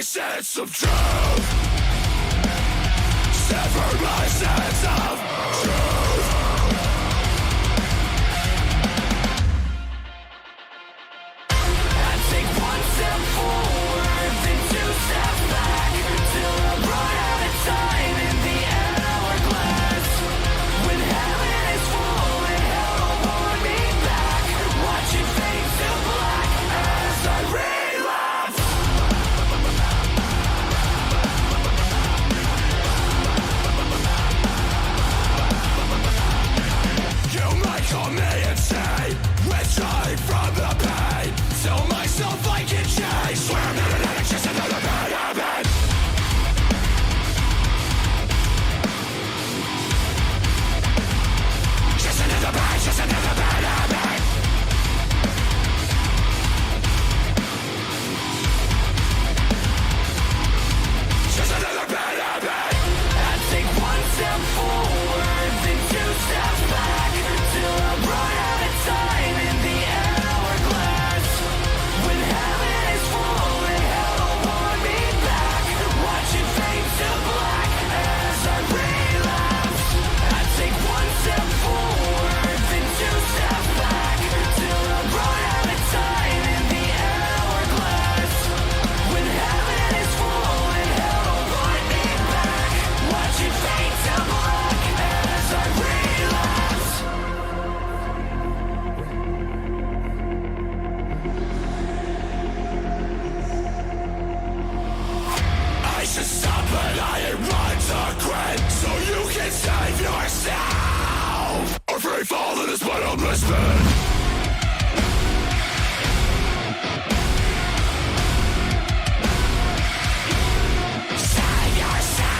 Sense of truth. Severed my sense of truth. I take one step forward, then two steps back, till I run out of time in the hourglass. When heaven is full and hell don't want me back, watch it fade to black as I relapse. Call me insane, withdrawing from the pain. Tell myself I can change. Swear I'm not an addict, just another bad habit. Just another bad habit. Just another bad habit. I take one step forward, then two steps back. Till I run out of time in the hourglass. When heaven is full and hell don't want me back, watch it fade to black as I relapse. I take one step forward, then two steps back, till I run out of time in the hourglass. When heaven is full and hell don't want me back, watch it fade to black as I relapse. I should stop, but I ain't run to quit. So you can save yourself, or free fall in this bottomless pit. Save yourself.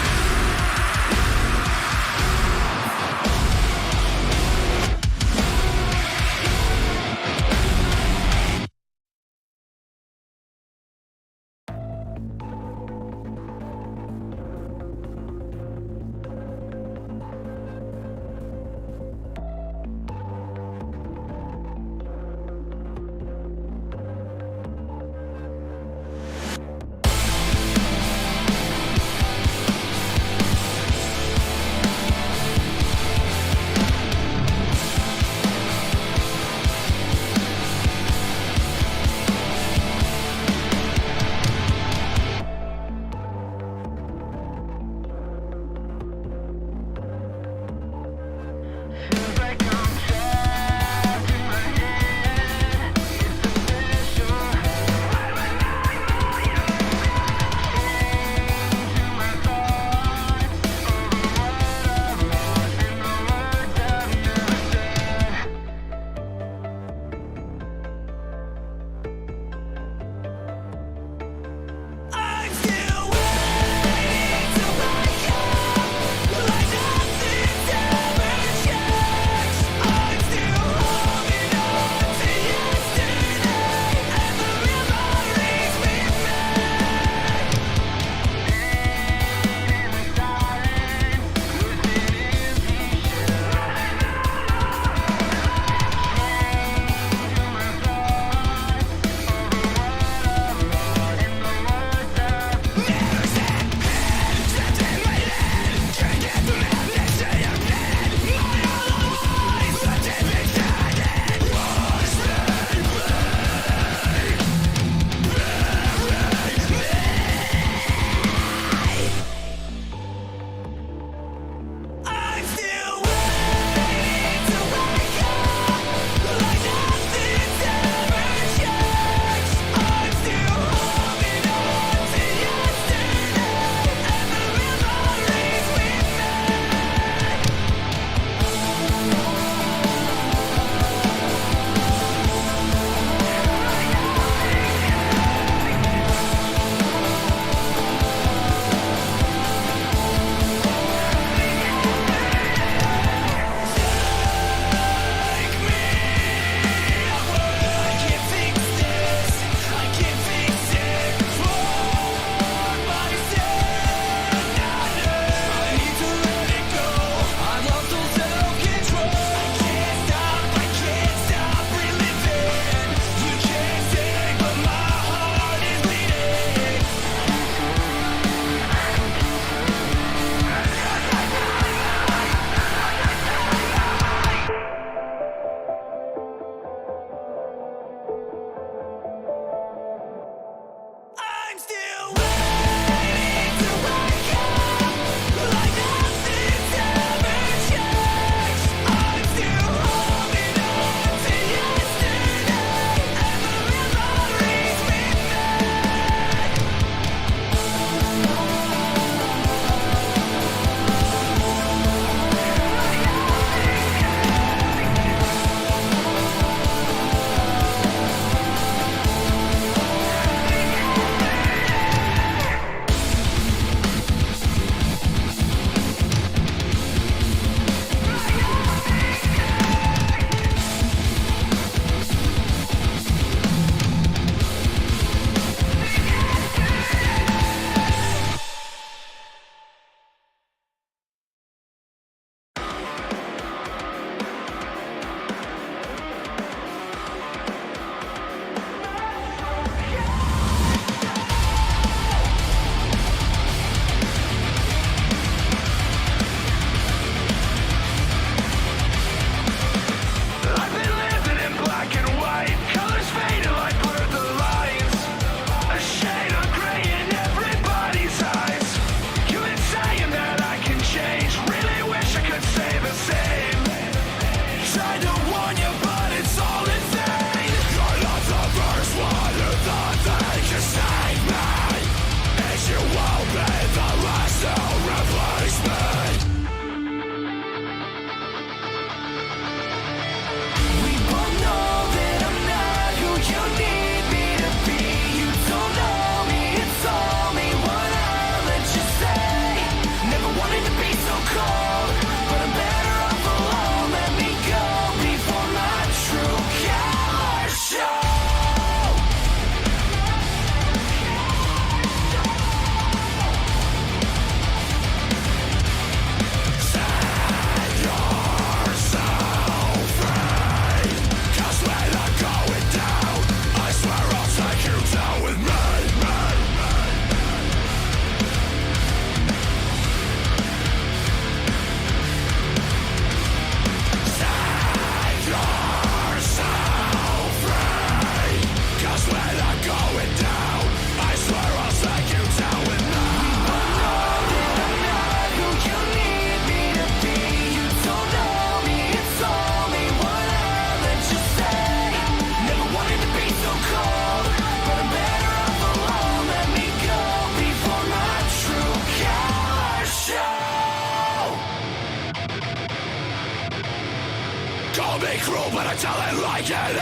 be cruel, but I tell it like it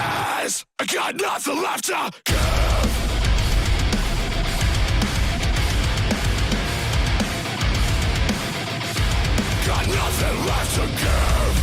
is. I got nothing left to give. Got nothing left to give.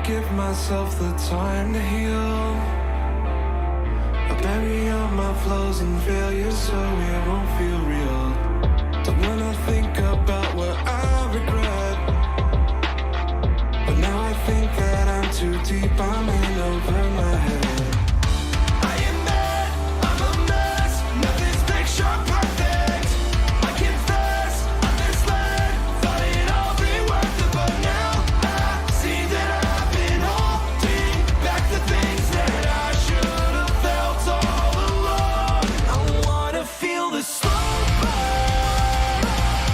Give myself the time to heal. I bury all my flaws and failures so it won't feel real. Don't wanna think about what I regret, but now I think that I'm too deep, I'm in over my head. I admit I'm a mess, nothing's picture perfect. I confess I'm misled, thought it'd all be worth it, but now I see that the things that I should have felt all along. I wanna feel the slow burn.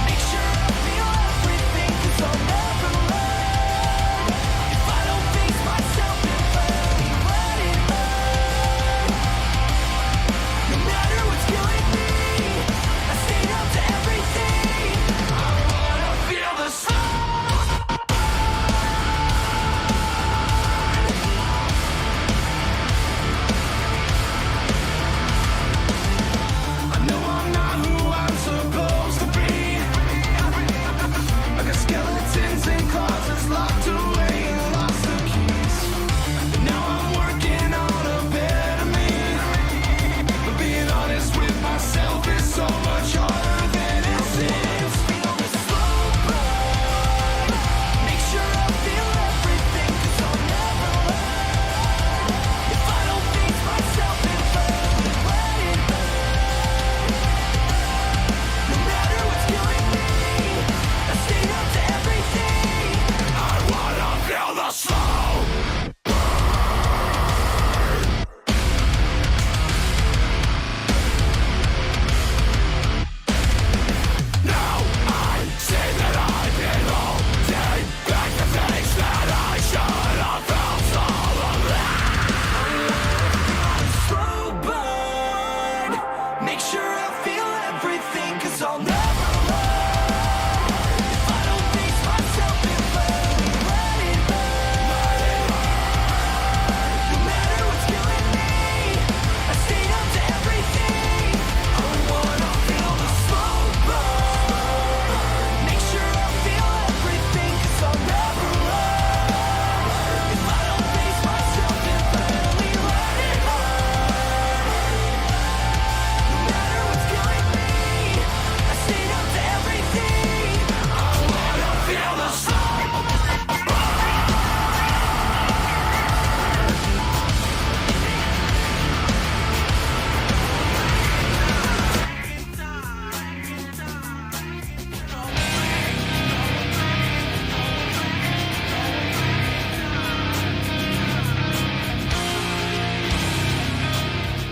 Make sure I feel everything, 'cause I'll never learn if I don't face myself and finally let it burn. No matter what's killing me, I stayed up to everything. I wanna feel the slow. Skeletons in closets locked away and lost the keys. Now I'm working on a better me, but being honest with myself is so much harder than it seems. Feel the slow burn. Make sure I feel everything, 'cause I'll never learn if I don't face myself and finally let it burn. No matter what's killing me, I stayed up to everything. I wanna feel the slow burn. Now I see that I've been holding back the things that I should have felt all along. Slow burn. Make sure I feel everything, 'cause I'll never learn if I don't face myself and finally let it burn. No matter what's killing me, I stayed up to everything. I wanna feel the slow burn. Make sure I feel everything, 'cause I'll never learn if I don't face myself and finally let it burn. No matter what's killing me, I stayed up to everything. I wanna feel the slow.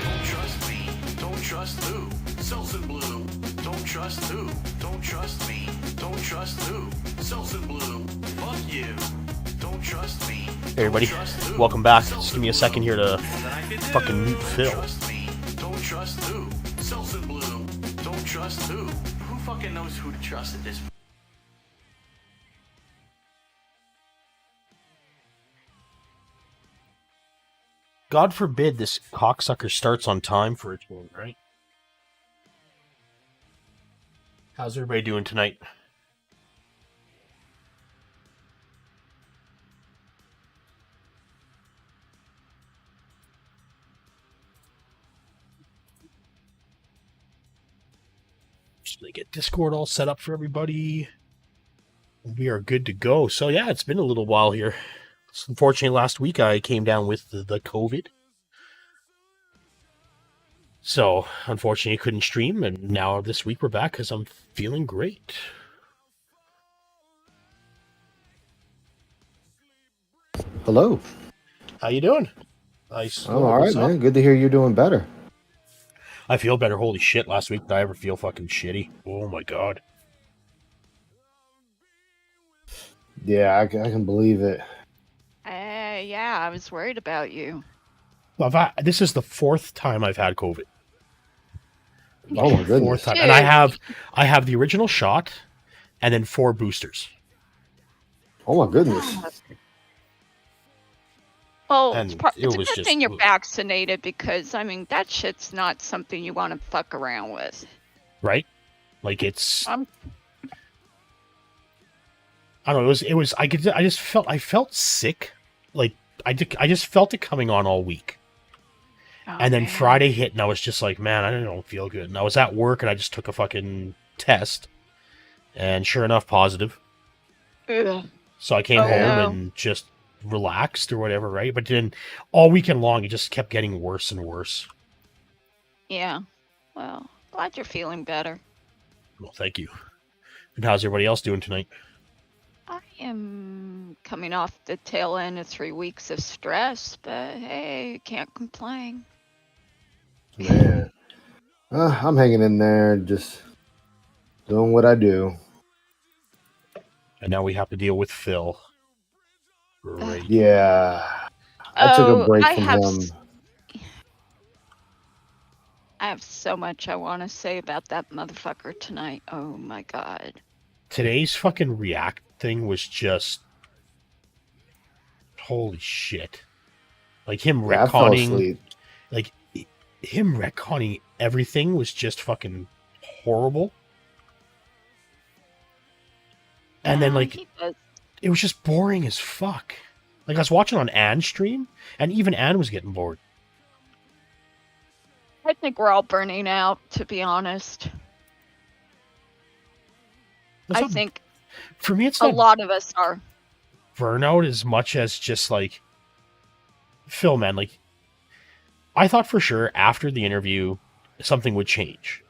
Don't trust me, don't trust who? Selson Blue. Don't trust who? Don't trust me, don't trust who? Selson Blue. Fuck you. Don't trust me. Hey everybody, welcome back. Just give me a second here to fucking mute Phil. Trust me, don't trust who? Selson Blue. Don't trust who? Who fucking knows who to trust at this point? God forbid this cocksucker starts on time for a change, right? How's everybody doing tonight? Just gonna get Discord all set up for everybody. We are good to go. So yeah, it's been a little while here. Unfortunately, last week I came down with the COVID. So, unfortunately, I couldn't stream, and now this week we're back because I'm feeling great. Hello. How you doing? I'm all right, man. Good to hear you're doing better. I feel better. Holy shit, last week did I ever feel fucking shitty? Oh my god. Yeah, I can believe it. Yeah, I was worried about you. This is the 4th time I've had COVID. Oh my goodness. 4th time. And I have the original shot and then 4 boosters. Oh my goodness. Well, And it's it a was good just- thing you're vaccinated because, I mean, that shit's not something you want to fuck around with. Right? Like it's Um, I don't know, I felt sick. Like I just felt it coming on all week. Oh, And then man. Friday hit and I was just like, man, I don't feel good. And I was at work and I just took a fucking test. And sure enough, positive. Ugh. So I came Oh, home no. and just relaxed or whatever, right? But then all weekend long, it just kept getting worse and worse. Yeah. Well, glad you're feeling better. Well, thank you. And how's everybody else doing tonight? I am coming off the tail end of 3 weeks of stress, but hey, can't complain. Man. I'm hanging in there, just doing what I do. And now we have to deal with Phil. Great. Yeah. I took a break I from have him. I have so much I want to say about that motherfucker tonight. Oh my god. Today's fucking react thing was just holy shit. Like him Yeah, I fell retconning, asleep. like him retconning everything was just fucking horrible. And then Yeah, like he does. it was just boring as fuck. Like I was watching on Anne's stream, and even Anne was getting bored. I think we're all burning out, to be honest. It's I not- think for me, it's a not lot of us are. burnout as much as just like Phil, man. Like I thought for sure after the interview something would change,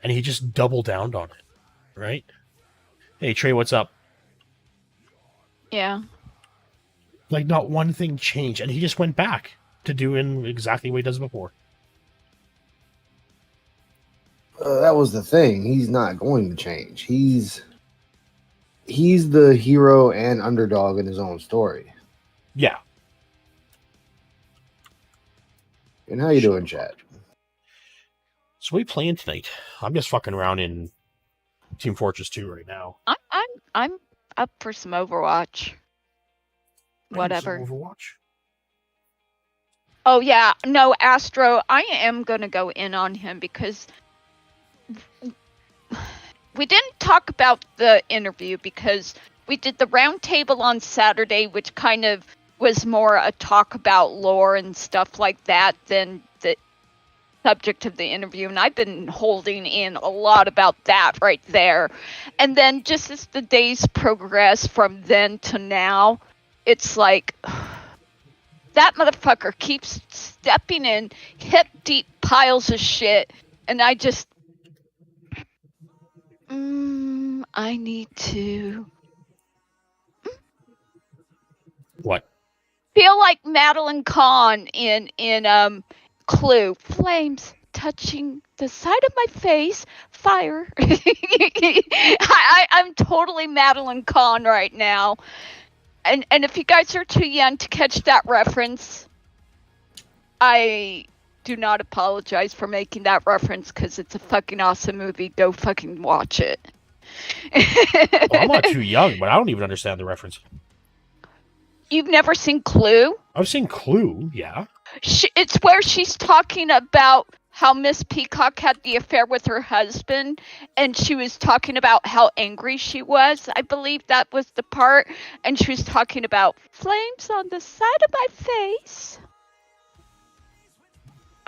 and he just doubled down on it. Right? Hey Trey, what's up? Yeah. Like not one thing changed, and he just went back to doing exactly what he does before. That was the thing. He's not going to change. He's the hero and underdog in his own story. Yeah. And how you doing, chat? So what are you playing tonight? I'm just fucking around in Team Fortress 2 right now. I'm up for some Overwatch. Whatever. Some Overwatch. Oh yeah, no, Astro, I am gonna go in on him because we didn't talk about the interview because we did the round table on Saturday, which kind of was more a talk about lore and stuff like that than the subject of the interview, and I've been holding in a lot about that right there. And then just as the days progress from then to now, it's like that motherfucker keeps stepping in hip deep piles of shit, and I just I need to What? feel like Madeline Kahn in Clue. Flames touching the side of my face, fire. I'm totally Madeline Kahn right now. And if you guys are too young to catch that reference, I do not apologize for making that reference because it's a fucking awesome movie. Go fucking watch it. Well, I'm not too young, but I don't even understand the reference. You've never seen Clue? I've seen Clue, yeah. It's where she's talking about how Miss Peacock had the affair with her husband, and she was talking about how angry she was. I believe that was the part, and she was talking about flames on the side of my face.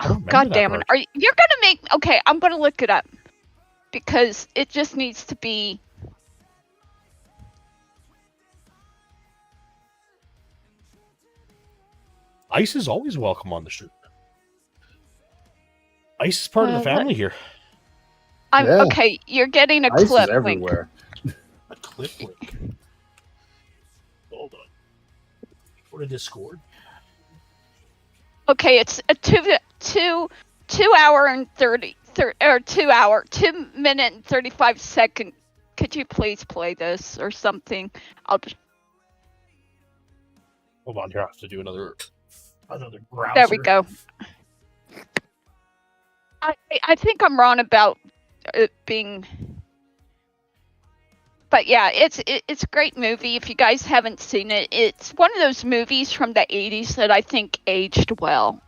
I don't Oh, remember God that damn it! part. You're gonna make? Okay, I'm gonna look it up because it just needs to be. Ice is always welcome on the stream. Ice is part of the family here. Yeah. Okay. You're getting a Ice is clip link. everywhere. A clip link. Hold on. For the Discord. Okay, it's a 2 hour and 2 minute and 35 second. Could you please play this or something? I'll just. Hold on, here I have to do another browser. There we go. I think I'm wrong about it being. But yeah, it's a great movie. If you guys haven't seen it, it's one of those movies from the 80s that I think aged well.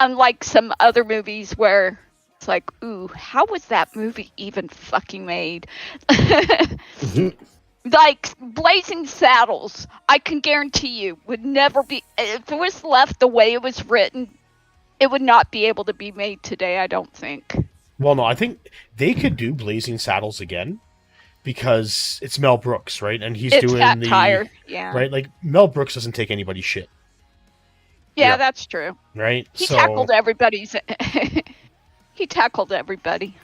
Unlike some other movies where it's like, ooh, how was that movie even fucking made? Like Blazing Saddles, I can guarantee you would never be, if it was left the way it was written, it would not be able to be made today, I don't think. Well, no, I think they could do Blazing Saddles again because it's Mel Brooks, right? And he's It's doing satire, yeah. right. Like Mel Brooks doesn't take anybody's shit, Yeah, that's true. right? He tackled everybody's. He tackled everybody.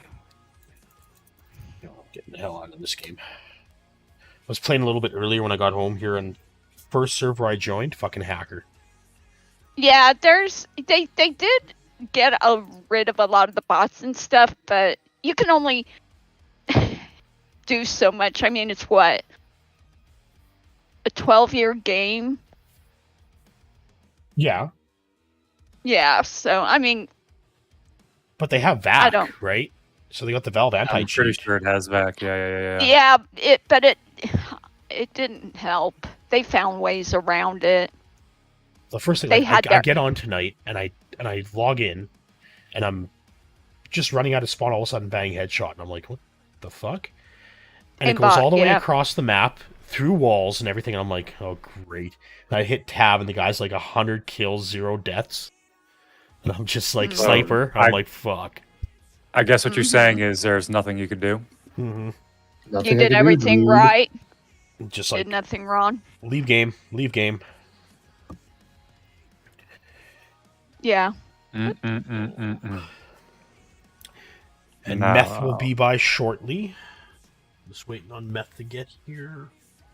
I'm getting the hell out of this game. I was playing a little bit earlier when I got home here, and first server I joined, fucking hacker. Yeah, they did get rid of a lot of the bots and stuff, but you can only do so much. I mean, it's what, a 12-year game? Yeah, Yeah, so I mean, but they have I VAC, don't- right? So they got the Valve I'm anti-cheat. pretty sure it has back. Yeah. yeah, it didn't help. They found ways around it. The first thing They I had their- get on tonight, and I log in, and I'm just running out of spawn. All of a sudden, bang, headshot, and I'm like, what the fuck? And it goes Aimbot, all the way yeah. across the map, through walls and everything. And I'm like, oh great! And I hit tab, and the guy's like 100 kills, 0 deaths, and I'm just like sniper. I'm like, fuck. I guess what you're saying is there's nothing you could do. Mm-hmm. Nothing You I did can do, everything dude. right. Just Did like nothing wrong. leave game. Yeah. Mm-mm-mm-mm-mm. And No. meth will be by shortly. Just waiting on meth to get here.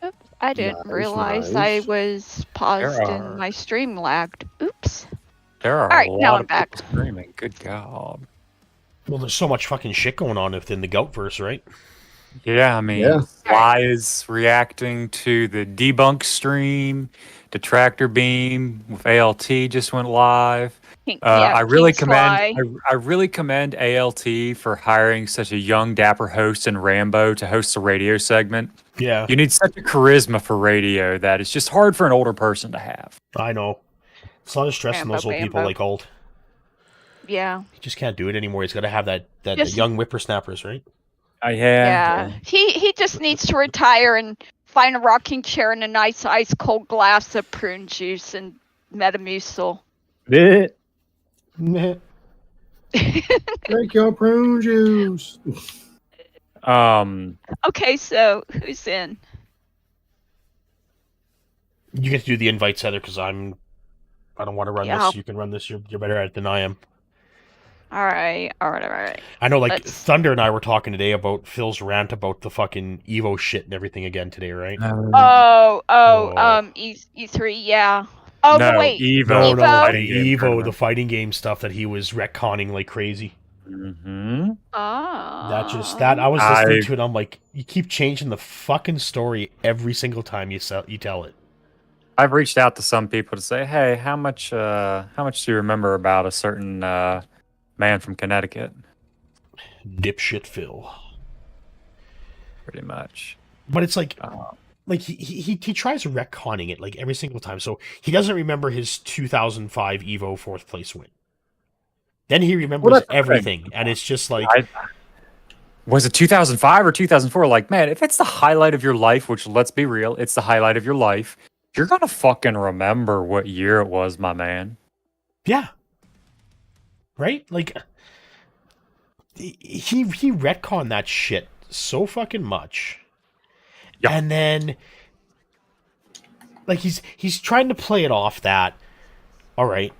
Oops, I didn't Nice, realize nice. I was paused There and are- my stream lagged. Oops. There are All right, a now lot I'm of back. people screaming. Good God. Well, there's so much fucking shit going on within the Goutverse, right? Yeah, I mean, Yeah. Sly is reacting to the debunk stream. Detractor Beam with ALT just went live. I really commend ALT for hiring such a young, dapper host in Rambo to host the radio segment. Yeah, You need such a charisma for radio that it's just hard for an older person to have. I know. It's a lot of stress on those old people Rambo. like old. Yeah. He just can't do it anymore. He's got to have that Just- young whippersnappers, right? Yeah. He just needs to retire and find a rocking chair and a nice ice cold glass of prune juice and Metamucil. Meh. Drink your prune juice. Okay, so who's in? You get to do the invites, Heather, because I don't want to run Yeah. this. You can run this. You're better at it than I am. All right. I know, like, Let's- Thunder and I were talking today about Phil's rant about the fucking Evo shit and everything again today, right? Oh, E3, yeah. Oh, No, wait. Evo. No, Evo? Fighting the game Evo, the tournament. fighting game stuff that he was retconning like crazy. Mm-hmm. Oh. I was listening I- to it. I'm like, you keep changing the fucking story every single time you tell it. I've reached out to some people to say, hey, how much do you remember about a certain man from Connecticut? Dipshit Phil. Pretty much. But it's like, Uh, he tries retconning it like every single time. So he doesn't remember his 2005 Evo 4th place win. Then he remembers everything, and it's just like... Was it 2005 or 2004? Like, man, if it's the highlight of your life, which, let's be real, it's the highlight of your life, you're gonna fucking remember what year it was, my man. Yeah. Right? Like, he retconned that shit so fucking much. Yep. And then, like, he's trying to play it off that, all right,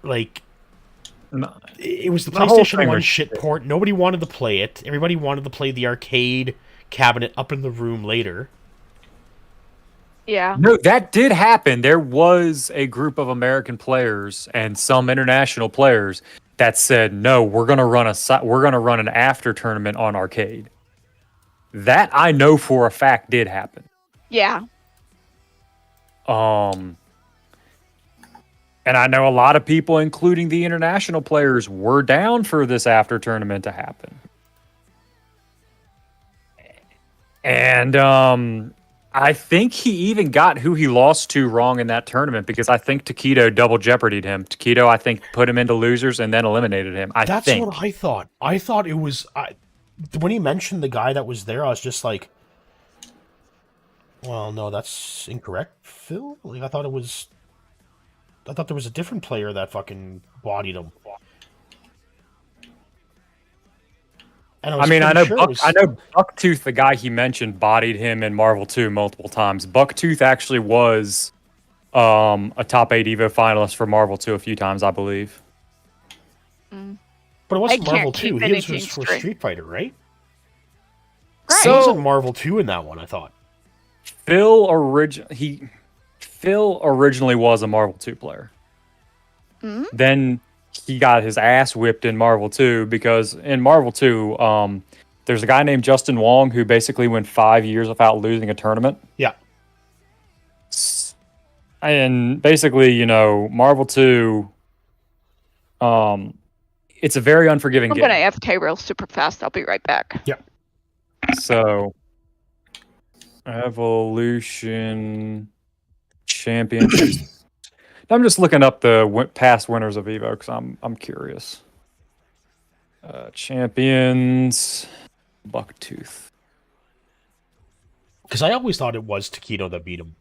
like, it was the PlayStation 1 shit port. Nobody wanted to play it. Everybody wanted to play the arcade cabinet up in the room later. Yeah. No, that did happen. There was a group of American players and some international players that said, "No, we're gonna run an after tournament on arcade." That I know for a fact did happen. Yeah. And I know a lot of people, including the international players, were down for this after tournament to happen. And I think he even got who he lost to wrong in that tournament, because I think Taquito double jeopardied him. Taquito, I think, put him into losers and then eliminated him. That's what I thought. I thought it was... when he mentioned the guy that was there, I was just like, well, no, that's incorrect, Phil. Like, I thought there was a different player that fucking bodied him. And I know Bucktooth, the guy he mentioned, bodied him in Marvel 2 multiple times. Bucktooth actually was a top 8 Evo finalist for Marvel 2 a few times, I believe. But it wasn't Marvel 2. He was for Street Fighter, right? Right. So, he was in Marvel 2 in that one, I thought. Phil originally was a Marvel 2 player. Mm-hmm. Then he got his ass whipped in Marvel 2 because in Marvel 2, there's a guy named Justin Wong who basically went 5 years without losing a tournament. Yeah. And basically, Marvel 2, it's a very unforgiving game. I'm going to FK real super fast. I'll be right back. Yeah. So, Evolution Championships. I'm just looking up the past winners of Evo because I'm curious. Champions, Bucktooth. Because I always thought it was Taquito that beat him.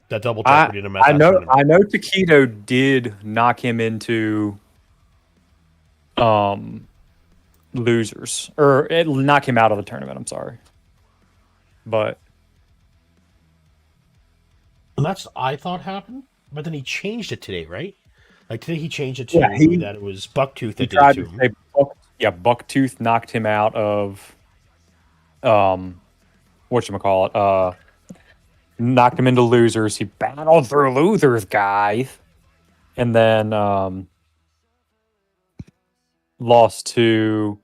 That double jeopardy him at I know Taquito did knock him into losers, or it knock him out of the tournament. I'm sorry, but and that's I thought happened. But then he changed it today, right? Like today he changed it to that it was Bucktooth that did it to him. Bucktooth knocked him out of whatchamacallit, knocked him into losers. He battled through losers, guys. And then lost to,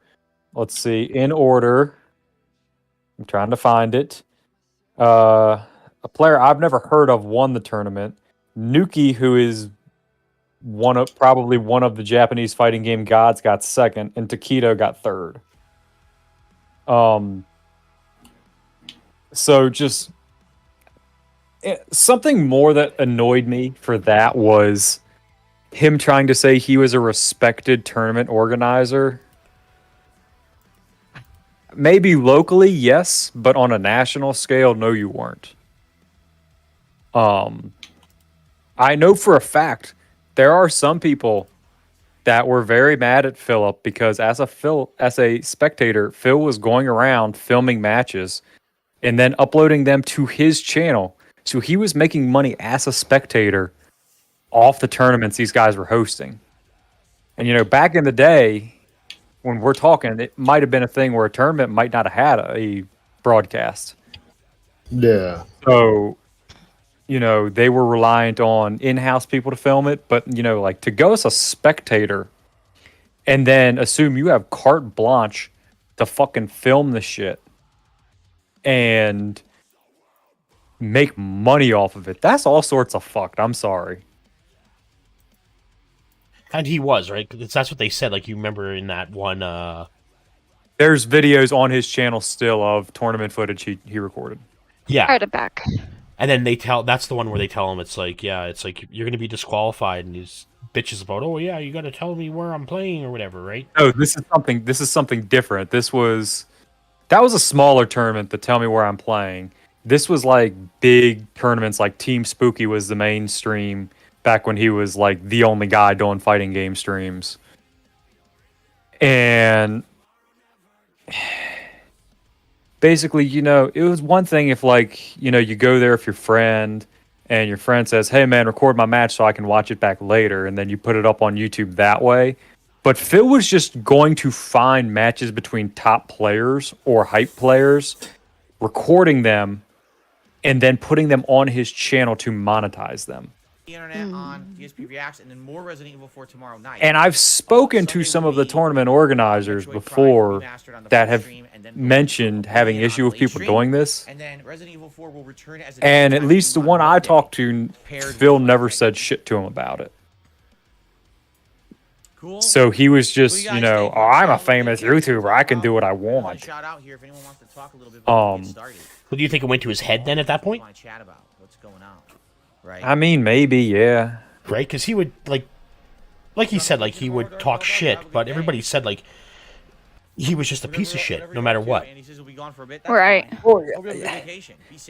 let's see, in order. I'm trying to find it. A player I've never heard of won the tournament. Nuki, who is probably one of the Japanese fighting game gods, got second, and Taquito got third. So just something more that annoyed me for that was him trying to say he was a respected tournament organizer. Maybe locally, yes, but on a national scale, no, you weren't. I know for a fact there are some people that were very mad at Philip because as a spectator, Phil was going around filming matches and then uploading them to his channel. So he was making money as a spectator off the tournaments these guys were hosting. And back in the day when we're talking, it might have been a thing where a tournament might not have had a broadcast. Yeah. So they were reliant on in-house people to film it, but like to go as a spectator and then assume you have carte blanche to fucking film the shit and make money off of it. That's all sorts of fucked. I'm sorry. And he was, right? That's what they said. Like, you remember in that one... There's videos on his channel still of tournament footage he recorded. Yeah. Right back. And then that's the one where they tell him it's like you're going to be disqualified, and he's bitches about, oh yeah, you got to tell me where I'm playing or whatever, right? No, this is something different. That was a smaller tournament. To tell me where I'm playing. This was like big tournaments. Like Team Spooky was the mainstream back when he was like the only guy doing fighting game streams. And basically, you know, it was one thing if, like, you know, you go there with your friend and your friend says, hey man, record my match so I can watch it back later, and then you put it up on YouTube that way. But Phil was just going to find matches between top players or hype players, recording them, and then putting them on his channel to monetize them. The internet on DSP Reacts, and then more Resident Evil 4 tomorrow night. And I've spoken to some of the tournament organizers before that have mentioned having issue with people doing this. And then Resident Evil 4 will return as And at least the one I talked to, Phil never said shit to him about it. Cool. So he was just, you know, oh, I'm a famous YouTuber. I can do what I want. Shout out here if anyone wants to talk a little bit What do you think it went to his head then at that point? Chat about what's going on. Right. I mean, maybe, yeah. Right? Because he would, like he said, like, he would talk shit, but everybody said, like, he was just a piece of shit, no matter what. Right.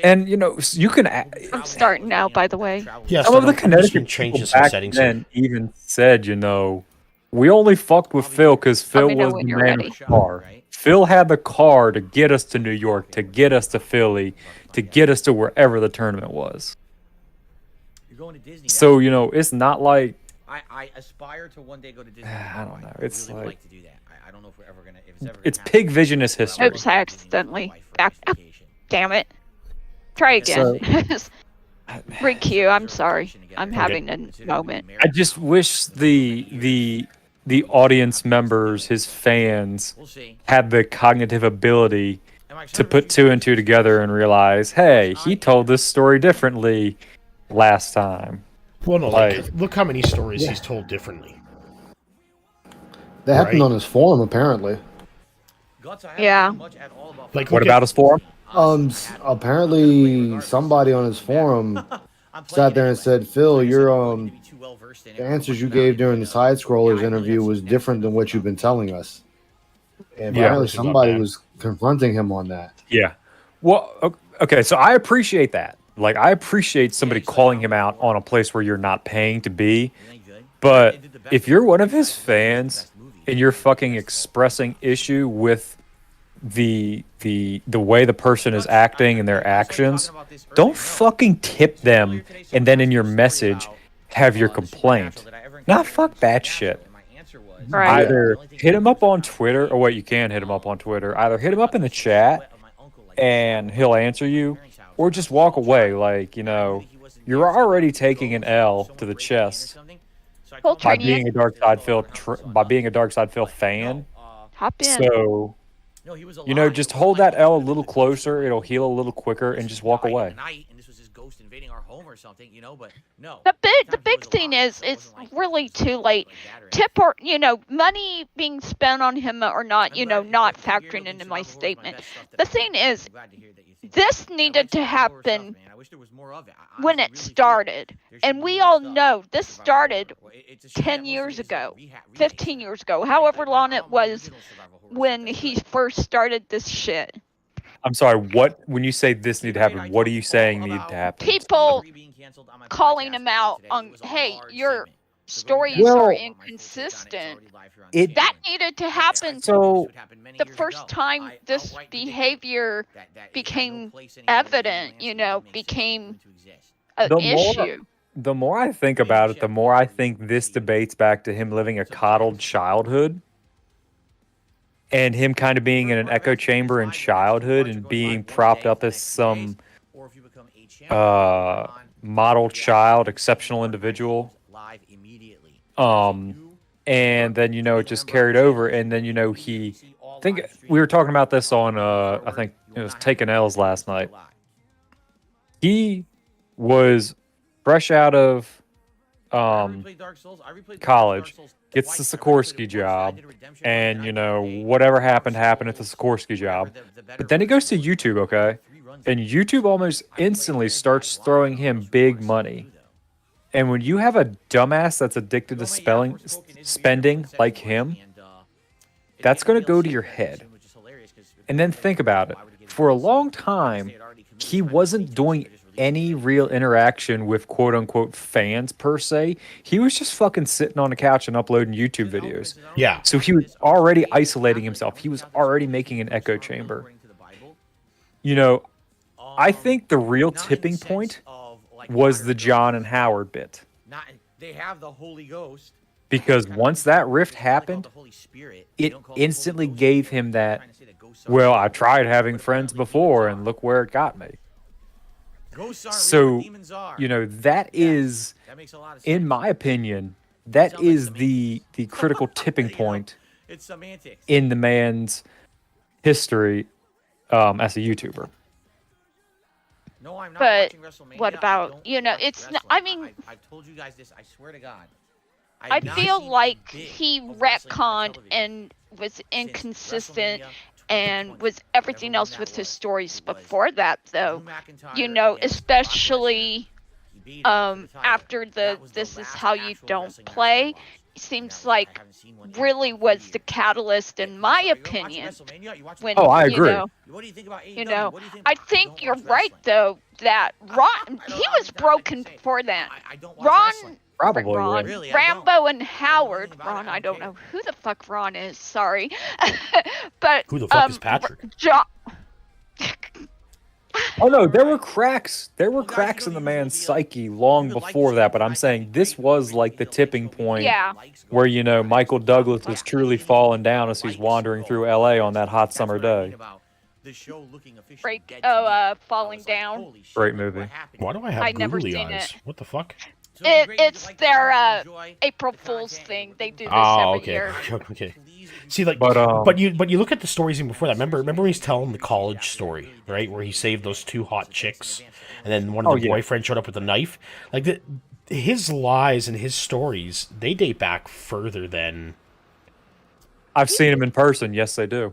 And, you know, you can... I'm starting now, by the way. Yeah, some of the Connecticut changes people back settings then even said, you know, we only fucked with Phil because Phil was the man of the car. Phil had the car to get us to New York, to get us to Philly, to get us to wherever the tournament was. Going to Disney. So, you know, it's not like... I aspire to one day go to Disney. I don't know. It's really like... like to do that. I don't know if we're ever gonna... If it's ever it's Pig Vision is history. Oops, I accidentally damn it. Try again. Re-queue, I'm sorry. I'm having a moment. I just wish the audience members, his fans, had the cognitive ability to put two and two together and realize, hey, he told this story differently last time. Well, no, like, look how many stories he's told differently. That happened on his forum, apparently. Yeah. Like, what about his forum? Apparently somebody on his forum sat there and said, Phil, your the answers you gave during the Side Scrollers interview was different than what you've been telling us. And apparently somebody was confronting him on that. Yeah. Well, okay, so I appreciate that. Like, I appreciate somebody calling him out on a place where you're not paying to be. But if you're one of his fans and you're fucking expressing issue with the way the person is acting and their actions, don't fucking tip them and then in your message have your complaint. Nah, fuck that shit. Right. Either hit him up on Twitter, or you can hit him up on Twitter. Either hit him up in the chat and he'll answer you, or just walk away. Like, you know, you're already taking an L to the chest by being a Dark Side Phil fan. Hop in. So, you know, just hold that L a little closer. It'll heal a little quicker, and just walk away. The big thing is it's really too late. Tip or, you know, money being spent on him or not, you know, not factoring into my statement. The thing is, this needed to happen when it started. And we all know this started 10 years ago, 15 years ago, however long it was when he first started this shit. I'm sorry, when you say this needed to happen, what are you saying needed to happen? People calling him out on, hey, your stories are inconsistent. That needed to happen. So the first time this behavior became evident, you know, became an issue. The more I think about it, the more I think this debates back to him living a coddled childhood. And him kind of being in an echo chamber in childhood and being propped up as some model child, exceptional individual. And then, you know, it just carried over. And then, you know, I think we were talking about this on, I think it was Taking L's last night. He was fresh out of college, gets the Sikorsky job, and, you know, whatever happened at the Sikorsky job. But then he goes to YouTube, okay? And YouTube almost instantly starts throwing him big money. And when you have a dumbass that's addicted to spending like him, that's going to go to your head. And then think about it. For a long time, he wasn't doing any real interaction with quote-unquote fans per se. He was just fucking sitting on the couch and uploading YouTube videos. Yeah. So he was already isolating himself. He was already making an echo chamber. You know, I think the real tipping point was the John and Howard bit. They have the Holy Ghost. Because once that rift happened, it instantly gave him that, well, I tried having friends before and look where it got me. So, you know, that is, in my opinion, that is the critical tipping point in the man's history as a YouTuber. No, I'm not but watching WrestleMania. what about, you know, it's not, I mean, I've told you guys this, I swear to God. I feel like he retconned and was inconsistent and was everything else with his stories before that, though. You know, especially after the "This is how you don't play," seems like really was the catalyst, in my opinion. When, I agree. I think you're right, though, that Ron, he was broken before that. Probably. Rambo and Howard. Ron, I don't know who the fuck Ron is. Sorry, but who the fuck is Patrick? Oh no, there were cracks. There were cracks in the man's psyche long before that. But I'm saying this was like the tipping point, where you know Michael Douglas was truly falling down as he's wandering through L.A. on that hot summer day. Falling down. Great movie. Why do I have googly eyes? What the fuck? It's their April Fool's thing. They do this every year. Okay. See, like, but you look at the stories even before that. Remember when he's telling the college story, right, where he saved those two hot chicks, and then one of the boyfriends showed up with a knife. Like his lies and his stories, they date back further than. I've seen him in person. Yes, they do.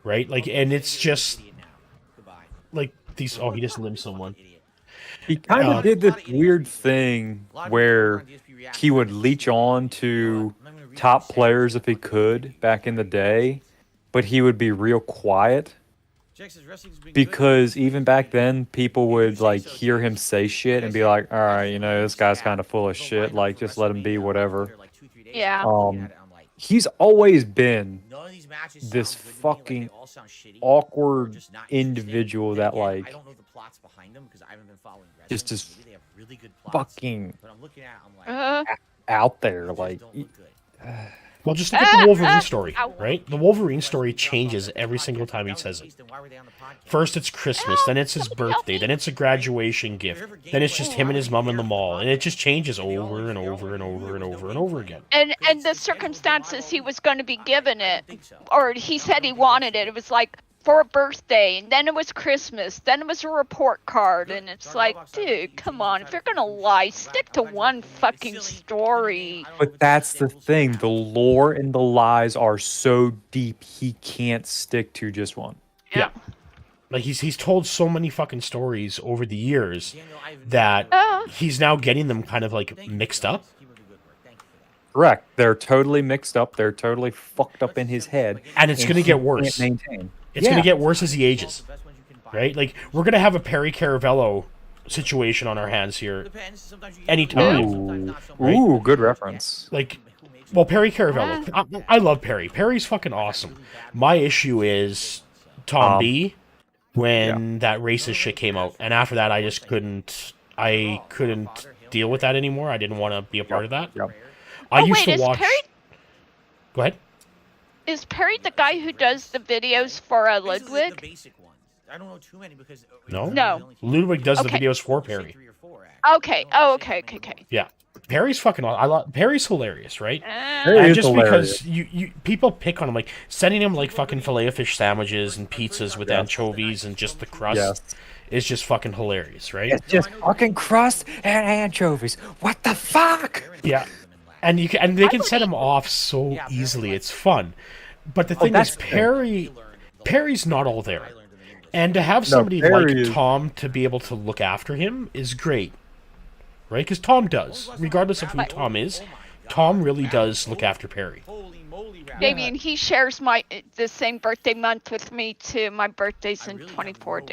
Right, like, and it's just like these. Oh, he just limbed someone. He kind of did this weird thing where he would leech on to top players if he could back in the day, but he would be real quiet because even back then people would like hear him say shit and be like, all right, you know, this guy's kind of full of shit, like just let him be whatever. Yeah. He's always been this fucking awkward individual that like is just fucking out there, like. Well, just look at the Wolverine story, right? The Wolverine story changes every single time he says it. First it's Christmas, then it's his birthday, then it's a graduation gift, then it's just him and his mom in the mall, and it just changes over and over and over and over and over again. And the circumstances he was going to be given it, or he said he wanted it, it was like for a birthday, and then it was Christmas, then it was a report card, and it's like, dude, come on, if you're gonna lie, stick to one fucking story. But that's the thing, the lore and the lies are so deep, he can't stick to just one. Yeah. Like, he's told so many fucking stories over the years that he's now getting them kind of, like, mixed up. Correct. They're totally mixed up, they're totally fucked up in his head. And it's gonna get worse. Maintain. It's going to get worse as he ages, right? Like, we're going to have a Perry Caravello situation on our hands here anytime. Ooh, good reference. Like, well, Perry Caravello. I love Perry. Perry's fucking awesome. My issue is Tom B when that racist shit came out. And after that, I just couldn't deal with that anymore. I didn't want to be a part of that. I used to watch... Go ahead. Is Perry the guy who does the videos for Ludwig? I don't know too many because no. Ludwig does the videos for Perry. Okay. Oh, okay. Yeah, Perry's fucking. Perry's hilarious, right? And just hilarious. Because you people pick on him, like sending him like fucking filet-o-fish sandwiches and pizzas with anchovies and just the crust is just fucking hilarious, right? It's just fucking crust and anchovies. What the fuck? Yeah. And they can set him off so easily. It's fun. But the thing is, Perry's not all there. And to have somebody like Tom to be able to look after him is great. right? Because Tom does, regardless of who Tom is. Tom really does look after Perry. Damien, he shares the same birthday month with me too. My birthday's in 25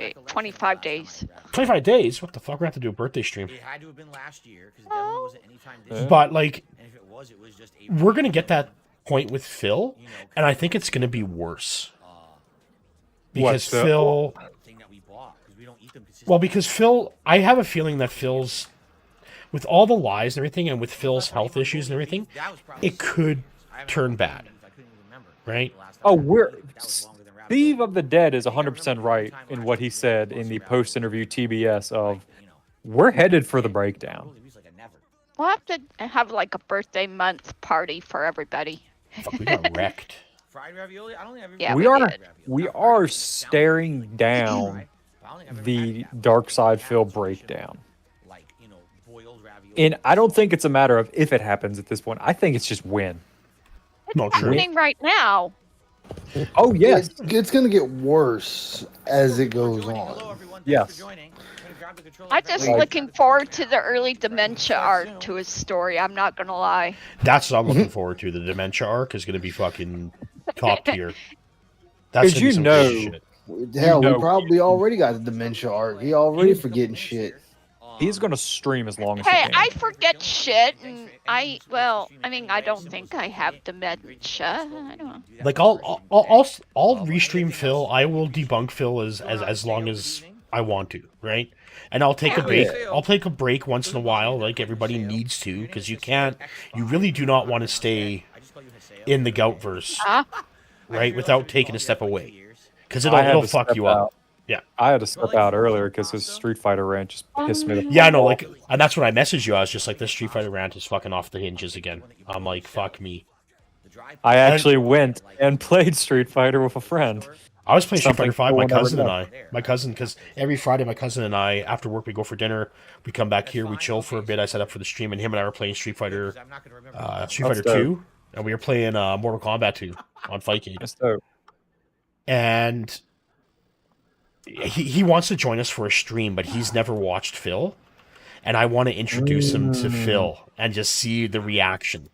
days. 25 days? What the fuck? We're gonna have to do a birthday stream. It had to have been last year because it definitely wasn't any time this year. But like, And if it was just we're gonna get that point with Phil, and I think it's gonna be worse because Phil. Well, because Phil, I have a feeling that Phil's, with all the lies and everything, and with Phil's health issues and everything, it could turn bad. Right? Oh, Steve of the Dead is 100% right in what he said in the post-interview TBS of, we're headed for the breakdown. We'll have to have like a birthday month party for everybody. Fuck, we got wrecked. Fried ravioli? I don't think I've ever Yeah, we are staring down the Dark Side Phil breakdown. like, boiled ravioli. And I don't think it's a matter of if it happens at this point. I think it's just when. No, true. Happening right now. Oh, yes. It's going to get worse as it goes Hello, on. everyone. Thanks Yes. for joining. I'm gonna grab the controller I'm back. just looking forward to the early dementia arc to his story. I'm not gonna lie. That's what I'm looking forward to. The dementia arc is gonna be fucking top tier. That's gonna be some good shit. Hell, we probably already got the dementia arc. He already forgetting shit. He's going to stream as long as Hey, he can. I forget shit, and I don't think I have dementia. I don't know. Like I'll restream Phil. I will debunk Phil as long as I want to, right? And I'll take a break. I'll take a break once in a while, like everybody needs to, because you really do not want to stay in the Goutverse, right, without taking a step away, because it'll fuck you up. Yeah, I had to step out earlier because his Street Fighter rant just pissed me the yeah, I know. Like, and that's when I messaged you. I was just like, this Street Fighter rant is fucking off the hinges again. I'm like, fuck me. I actually went and played Street Fighter with a friend. I was playing Street Something Fighter 5, my no one cousin and ever I. My cousin, because every Friday, my cousin and I, after work, we go for dinner. We come back here, we chill for a bit. I set up for the stream, and him and I were playing Street Fighter 2, and we were playing Mortal Kombat 2 on Fightgate. That's dope. And he wants to join us for a stream, but he's never watched Phil. And I want to introduce him to Phil and just see the reaction.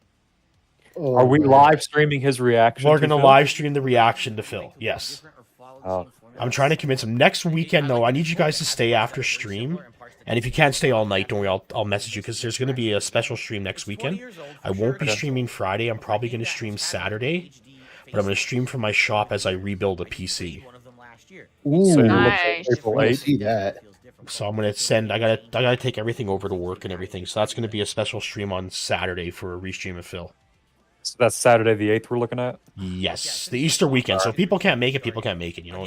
Are we live streaming his reaction? We're going to live stream the reaction to Phil, yes. Oh. I'm trying to convince him. Next weekend, though, I need you guys to stay after stream. And if you can't stay all night, don't worry, I'll message you, because there's going to be a special stream next weekend. I won't be streaming Friday. I'm probably going to stream Saturday. But I'm going to stream from my shop as I rebuild a PC. Ooh, So Nice. April I 8th. see that. So I'm going to send... I gotta take everything over to work and everything. So that's going to be a special stream on Saturday for a restream of Phil. So that's Saturday the 8th we're looking at? Yes, the Easter weekend. So if people can't make it, people can't make it. You know,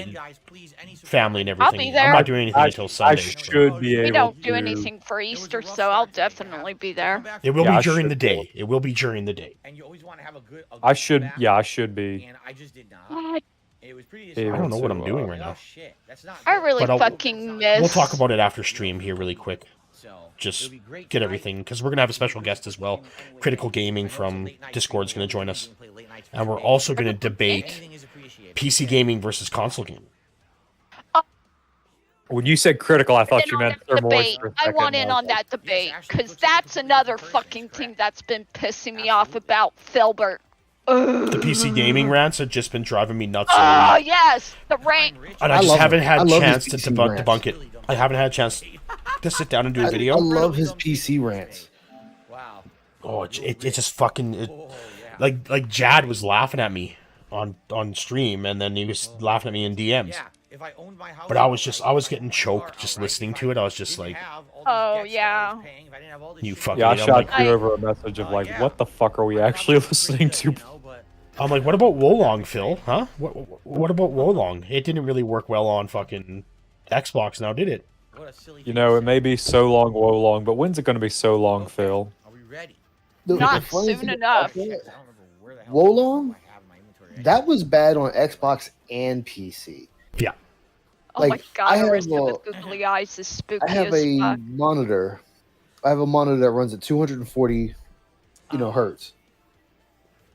family and I'll everything. be there. I'm not doing anything until I Sunday. should be able We don't do to- anything for Easter, so I'll definitely be there. It will Yeah, I be during should the day. It will be during the day. And you always want to have a good I should be. And I just did not. What? It was pretty I don't know what I'm to, doing right now. Oh shit. That's not I good. really But I'll- fucking miss. We'll talk about it after stream here really quick. So, Just it'll be great get tonight. everything, because we're going to have a special guest as well. Critical Gaming from Discord's going to join us. And we're also going to debate Anything is appreciated. PC gaming versus console gaming. When you said critical, I thought in you on meant that thermal debate. for a I second. want in on that debate, because that's another fucking thing that's been pissing me off about Filbert. The PC gaming rants have just been driving me nuts. Oh lately. yes, the rank. And I I just love haven't him. had I a love his chance to PC debunk rants. it. I haven't had a chance to sit down and do a I video. love his PC rants. Wow. Oh, it just fucking... Like Jad was laughing at me on stream, and then he was laughing at me in DMs. Yeah. If I owned my house, But I was getting choked just listening to it. I was just like, Oh, yeah. you fucking... Yeah, I I'm shot like, you over a message of like, what the fuck are we actually listening to? I'm like, what about Wolong, Phil? Huh? What about Wolong? It didn't really work well on fucking Xbox now, did it? You know, it may be so long, woe long, but when's it going to be so long, Phil? Are we ready? Not funny soon thing enough. about that, I don't remember where the hell Wolong? I have my inventory. That was bad on Xbox and PC. Yeah. Oh my Like, god, I have Arista a- with googly eyes is spooky I have as a fuck. monitor. I have a monitor that runs at 240, hertz.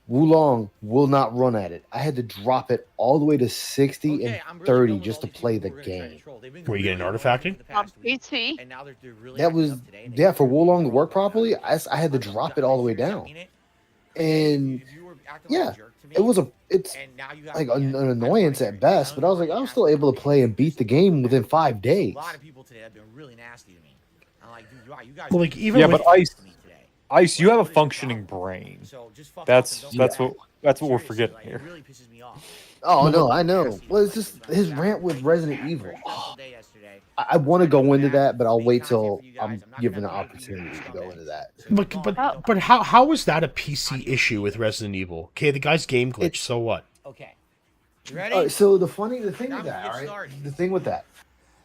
Wulong will not run at it. I had to drop it all the way to 60 and 30 just to play the game. Were you getting artifacting? On PC? That was, for Wulong to work properly, I had to drop it all the way down. And yeah, it's like an annoyance at best, but I was like, I was still able to play and beat the game within 5 days. A lot of people today have been really nasty to me. I'm like, dude, wow, you guys. Well, like, even but Ice, you have a functioning brain. That's what we're forgetting here. Oh no, I know. Well, it's just his rant with Resident Evil. Oh, I want to go into that, but I'll wait till I'm given an opportunity to go into that. But how was that a PC issue with Resident Evil? Okay, the guy's game glitch. So what? Okay. You ready? So the thing with that, all right? The thing with that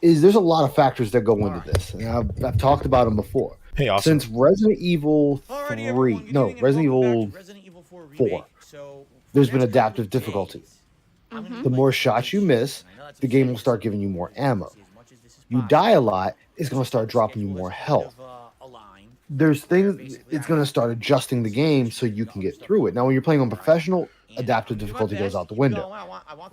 is there's a lot of factors that go into this, and I've talked about them before. Hey, awesome. Since Resident Evil 3, Resident Evil 4, there's been adaptive difficulty. The more shots you miss, the game will start giving you more ammo. You die a lot, it's going to start dropping you more health. There's things, it's going to start adjusting the game so you can get through it. Now, when you're playing on professional, adaptive difficulty goes out the window.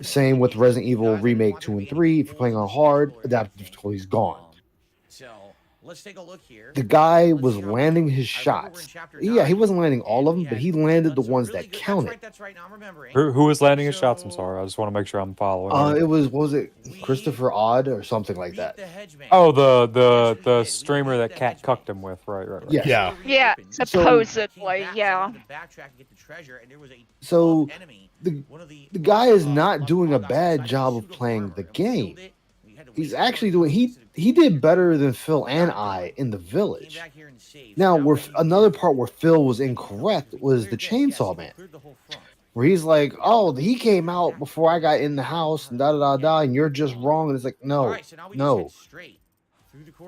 Same with Resident Evil Remake 2 and 3. If you're playing on hard, adaptive difficulty is gone. Let's take a look here. The guy was landing his shots. Yeah, he wasn't landing all of them, but he landed the ones that counted. Who was landing his shots? I'm sorry. I just want to make sure I'm following. It was, what was it, Christopher Odd or something like that? Oh, the streamer that Cat cucked him with, right. Yeah. Yeah, supposedly, yeah. So the guy is not doing a bad job of playing the game. He's actually doing, he did better than Phil and I in the village. Now, another part where Phil was incorrect was the Chainsaw Man, where he's like, "Oh, he came out before I got in the house, and da da da da, and you're just wrong." And it's like, no.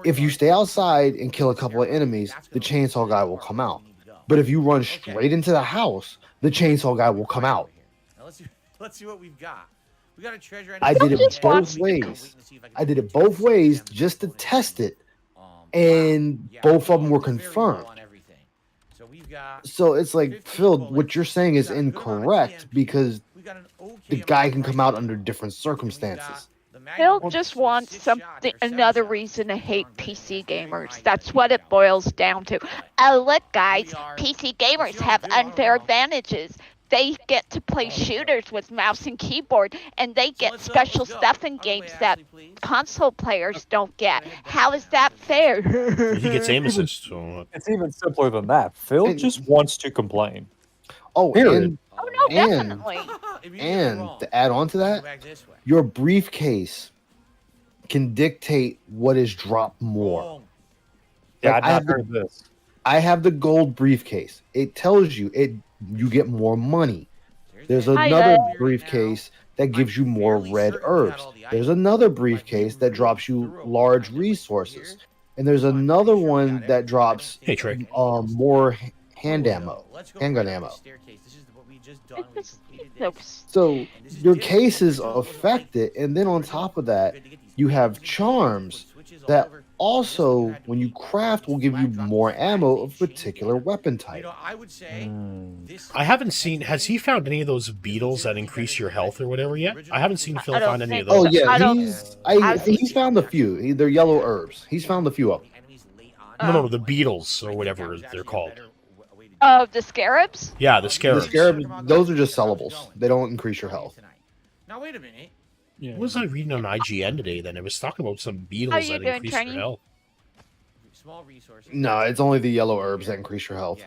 If you stay outside and kill a couple of enemies, the Chainsaw guy will come out. But if you run straight into the house, the Chainsaw guy will come out. Let's see what we've got. We got a treasure. I did it both ways. I did it both ways just to test it, and both of them were confirmed. So it's like, Phil, what you're saying is incorrect because the guy can come out under different circumstances. Phil just wants another reason to hate PC gamers. That's what it boils down to. Oh, look, guys, PC gamers have unfair advantages. They get to play shooters with mouse and keyboard, and they get special stuff in games that console players don't get. How is that fair? He gets aim assist. So. It's even simpler than that. Phil just wants to complain. Oh, definitely. And to add on to that, your briefcase can dictate what is dropped more. Yeah, like, I've heard this. I have the gold briefcase. It tells you you get more money. There's another briefcase that gives you more red herbs. There's another briefcase that drops you large resources. And there's another one that drops more handgun ammo. So your cases affect it, and then on top of that, you have charms that also, when you craft, will give you more ammo of a particular weapon type. I haven't seen. Has he found any of those beetles that increase your health or whatever yet? I haven't seen Phil find any of those. Oh yeah, he's found a few. They're yellow herbs. He's found a few of them. No, the beetles or whatever they're called. Oh, the scarabs? Yeah, the scarabs. The scarabs, those are just sellables. They don't increase your health. Now wait a minute. Yeah. What was I reading on IGN today? Then it was talking about some beetles that increase your health. Small resources. No, it's only the yellow herbs that increase your health.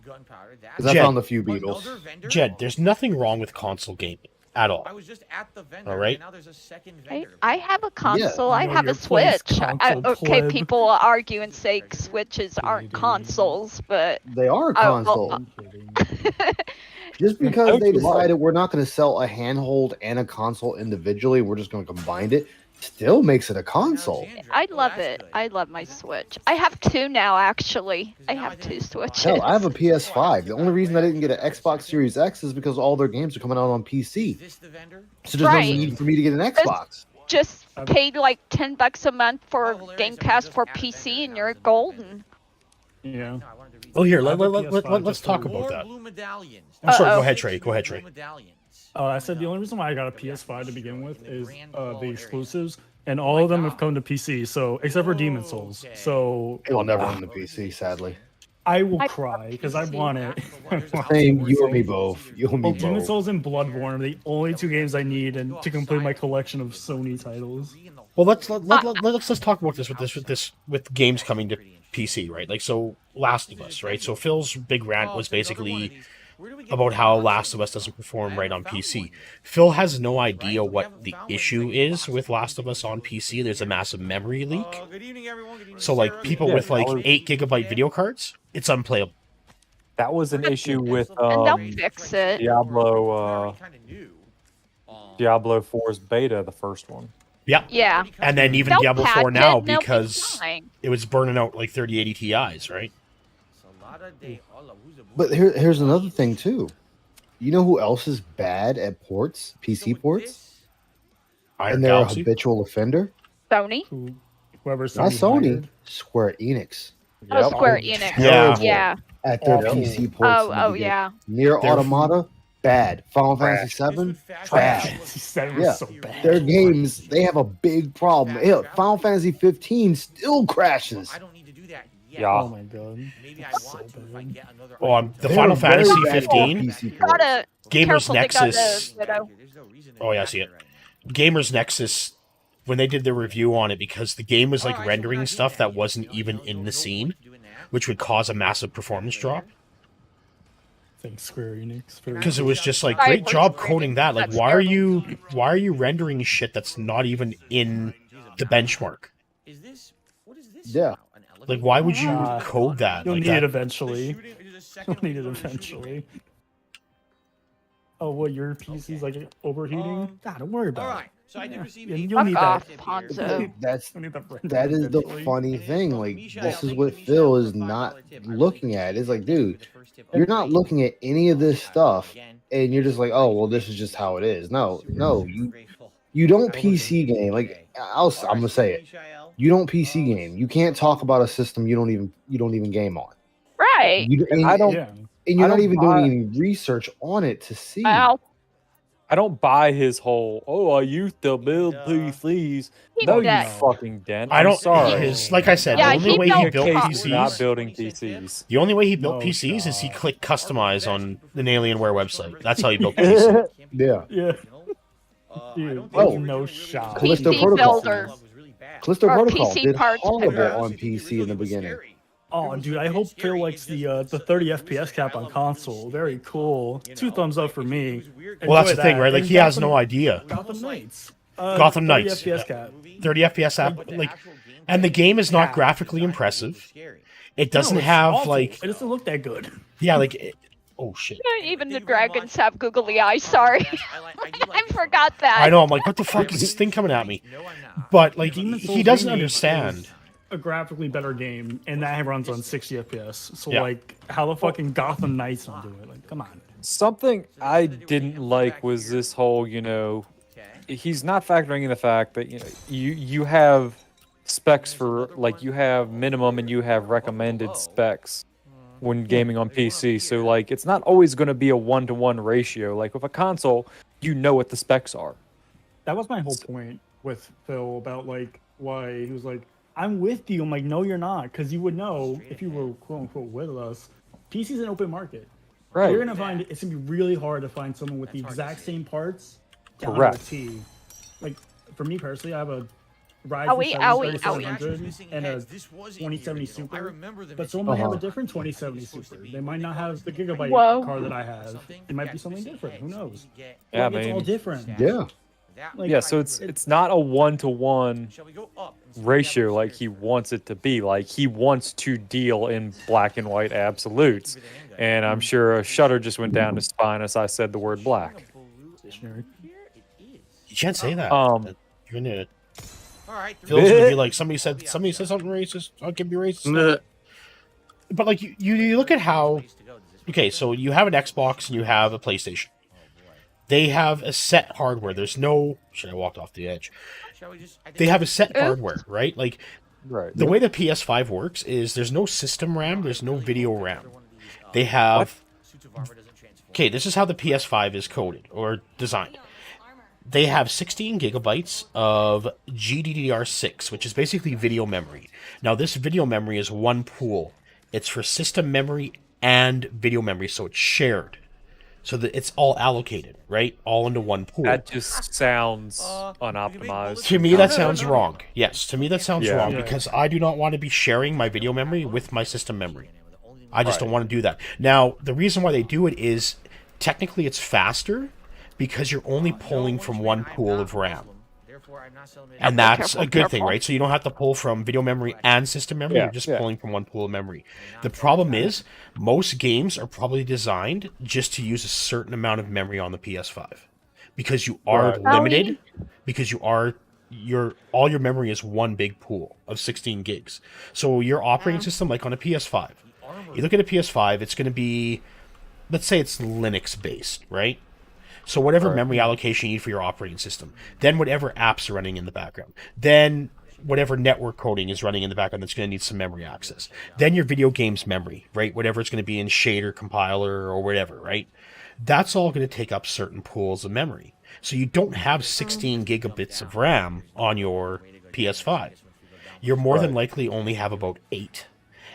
Gunpowder. Because I found a few beetles. Jed, there's nothing wrong with console gaming at all. I was just at the vendor. All right. Now there's a second vendor. I have a console. I have a Switch. Okay, people argue and say Switches aren't consoles, but they are consoles. Just because they decided we're not going to sell a handhold and a console individually, we're just going to combine it, still makes it a console. I love it. I love my Switch. I have two now, actually. I have two Switches. Hell, I have a PS5. The only reason I didn't get an Xbox Series X is because all their games are coming out on PC. So there's no need for me to get an Xbox. Just paid like $10 a month for Game Pass for PC, and you're golden. Yeah. Oh, here, let's talk about that. I'm sorry, go ahead, Trey. Go ahead, Trey. I said the only reason why I got a PS5 to begin with is the exclusives, and all of them have come to PC. So except for Demon Souls, so It'll never run the PC, sadly. I will cry because I want it. Same, you and me both. You and me Well, Demon both. Souls and Bloodborne are the only 2 games I need and to complete my collection of Sony titles. Well, let's talk about this with games coming to PC, right? Like, so Last of Us, right? So Phil's big rant was basically about how Last of Us doesn't perform right on PC. Phil has no idea what the issue is with Last of Us on PC. There's a massive memory leak. So, like, people with like 8 GB video cards, it's unplayable. That was an issue with and they'll fix it. Diablo 4's beta, the first one. Yeah. Yeah. And then even They'll Diablo 4 patch now it, they'll be because fine. it was burning out like 3080 Ti's, right? But here's another thing too. You know who else is bad at ports, PC ports? Iron And they're Galaxy. a habitual offender? Sony? Whoever's Not Sony, hired. Square Enix. Oh, Square Enix. Yeah. Yeah. At their Awful. PC ports. Oh, yeah. Near They're- Automata, bad. Final Fantasy 7, bad. That Yeah. was so bad. Their games, they have a big problem. Hell, Final Fantasy 15 still crashes. I don't need to do that yet. Yeah. Oh my god. Maybe I So want to if I bad. get another. Oh, the They're Final very Fantasy bad at 15, PC ports. Gotta Gamers careful, they got Nexus. a- Oh, yeah, I see it. Gamers Nexus, when they did the review on it, because the game was like rendering stuff that wasn't even in the scene, which would cause a massive performance drop. Thanks, Square Enix. For Because it was just like, Right, great for job Square coding Enix, that. Like, that's why are terrible. you rendering shit that's not even in the benchmark? Is this? What is this? Yeah. now? An Like, elevator? why would you Uh, code that? You'll like need that? it eventually. The shooting- there's a You'll second need it window to shoot. eventually. Oh, what, your PC's like overheating? Nah, don't worry about All it. right. So I did Yeah. receive Yeah, a you'll need Fuck off, that. Ponzo. That's You'll need that that is the eventually. funny And then thing. from Like, Mishael, this is thank what you, Phil Mishael, is for the not $5 tip. I really looking at. appreciate It's like, it. dude, The first tip you're of not the day. looking at any of this stuff, Again, and you're just like, oh, well, this is just how it is. No, super, no, super you grateful. you don't PC game. Like, I'm gonna say it. You don't PC game. You can't talk about a system you don't even game on. Right. You, and, I don't. Yeah. and you're I not don't even buy- doing any research on it to see. Well, I don't buy his whole. Oh, I used to build PCs. he No, you does. fucking dent. I I'm don't. sorry. His, like I said, Yeah, the only he way he built built PCs. Not PCs. building PCs. The only way he built No, PCs is he stop. clicked customize on an Alienware website. That's how he built PC. Yeah. Yeah. I Dude, don't oh, think no really shot. Callisto PC Protocol. builder. Callisto Or Protocol PC did parts horrible picker. on PC in the beginning. Oh, dude, I hope Phil likes the 30 FPS cap on console. Very cool. 2 thumbs up for me. Well, that's Enjoy the thing, that. right? Like, And he has Gotham- no idea. Gotham Knights. Gotham 30 Knights. FPS cap. 30 FPS app, like, and the game is not graphically impressive. It doesn't No, it's have awful. like, It doesn't look that good. yeah, like, oh shit. Even the dragons have googly eyes. Sorry. I forgot that. I know. I'm like, what the fuck is this thing coming at me? But like, he doesn't understand. A graphically better game, and that runs on 60 FPS. So, Yeah. like, how the fucking Gotham Knights don't do it? Like, come on. Something I didn't like was this whole, he's not factoring in the fact that you have specs for, like, you have minimum and you have recommended specs when gaming on PC. So like, it's not always going to be a 1-to-1 ratio. Like with a console, you know what the specs are. That was my whole point with Phil about, like, why he was like, I'm with you. I'm like, no, you're not, because you would know if you were quote unquote with us. PC's an open market. Right. You're gonna find it's gonna be really hard to find someone with the exact same parts. down to a Correct. T. Like for me personally, I have a Ryzen Owie, 7 owie, 3700 and a 2070 Super. But someone might have a different 2070 Super. They might not have the gigabyte Whoa. card that I have. It might be something different. Who knows? Yeah, Like, it's all man. different. Yeah. Like, Yeah, so it's not a 1-to-1 ratio like he wants it to be. Like he wants to deal in black and white absolutes. And I'm sure a shudder just went down his spine as I said the word black. Stationary. You can't say that. You're in it. Phil's gonna be like, somebody said something racist. I'll give you racist. But like, you look at how. Okay, so you have an Xbox and you have a PlayStation. They have a set hardware. There's no. Should I walked off the edge? They have a set hardware, right? Like, Right. The way the PS5 works is there's no system RAM, there's no video RAM. They have... Okay, this is how the PS5 is coded or designed. They have 16 gigabytes of GDDR6, which is basically video memory. Now, this video memory is one pool. It's for system memory and video memory, so it's shared. So that it's all allocated, right? All into one pool. That just sounds unoptimized. To me, that sounds wrong. Yes, to me, that sounds wrong because I do not want to be sharing my video memory with my system memory. I just don't want to do that. Now, the reason why they do it is technically it's faster because you're only pulling from one pool of RAM. And that's a good thing, right? So you don't have to pull from video memory and system memory. You're just pulling from one pool of memory. The problem is most games are probably designed just to use a certain amount of memory on the PS5 because you are limited, because all your memory is one big pool of 16 gigs. So your operating system, like on a PS5, you look at a PS5, it's going to be, let's say it's Linux based, right? So whatever memory allocation you need for your operating system, then whatever apps are running in the background, then whatever network coding is running in the background that's going to need some memory access, then your video game's memory, right? Whatever it's going to be in shader, compiler, or whatever, right? That's all going to take up certain pools of memory. So you don't have 16 gigabits of RAM on your PS5. You're more than likely only have about 8.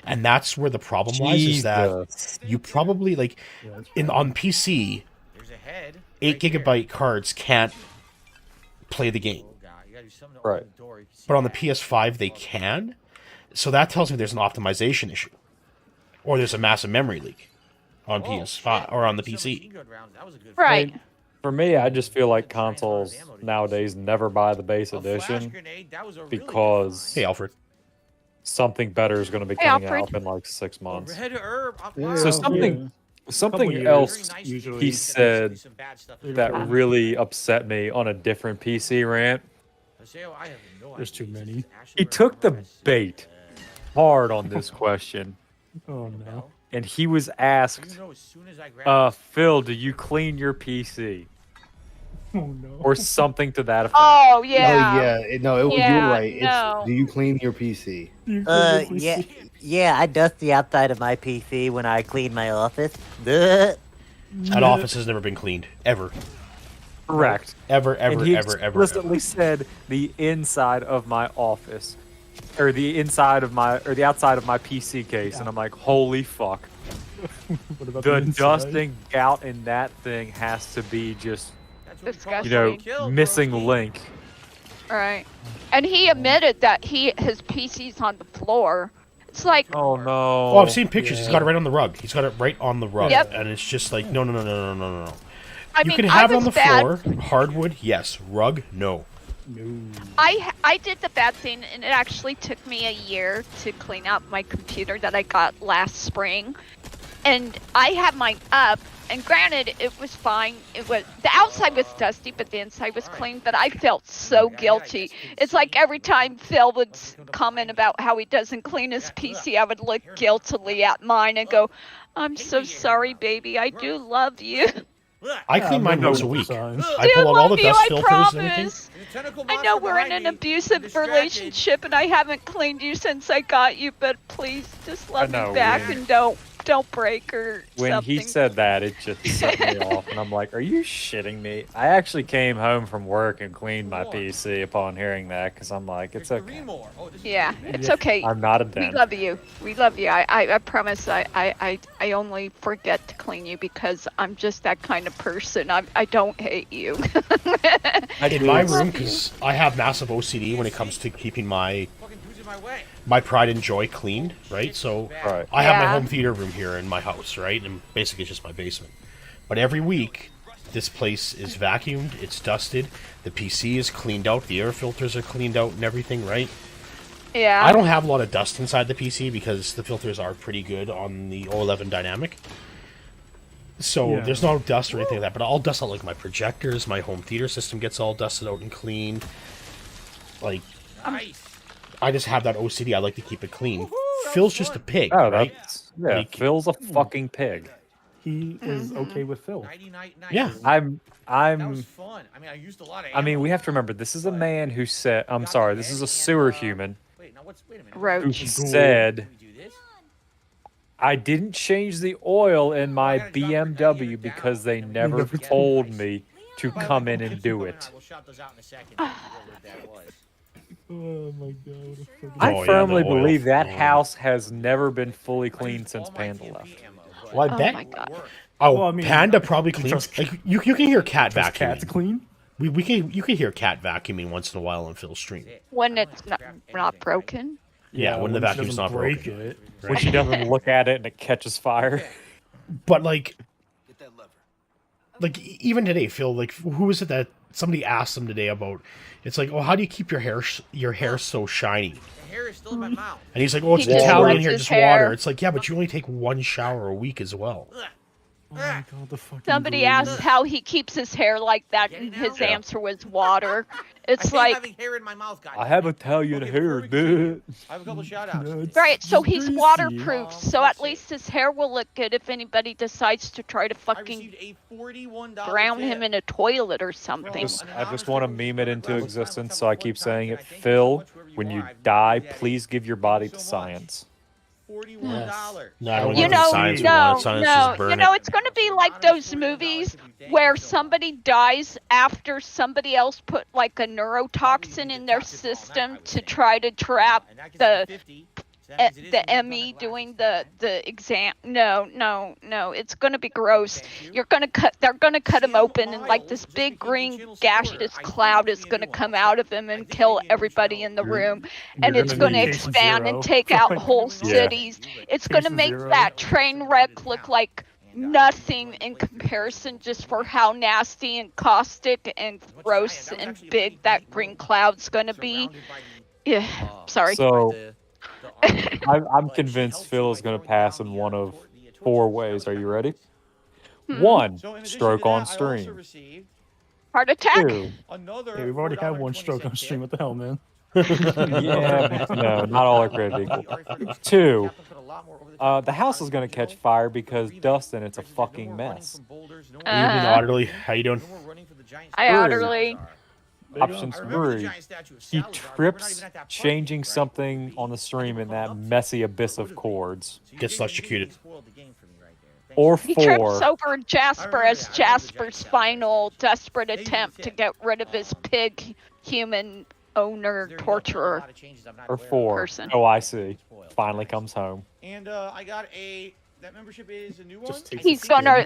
And that's where the problem lies, is that you probably, like, on PC... 8 gigabyte cards can't play the game. Right. But on the PS5, they can. So that tells me there's an optimization issue. Or there's a massive memory leak on PS5 or on the PC. Right. For me, I just feel like consoles nowadays never buy the base edition because Hey, Alfred. something better is going to be coming out in like 6 months. So something else he said that really upset me on a different PC rant. There's too many. He took the bait hard on this question. Oh no. And he was asked, Phil, do you clean your PC? Oh no. Or something to that effect. Oh yeah. You're right. No. It's, do you clean your PC? Yeah, I dust the outside of my PC when I clean my office. That office has never been cleaned. Ever. Correct. Ever. And he explicitly said the inside of my office. Or the outside of my PC case. And I'm like, holy fuck. What about The inside? dusting out in that thing has to be just, Disgusting. missing link. Right. And he admitted that his PC's on the floor. It's like, Oh no. Oh, I've seen pictures. He's got it right on the rug. He's got it right on the rug. Yep. And it's just like, no. I You mean, can have I it on was the bad. floor. Hardwood, yes. Rug, no. I did the bad thing, and it actually took me a year to clean out my computer that I got last spring. And I had mine up, and granted, it was fine. The outside was dusty, but the inside was clean. But I felt so guilty. It's like every time Phil would comment about how he doesn't clean his PC, I would look guiltily at mine and go, "I'm so sorry, baby. I do love you." I clean mine once a week. Signs. I pull out all the you, dust I filters and everything. promise. I know we're in an abusive relationship, and I haven't cleaned you since I got you. But please, just love I know, me back when- and don't break or When something. he said that, it just set me off, and I'm like, "Are you shitting me?" I actually came home from work and cleaned my PC upon hearing that because I'm like, "It's okay. Yeah, it's okay. I'm not a We dent." love you. We love you. I promise. I only forget to clean you because I'm just that kind of person. I don't hate you. In my room, because I have massive OCD when it comes to keeping my pride and joy cleaned, right? So Right. I have my Yeah. home theater room here in my house, right? And basically it's just my basement. But every week, this place is vacuumed, it's dusted, the PC is cleaned out, the air filters are cleaned out and everything, right? Yeah. I don't have a lot of dust inside the PC because the filters are pretty good on the O11 Dynamic. So Yeah. there's no dust or anything like that, but I'll dust out like my projectors, my home theater system gets all dusted out and cleaned. Like, I just have that OCD. I like to keep it clean. Phil's just a pig, Oh, right? Like, Phil's a fucking pig. He is okay with Phil. Yeah. That was fun. I mean, I used a lot of I mean, we have to remember this is a man who said, "I'm sorry, this is a sewer human Roach. Who said, I didn't change the oil in my BMW because they never told me to come in and do it. Oh my god. I firmly believe that house has never been fully cleaned since Panda left. Well, I bet. My God. Oh, Well, I mean, Panda probably cleans. Like you can hear cat vacuuming. Cats clean? We can you can hear cat vacuuming once in a while on Phil's stream. When it's not broken. Yeah, when the she vacuum's doesn't not break broken. it. When she doesn't look at it and it catches fire. But like even today, Phil, like who was it that somebody asked him today about? It's like, oh, how do you keep your hair so shiny? The hair is still in my mouth. And he's like, oh, it's He just Italian wets hair, his just hair. water. It's like, yeah, but you only take one shower a week as well. Oh my god, the fucking Somebody glue. asked how he keeps his hair like that, and his answer was water. It's I hate like, having hair in my mouth, guys. I have Italian hair, dude. I have a couple shout outs. right, so he's greasy. waterproof, so at least his hair will look good if anybody decides to try to I fucking received a $41 drown tip. him in a toilet or something. I just want to meme it into existence, so I keep saying it. Phil, when you die, please give your body to science. $41. No, I don't You want know, science. no, Science no, just burn you know, it. it's going to be like those movies where somebody dies after somebody else put like a neurotoxin in their system to try to trap the ME doing the exam. No, it's gonna be gross. They're gonna cut him open, and like this big green gaseous cloud is gonna come out of him and kill everybody in the room, and you're it's gonna gonna need patient expand zero. and take out Like, whole yeah. cities. It's gonna Patient make zero. that train wreck look like nothing in comparison, just for how nasty and caustic and gross and big that green cloud's gonna be. Yeah, sorry. So, I'm convinced Phil is going to pass in one of 4 ways. Are you ready? 1, stroke on stream. Heart attack. 2, Hey, we've already had one stroke on stream. What the hell, man? yeah, but no, not all are created equal. 2, the house is going to catch fire because Dustin, it's a fucking mess. Evening, Otterly. How you doing? I utterly. Option 3, he trips changing something on the stream in that messy abyss of chords. Gets electrocuted. Or He trips 4, over Jasper as Jasper's final desperate attempt to get rid of his pig human owner torturer. or 4, person. OIC finally comes home. And I got that membership is a new one. Just take He's gonna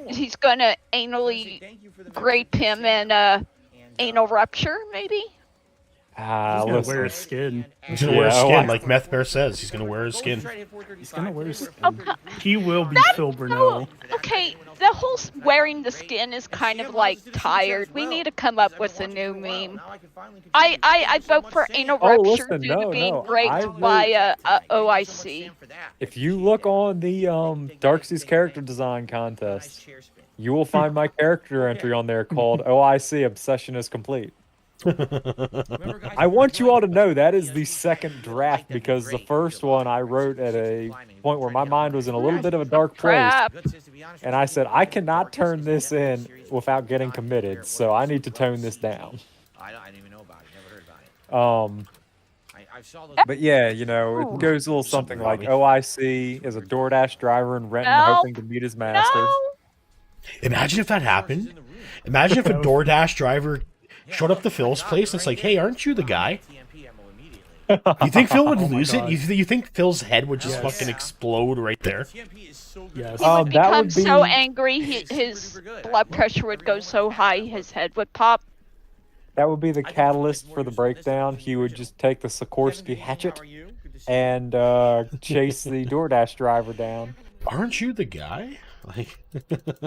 anally grape him and anal rupture, maybe? He's gonna Listen, wear his skin. He's gonna wear his Yeah, skin, I- like Meth Bear says. He's gonna wear his skin. He's gonna wear his skin. Okay. He will be That's Phil Burnell. Okay, the whole wearing the skin is kind of like tired. We need to come up with a new meme. I vote for anal Oh, rupture listen, due to no, being no, raped I by OIC. if you look on the Darkseid's character design contest, you will find my character entry on there called OIC Obsession is Complete. I want you all to know that is the second draft because the first one I wrote at a point where my mind was in a little bit of a dark place. Crap. And I said, I cannot turn this in without getting committed, so I need to tone this down. I didn't even know about it. Never heard about it. I saw those. But yeah, you know, it goes a little something like OIC is a DoorDash driver in Renton No. hoping to meet his master. No. Imagine if that happened. Imagine if a DoorDash driver showed up to Phil's place and it's like, hey, aren't you the guy? You think Phil would lose it? You think Phil's head would just fucking explode right there? Yes. He would that become would be- so angry, his blood pressure would go so high, his head would pop. That would be the catalyst for the breakdown. He would just take the Sikorsky hatchet and chase the DoorDash driver down. Aren't you the guy? Like,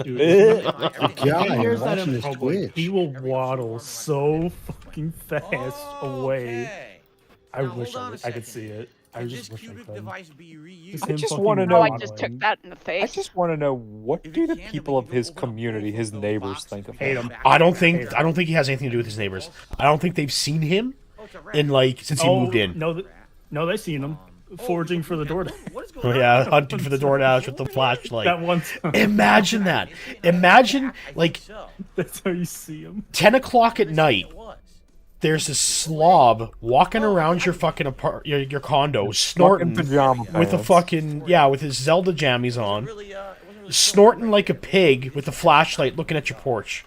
Dude, Yeah, if he hears I'm that watching in this public, Twitch. he will waddle so fucking fast away. I wish I could see it. I just wish I could. I just want to Oh, know. I just took that in the I face. just want to know what do the people of his community, his neighbors, think of Hate him? him. I don't think he has anything to do with his neighbors. I don't think they've seen him in like since he moved in. No, they seen him foraging for the DoorDash. Oh, yeah, hunting for the DoorDash with the flashlight. That one time. Imagine that. Imagine like That's how you see him. 10 o'clock at night. there's this slob walking around your fucking your condo, snorting with a fucking with his Zelda jammies on, snorting like a pig with a flashlight, looking at your porch.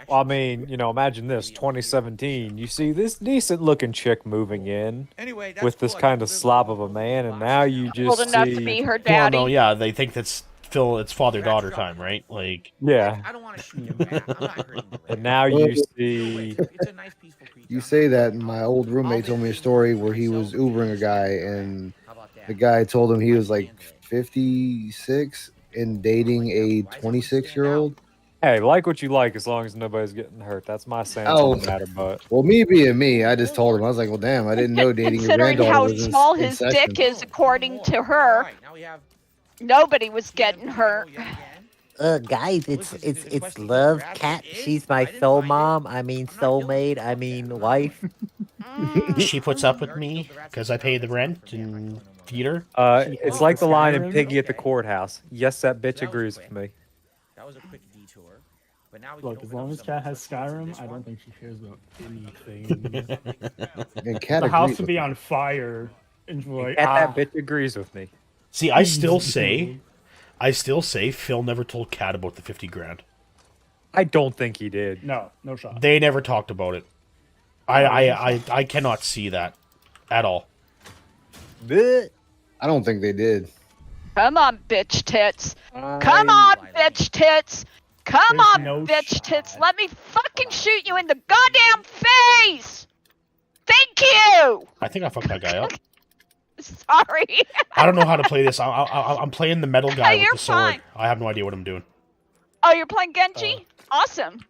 Well, I mean, you know, imagine this: 2017. You see this decent-looking chick moving in with this kind of slob of a man, and now you just old enough to be her daddy. Well, no, yeah, they think that's Phil. It's father-daughter time, right? Like, yeah. I don't want to shoot him back. I'm not hurting him. And now you see. It's a nice, peaceful creature. You say that, and my old roommate told me a story where he was Ubering a guy, and the guy told him he was like 56 and dating a 26-year-old. Hey, like what you like as long as nobody's getting hurt. That's my stance on the matter, but... Well, me being me, I just told him. I was like, well, damn, I didn't know dating your granddaughter was Considering how small his dick is, according to her, nobody was getting hurt. Guys, it's Love Cat. She's my soul mom. I mean soulmate. I mean wife. She puts up with me because I pay the rent and feed her. It's like the line in Piggy at the Courthouse. Yes, that bitch agrees with me. That was a quick detour. But now look, as long as Cat has Skyrim, I don't think she cares about anything. And Cat the house would be on fire. And like, that bitch agrees with me. See, I still say Phil never told Cat about the 50 grand. I don't think he did. No shot. They never talked about it. I cannot see that at all. I don't think they did. Come on, bitch tits. Come on, bitch tits. Come on, bitch tits. Let me fucking shoot you in the goddamn face. Thank you. I think I fucked that guy up. Sorry. I don't know how to play this. I'm playing the metal guy with the sword. Fine. I have no idea what I'm doing. Oh, you're playing Genji? Awesome.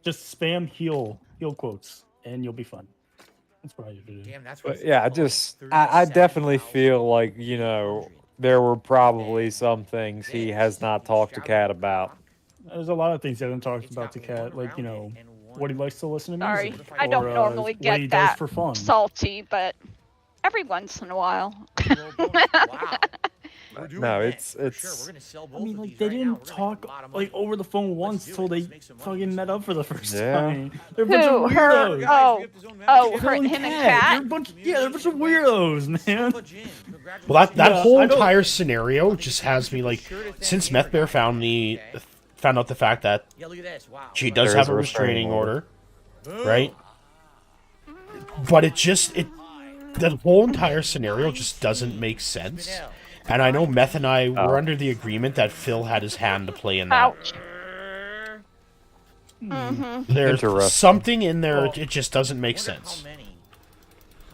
Just spam heal quotes, and you'll be fine. That's probably what you do. Damn, that's But yeah, I definitely feel like, you know, there were probably some things he has not talked to Cat about. There's a lot of things he hasn't talked about to Cat, like, you know, what he likes to listen to Sorry, music. I don't normally what he get that does for fun. salty, but every once in a while. No, it's. I mean, like, they didn't talk like over the phone once till they fucking met up for the first time. They're a bunch of weirdos. Him and Cat. They're a bunch of weirdos, man. Well, that whole entire scenario just has me like, since Meth Bear found out the fact that she does have a restraining order, right? But that whole entire scenario just doesn't make sense. And I know Meth and I were under the agreement that Phil had his hand to play in that. Ouch. Mm-hmm. There's something in there, it just doesn't make sense.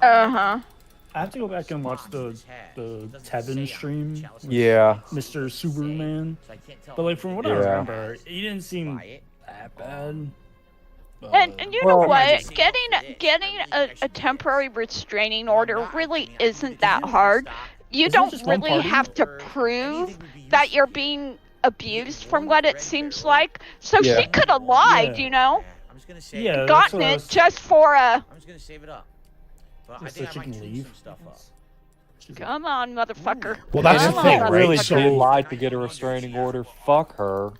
Uh-huh. I have to go back and watch the Tevin stream. Yeah. Mr. Superman. But like from what I remember, he didn't seem that bad. And you know what? Getting a temporary restraining order really isn't that hard. You don't really have to prove that you're being abused from what it seems like. So she could have lied, you know? I'm just gonna say gotten it just for a... I'm just gonna save it up. But I think I might leave some stuff up. Come on, motherfucker. Well, that's the thing, right? Really so lied to get a restraining order. Fuck her.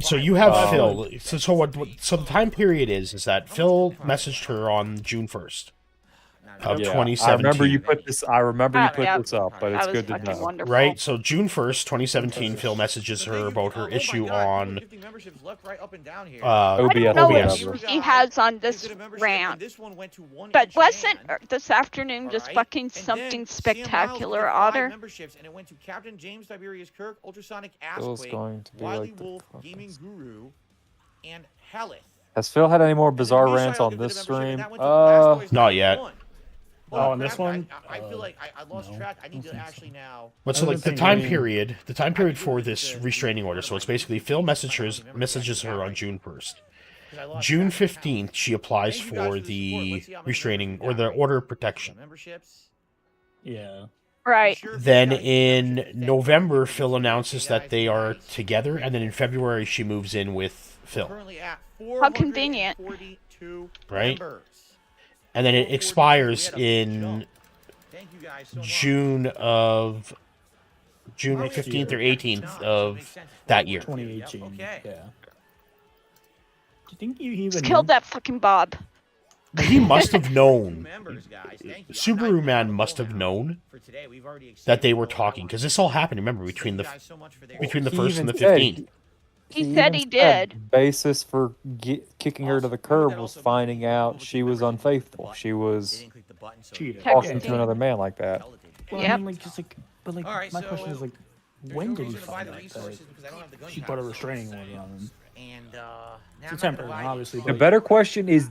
So you have Phil. So what? So the time period is that Phil messaged her on June 1st. Of 2017. I remember you put this up, but it's good to know. Wonderful. Right, so June 1st, 2017, Phil messages her about her issue on I don't know what he has on this rant, but wasn't this afternoon just fucking something spectacular, Otter? And it went to Captain James Tiberius Kirk, Ultrasonic Phil's Assquake, going to be Wily like Wolf, Gaming Guru, and Helith. Has Phil had any more bizarre rants on this stream? Not yet. Oh, on this one? I feel like I lost track. I need to actually now. But so like the time period for this restraining order. So it's basically Phil messages her on June 1st. June 15th, she applies for the restraining or the order of protection. Yeah. Right. Then in November, Phil announces that they are together, and then in February she moves in with Phil. How convenient. Right? And then it expires in June 15th or 18th of that year. 2018. Yeah. Do you think you even Just killed that fucking Bob. he must have known. Subaru Man must have known that they were talking because this all happened. Remember between the 1st and the 15th. He said he did. Basis for kicking her to the curb was finding out she was unfaithful. She was talking to another man like that. Well, Yep. I mean, like, my question is, like, when did he find out that she put a restraining order on him? It's a temporary one, obviously. The But better question is,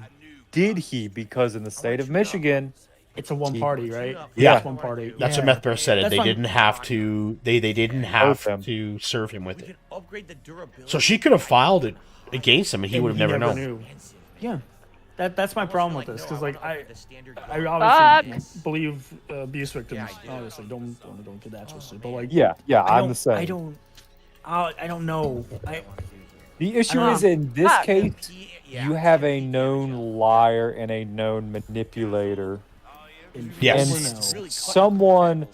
did he? Because in the state of Michigan, it's a one party, right? Yeah. It's one party. That's what Meth Bear said. They didn't have to. They didn't have to serve him with it. So she could have filed it against him, and he would have never known. Knew. Yeah, that's my problem with this because like I obviously believe abuse victims. Obviously, don't get that twisted. But like, yeah, I'm the same. I don't know. The issue is in this case, you have a known liar and a known manipulator. Yes. And someone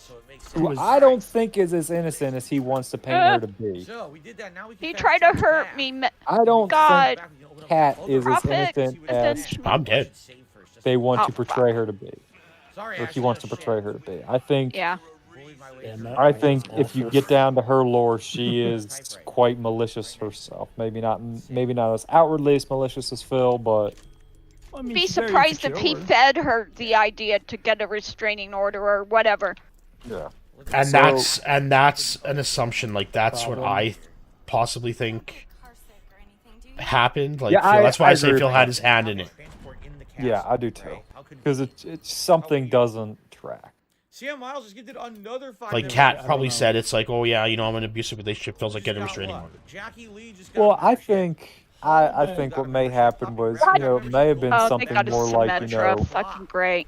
who I don't think is as innocent as he wants to paint her to be. He tried to hurt me. I don't God. think Kat is as innocent as I'm dead. They want to portray her to be. Or he wants to portray her to be. I think if you get down to her lore, she is quite malicious herself. Maybe not as outwardly as malicious as Phil, but Be surprised if he fed her the idea to get a restraining order or whatever. Yeah. And that's an assumption. Like that's what I possibly think happened. Like that's why I say Phil had his hand in it. Yeah, I do too. Because it's something doesn't track. Miles just did another like Kat probably said it's like, oh yeah, I'm in an abusive relationship. Feels like getting a restraining order. Well, I think what may happen was, it may have been something more like, fucking great.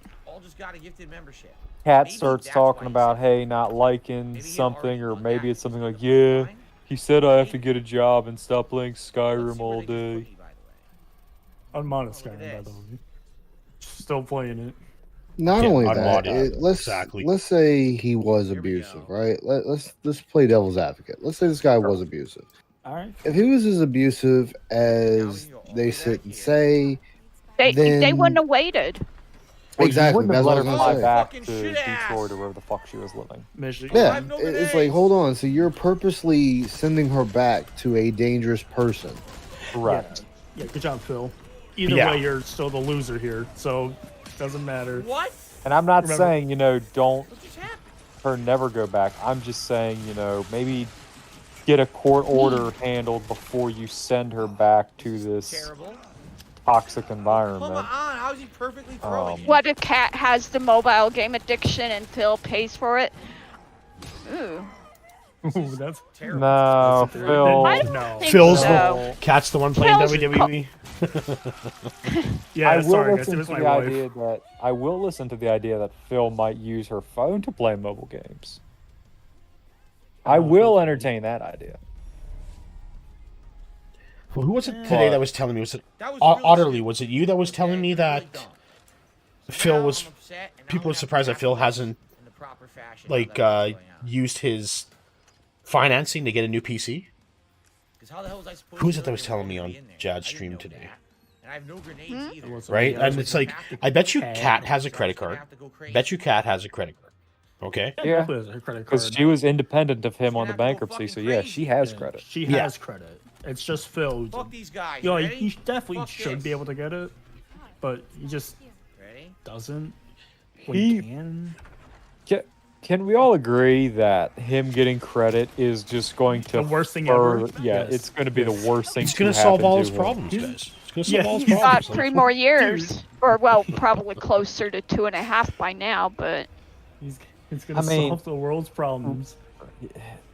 Kat starts talking about, hey, not liking something, or maybe it's something like, yeah, he said I have to get a job and stop playing Skyrim all day. I'm on Skyrim, by the way. Still playing it. Not only that, let's say he was abusive, right? Let's play devil's advocate. Let's say this guy was abusive. All right. If he was as abusive as they sit and say, they wouldn't have waited. Exactly. That's what I was fly gonna say. back to Detroit or wherever the fuck she was living. Yeah, it's like, hold on. So you're purposely sending her back to a dangerous person. Correct. Yeah, good job, Phil. Either way, you're still the loser here, so doesn't matter. What? And I'm not saying, don't her never go back. I'm just saying, maybe get a court order handled before you send her back to this toxic environment. Come on, how's he perfectly throwing it? What if Kat has the mobile game addiction and Phil pays for it? Ooh. Ooh, that's terrible. No, Phil. I don't think Phil's so. Kat's the one playing WWE. Yeah, I will sorry, listen guys. to the idea that I will listen to the idea that Phil might use her phone to play mobile games. I will entertain that idea. Well, who was it today that was telling me? Was it Otterly? Was it you that was telling me that Phil was? People were surprised that Phil hasn't used his financing to get a new PC. Who is it that was telling me on Jad's stream today? Right? And it's like, I bet you Kat has a credit card. Bet you Kat has a credit card. Okay? Yeah, because she was independent of him on the bankruptcy, so yeah, she has credit. She has credit. It's just Phil. Fuck these guys. He definitely should be able to get it, but he just doesn't. He can. Can we all agree that him getting credit is just going to the worst thing ever? Yeah, it's going to be the worst thing. It's going to solve all his problems, guys. It's going to solve all his He's got problems. 3 more years, or probably closer to 2.5 by now. But he's going to solve the world's problems.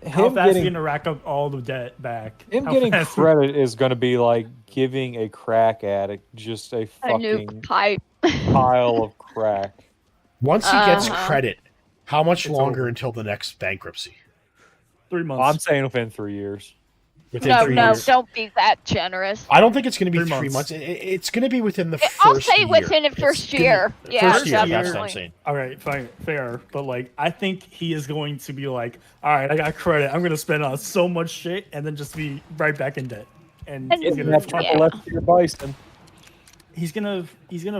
How Him fast is he getting going to rack up all the debt back? him getting credit is going to be like giving a crack addict just a a new fucking pipe. pile of crack. Once he gets credit, how much longer until the next bankruptcy? 3 months. I'm saying within 3 years. No, don't be that generous. I don't think it's going to be 3 months. It's going to be within the first I'll say year. within the first year. Yeah, first year, definitely. that's what I'm saying. All right, fine, fair. But like, I think he is going to be like, all right, I got credit. I'm going to spend on so much shit and then just be right back in debt. And he's going to left your bison. he's gonna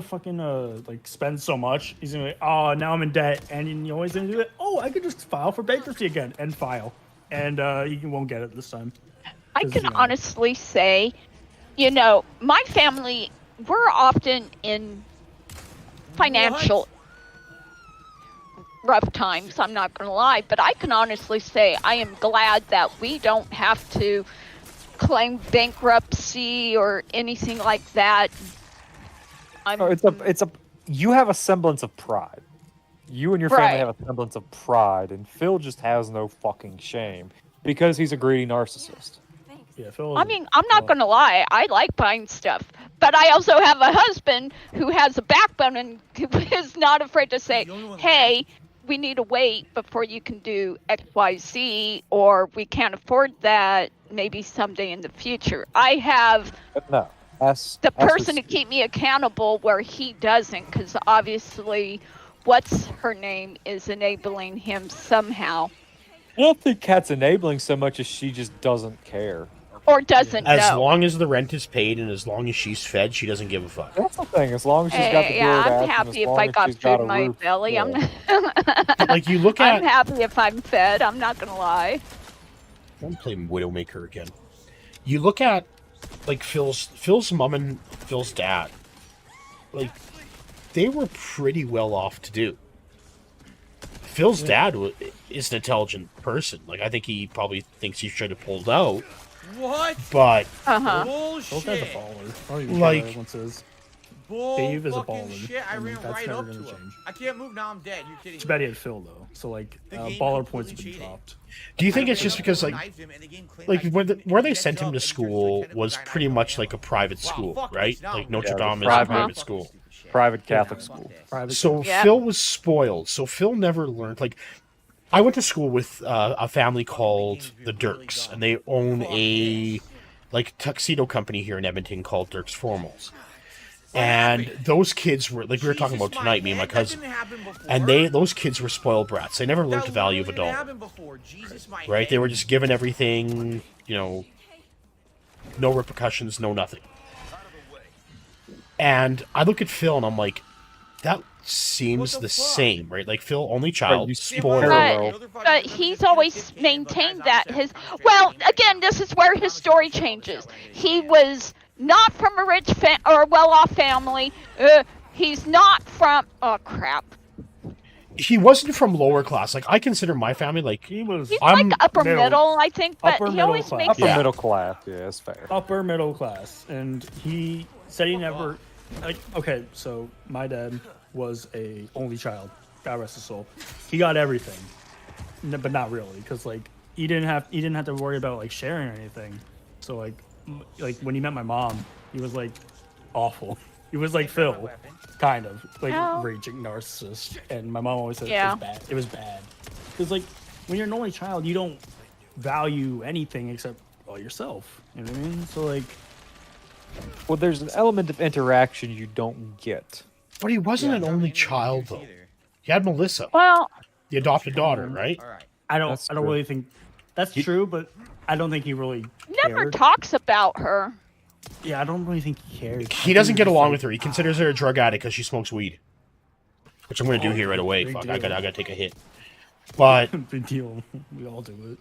fucking like spend so much. He's gonna be like, oh, now I'm in debt, and you always gonna do it. Oh, I could just file for bankruptcy again and file, and he won't get it this time. I can honestly say, you know, my family, we're often in financial rough times, I'm not going to lie, but I can honestly say I am glad that we don't have to claim bankruptcy or anything like that. You have a semblance of pride. You and your family have a semblance of pride, and Phil just has no fucking shame because he's a greedy narcissist. Yeah, Phil. I mean, I'm not gonna lie. I like buying stuff, but I also have a husband who has a backbone and who is not afraid to say, "Hey, we need to wait before you can do X, Y, Z, or we can't afford that. Maybe someday in the future." I have the person to keep me accountable where he doesn't, because obviously, what's her name is enabling him somehow. I don't think Kat's enabling so much as she just doesn't care. Or doesn't know. As long as the rent is paid and as long as she's fed, she doesn't give a fuck. That's the thing. As long as she's got the I'm happy if I got food in my belly. Yeah. Like you look at. I'm happy if I'm fed. I'm not gonna lie. Don't play Widowmaker again. You look at like Phil's mom and Phil's dad. Like they were pretty well off to do. Phil's dad is an intelligent person. Like I think he probably thinks he should have pulled out. What? But bullshit. Phil's a baller. Like Dave is a baller. Shit, I ran right up to him. I can't move now. I'm dead. You're kidding. Too bad he had Phil though. So like baller points have been dropped. Do you think it's just because like where they sent him to school was pretty much like a private school, right? Like Notre Dame is a private school. Private Catholic school. So Phil was spoiled. So Phil never learned. Like I went to school with a family called the Dirks, and they own a like tuxedo company here in Edmonton called Dirks Formals. And those kids were like we were talking about tonight, me and my cousin, and those kids were spoiled brats. They never learned the value of a dollar, right? They were just given everything, you know, no repercussions, no nothing. And I look at Phil and I'm like, that seems the same, right? Like Phil, only child, spoiled. But he's always maintained that well, again, this is where his story changes. He was not from a rich or well-off family. He's not from he wasn't from lower class. Like I consider my family like he's like upper middle, I think. But he always makes middle class. Yeah, it's fair. Upper middle class, and he said he never like. Okay, so my dad was a only child. God rest his soul. He got everything, but not really, because like he didn't have to worry about like sharing or anything. So like when he met my mom, he was like awful. He was like Phil, kind of like raging narcissist. And my mom always said it was bad. It was bad because like when you're an only child, you don't value anything except yourself. You know what I mean? So like, well, there's an element of interaction you don't get. But he wasn't an only child though. He had Melissa. Well, the adopted daughter, right? I don't really think that's true, but I don't think he really never talks about her. Yeah, I don't really think he cares. He doesn't get along with her. He considers her a drug addict because she smokes weed. Which I'm going to do here right away. Fuck, I gotta take a hit. But big deal. We all do it.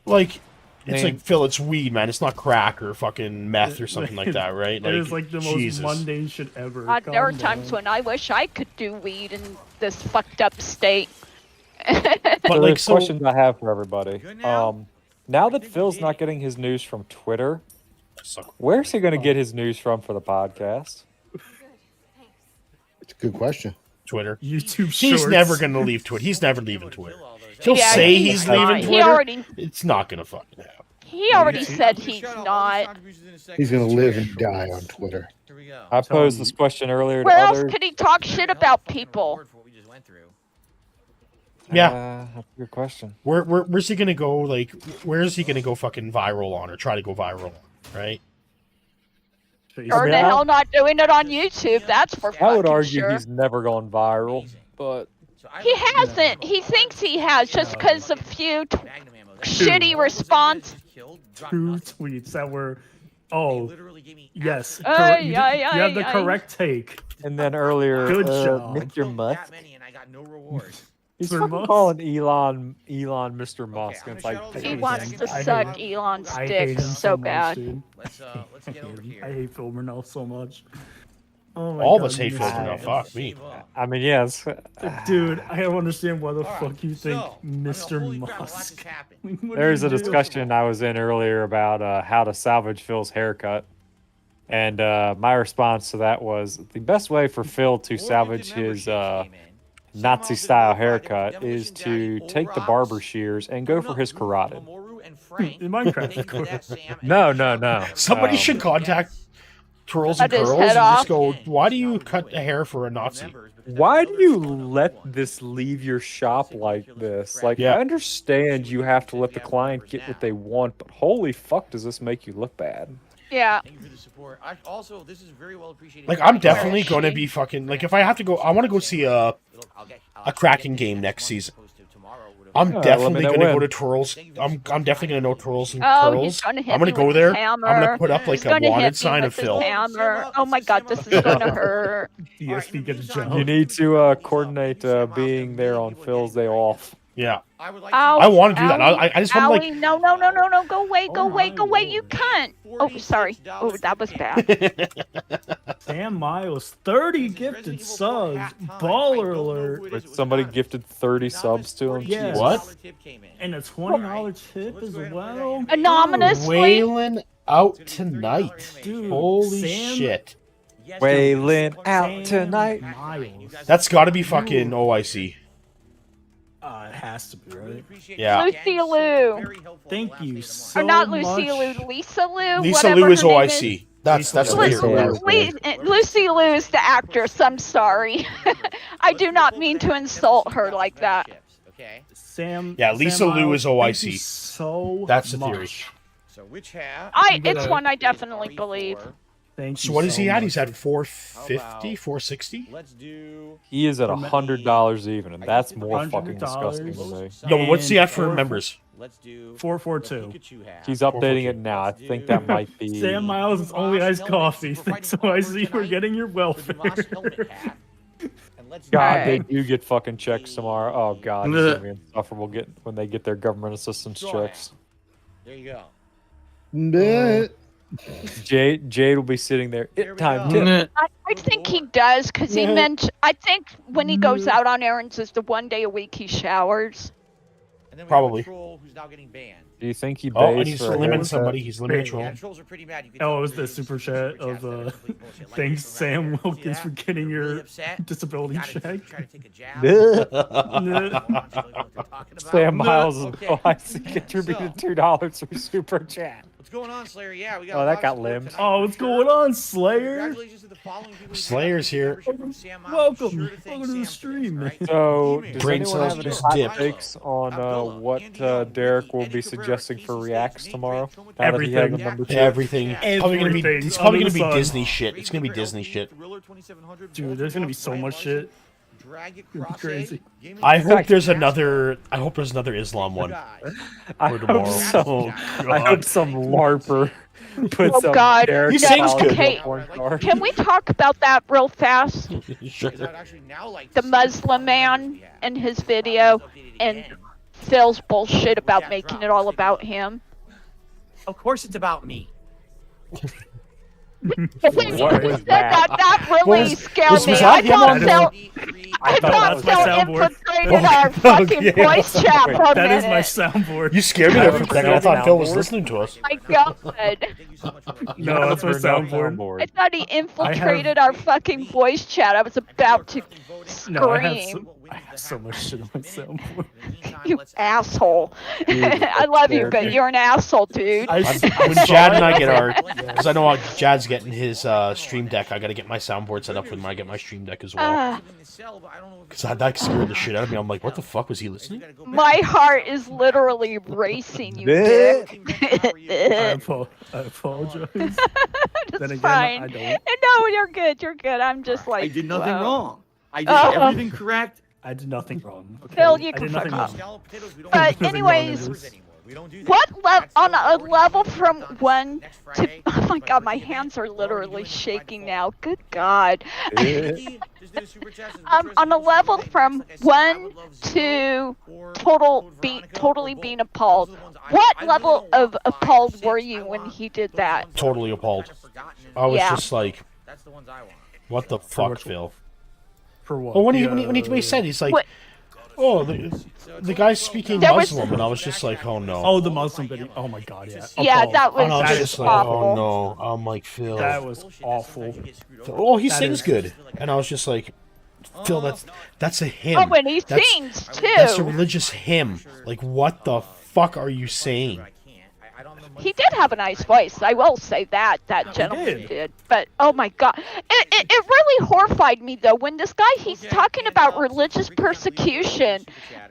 Like, it's like Phil. It's weed, man. It's not crack or fucking meth or something like that, right? Like, it is like the most mundane shit ever. There are times when I wish I could do weed in this fucked up state. But like, questions I have for everybody. Now that Phil's not getting his news from Twitter, where's he going to get his news from for the podcast? It's a good question. Twitter. YouTube Shorts. He's never going to leave Twitter. He's never leaving Twitter. He'll say he's leaving Twitter. It's not going to fucking happen. He already said he's not. He's going to live and die on Twitter. I posed this question earlier to Where others. else could he talk shit about people? Yeah, that's a good question. Where's he gonna go? Like, where is he gonna go? Fucking viral on, or try to go viral on, right? Or the hell not doing it on YouTube? That's for fucking sure. I would argue he's never gone viral, but he hasn't. He thinks he has just because a few shitty response. 2 tweets that were Oh, literally gave me yes. You have the correct take. And then earlier, Good job. Mr. Musk. that many and I got no reward. He's Mr. fucking Musk? calling Elon Mr. Musk. I'm And it's gonna like, shut all He these wants up. to I suck hate- Elon's I dick hate him so much, bad. dude. Let's get over here. I hate Phil Burnell so much. Oh my All of God, us hate Phil Mr. Burnell. Musk. Fuck me. I mean, yes. Dude, I don't understand why the All right, fuck you think so, I mean, Mr. holy crap, a lot Musk. just happened. What There's did a he do? discussion I was in earlier about how to salvage Phil's haircut. And my response to that was the best way for Phil to salvage his Nazi-style haircut is to take the barber shears and go for his carotid. In Minecraft, of course. No. Somebody should contact Twirls and Cut his Curls head and off. just go, why do you cut the hair for a Nazi? Why do you let this leave your shop like this? Like, Yeah. I understand you have to let the client get what they want, but holy fuck, does this make you look bad? Yeah. Thank you for the support. Also, this is very well appreciated. Like, I'm definitely going to be fucking, like, if I have to go, I want to go see a Kraken game next season. I'm definitely going to go to Twirls. I'm definitely going to know Twirls and Oh, he's Curls. gonna hit I'm going me to go with there. his I'm going hammer. to put up, like, He's a gonna hit wanted me sign with of his Phil. hammer. Oh my God, this is gonna hurt. DSP get a job. You need to coordinate being there on Phil's day off. Yeah. Ow, I want to do that. owie, I just want to, owie. No, go away, go away, you cunt. Oh, sorry. Oh, that was bad. Sam Miles, 30 gifted subs. Baller alert. But somebody gifted 30 subs to him. Yeah. What? And a $20 tip as well. Anonymously. Waylon out tonight. Dude, Holy Sam- shit. Waylon out Sam tonight. Miles. That's got to be fucking OIC. It has to be, right? Yeah. Lucy Lou. Thank you so Or not much. Lucy Lou, Lisa Lou. Lisa whatever Lou is her name OIC. That's Lisa weird. Lou. Lucy Lou is the actress. I'm sorry. I do not mean to insult her like that. Sam. Yeah, Lisa Sam Lou Miles, is thank OIC. you So That's the much. theory. So which hat? It's one I definitely believe. Thank So you what is he so at? much. He's at 450, 460? Let's do. He is at $100 even, and that's more fucking $100. disgusting to me. No, but what's he at for And members? Let's do. 442. Pikachu hat. He's updating it now. I think that might be. Sam Miles is only iced coffee. Thanks, OIC, for getting your welfare. And let's God, Alright. they do get fucking checks tomorrow. Oh God, it's gonna be insufferable when they get their government assistance checks. There you go. Jade will be sitting there. There we Time go. tip. I think he does because he mentioned. I think when he goes out on errands, is the one day a week he showers. And then we Probably. Have a troll who's now getting banned. Do you think he Oh, and pays he's for a limiting haircut? somebody. He's limiting Yeah, troll. Yeah, trolls are pretty mad. You can Oh, tell it was they're the using super chat chats of that are complete bullshit. Like thanks, this Sam around. Wilkins, for getting They're really your upset. disability Gotta check. try to take a jab. Sam Miles is Okay. OIC contributed $2 for super chat. What's going on, Slayer? Yeah, we got. Oh, a that lot got of support limbs. tonight Oh, for what's sure. going on, Slayer? Congratulations to the following people who Slayer's signed up here. for membership from Sam Miles. Welcome. Be sure to thank Welcome to the Sam for stream, this, man. all So, right? does Brain anyone cells have any just hot dipped. takes on Abdullah, what Andy Young, Derek will Andy be Cabrera, suggesting for Casey reacts Jakes, tomorrow? Nate Drake, Now that he has Everything. a membership? Everything. It's probably gonna be. Everything It's probably under gonna be the sun. Disney shit. It's gonna be Disney shit. Dude, there's gonna be so much shit. Crazy. I hope there's another. I hope there's another Islam one. I For hope tomorrow. so. Oh, I hope some LARPer puts Oh, some God. Derek He sings Powell good. Okay. porn star. Can we talk about that real fast? Sure. The Muslim man and his video and Phil's bullshit about making it all about him. Of course, it's about me. When you What was said that really Was- scared was me. that I him thought on the- Phil, I thought thought that was my Phil soundboard. infiltrated our fucking Okay. voice chat for a That is my minute. soundboard. You scared me there for a second. I thought Phil was listening to us. My God. No, that's my Turn down soundboard. I thought he infiltrated our fucking voice chat. I was about to No, I scream. have so much shit on my soundboard. You asshole. I love you, but you're an asshole, dude. I When Jad and I get our, because I know Jad's getting his stream deck. I got to get my soundboard set up when I get my stream deck as well. Ah, Because that scared the shit out of me. I'm like, what the fuck was he listening? my heart is literally racing, you dick. I apologize. Then It's again, fine. I don't. No, you're good. You're good. I'm just like. I did nothing wow. wrong. I did Oh. everything correct. I did nothing wrong. Okay? Phil, you I can did fuck nothing off. wrong. But Nothing wrong in anyways, this. We don't do that. What level on a level from 1 to? Oh my god, my hands are literally shaking now. Good God. On a level from 1 to totally being appalled. What level of appalled were you when he did that? Totally appalled. I was just like, what the fuck, Phil? For what? Well, when he said, he's like, what? Oh, the guy's speaking Muslim, and I was just like, oh no. Oh, the Muslim video. Oh my god, yeah. Yeah, that was, and I was just like, oh no. I'm like, Phil. That was awful. Oh, he sings good, and I was just like, Phil, that's a hymn. Oh, and he sings too. That's a religious hymn. Like, what the fuck are you saying? He did have a nice voice. I will say that gentleman did. But oh my god, it really horrified me though when this guy he's talking about religious persecution,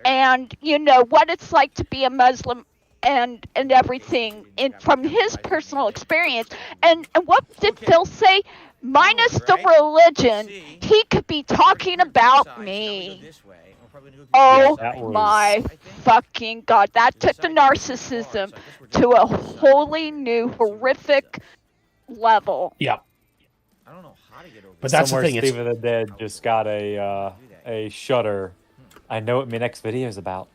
and you know what it's like to be a Muslim and everything from his personal experience. And what did Phil say? Minus the religion, he could be talking about me. Oh my fucking god, that took the narcissism to a wholly new, horrific level. Yeah. I don't know how to get over. But that's somewhere the thing. Steve of the Dead just got a shutter. I know what my next video is about.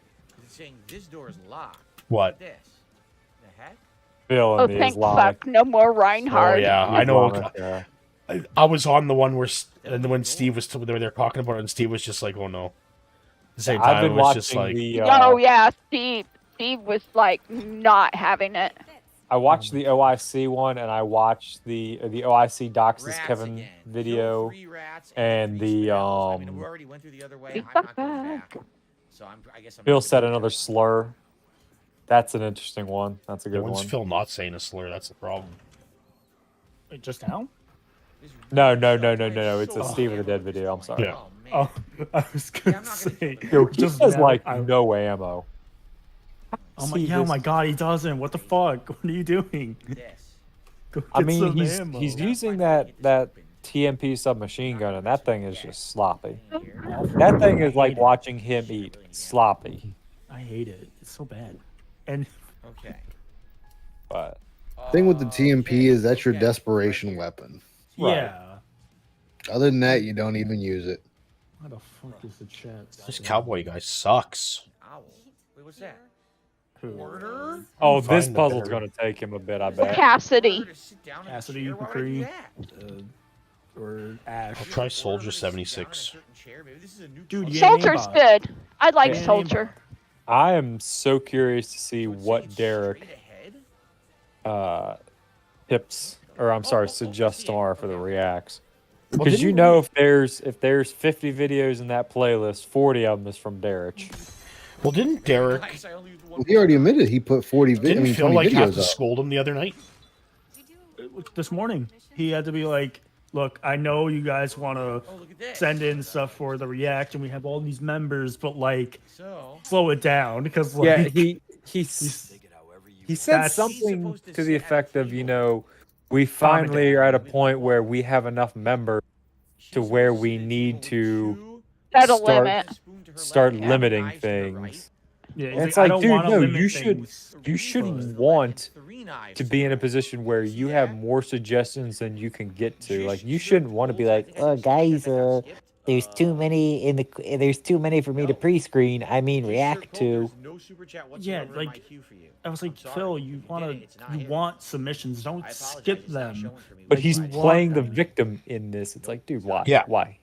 It's saying this door is locked. What? This. The heck? Phil Oh, and the thank Islamic. fuck, no more Reinhardt. Oh yeah, I know. Islamic, I was on the one where, and when Steve was they're talking about it, and Steve was just like, "Oh no." At the same time, I've been it was watching just like, Oh yeah, Steve was like not having it. I watched the OIC one, and I watched the OIC docs this Kevin video, and the we already went through the other way. I'm not going back. So I guess I'm Phil said another slur. That's an interesting one. That's a good when's one. Phil not saying a slur? That's the problem. Wait, just now? No. It's a Steve of the Dead video. I'm sorry. Yeah. Oh, I was gonna say. Yo, he just has now, like no ammo. Oh my god, he doesn't. What the fuck? What are you doing? Go I get mean, some he's ammo. using that TMP submachine gun, and that thing is just sloppy. That thing is like watching him eat. Sloppy. I hate it. It's so bad. And okay. But thing with the TMP is that's your desperation weapon. yeah. Other than that, you don't even use it. What the fuck is the chat? This cowboy guy sucks. Owl. Wait, what's that? Order? oh, Find this the puzzle's better- gonna take him a bit, I bet. Cassidy. Cassidy, McCree, or Ash. I'll try Soldier 76. Dude, yeah, Soldier's good. I like Yeah. Soldier. I am so curious to see what Derek tips, or I'm sorry, suggests tomorrow for the reacts. Well, Because you didn't know, if there's 50 videos in that playlist, 40 of them is from Derek. Well, didn't Derek? He already admitted he put 40 Didn't Phil 20 like have videos to up. scold him the other night? This morning, he had to be like, "Look, I know you guys want to send in stuff for the reaction. We have all these members, but like, slow it down because like, Yeah, he said That's- something to the effect of, you know, we finally are at a point where we have enough members to where we need to Set a limit. start limiting things. Yeah, And it's I like, don't dude, wanna no, limit you should want to be in a position where you have more suggestions than you can get to. Like, you shouldn't want to be like, guys, there's too many there's too many for me to pre-screen. I mean, react to. Yeah, like I was like, Phil, you want submissions? Don't skip them. but Like, he's you want playing the them. victim in this. It's like, dude, why? Yeah. Why?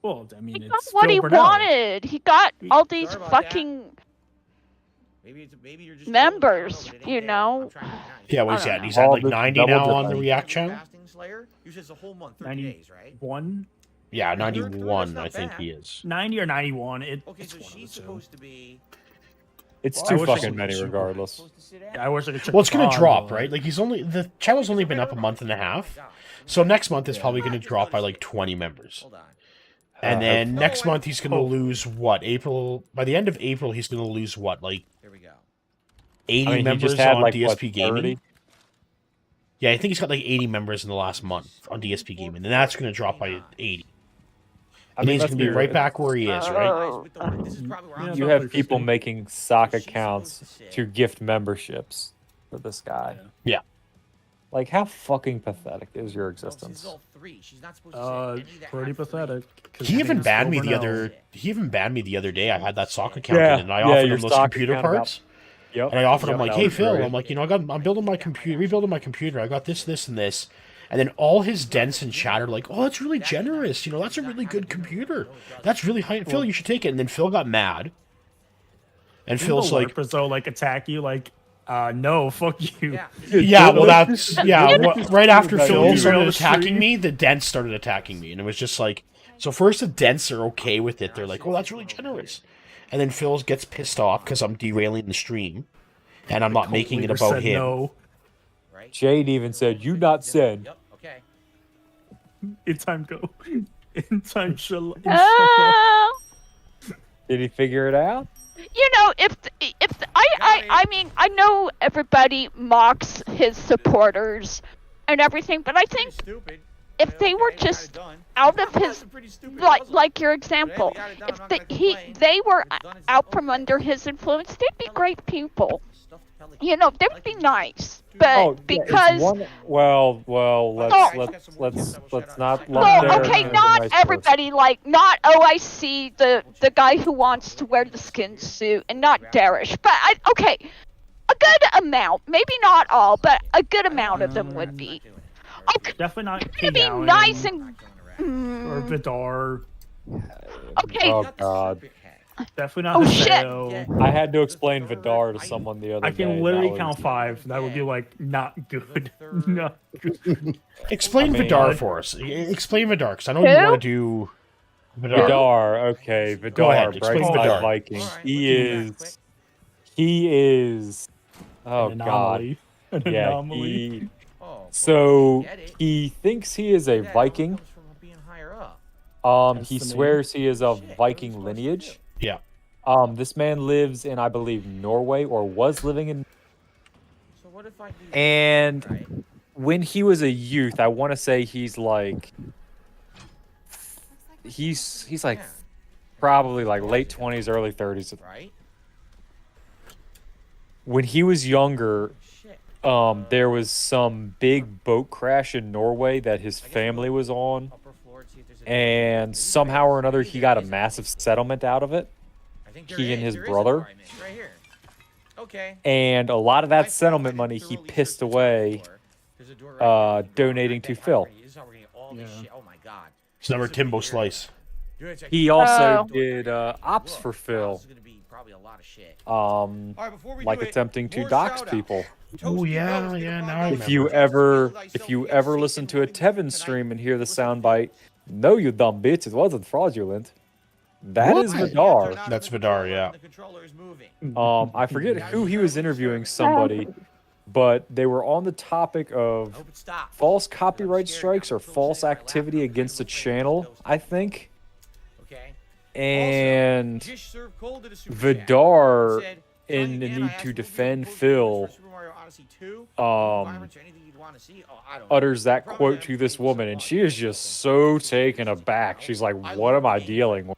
Well, I mean, He got it's what Phil he Burnell. wanted. He got all these fucking Maybe you're just members, you know. Yeah, what I he's don't at. know. He's at All like this 90 double now on the dipping. React channel. You said it's a whole month, 30 90 days, right? 1, Yeah, 91, I think he is. 90 or 91. Okay, It's so one of she's the two. supposed to be. It's I too wish I fucking could many, super- regardless. Yeah, I wish I could check Well, it's the gonna bond, drop, but- right? Like the channel's only been up a month and a half, so next month is probably gonna drop by like 20 members, Hold on. and then next month he's gonna Oh. lose what? April. By the end of April, he's gonna lose what? Like Here we go. 80 I mean, he members just had on like DSP what, Gaming. 30? Yeah, I think he's got like 80 members in the last month on DSP Gaming, and that's gonna drop by 80. And he's going to be right back where he is, right? You have people making sock accounts to gift memberships for this guy. Yeah. Like, how fucking pathetic is your existence? Pretty pathetic. He even banned me the other day. I had that sock account in, and I offered him those computer parts. Yep. And I offered him like, hey Phil, I'm like, I'm building my computer, rebuilding my computer. I got this, and this. And then all his dents and chat are like, oh, that's really generous. That's a really good computer. That's really high. Phil, you should take it. And then Phil got mad. And Phil's like, attack you like, no, fuck you. Yeah, well, that's right after Phil started attacking me, the dents started attacking me, and it was just like, so first the dents are okay with it. They're like, oh, that's really generous. And then Phil gets pissed off because I'm derailing the stream, and I'm not making it about him. No. Jade even said, "You not send." Yep. Okay. In time, go. In time, shall. Did he figure it out? If I mean, I know everybody mocks his supporters and everything, but I think if they were just out of his, like your example, if they were out from under his influence, they'd be great people. They'd be nice, but because let's not. Not everybody. Like, not I see the guy who wants to wear the skin suit, and not Darish, but a good amount, maybe not all, but a good amount of them would be. Okay, definitely not. To be nice and or Vidar. Okay. Oh God. Definitely not. Oh shit! I had to explain Vidar to someone the other day. I can literally count 5. That would be like not good. Not good. Explain Vidar for us. Explain Vidar, because I know you want to do Vidar. Okay, Vidar. Go ahead. Explain Vidar. Viking. He is. Oh God. Yeah. So he thinks he is a Viking. He swears he is of Viking lineage. Yeah. This man lives in, I believe, Norway, or was living in. And when he was a youth, I want to say he's like probably like late 20s, early 30s. Right. When he was younger, there was some big boat crash in Norway that his family was on. And somehow or another, he got a massive settlement out of it. He and his brother. And a lot of that settlement money he pissed away donating to Phil. It's number Timbo Slice. He also did ops for Phil. Like attempting to dox people. Oh yeah, now I If you ever listen to a Tevin stream and hear the soundbite, "No, you dumb bitch, it wasn't fraudulent." That is Vidar. That's Vidar, yeah. I forget who he was interviewing, somebody, but they were on the topic of false copyright strikes or false activity against a channel, I think. And Vidar, in the need to defend Phil, utters that quote to this woman, and she is just so taken aback. She's like, "What am I dealing with?"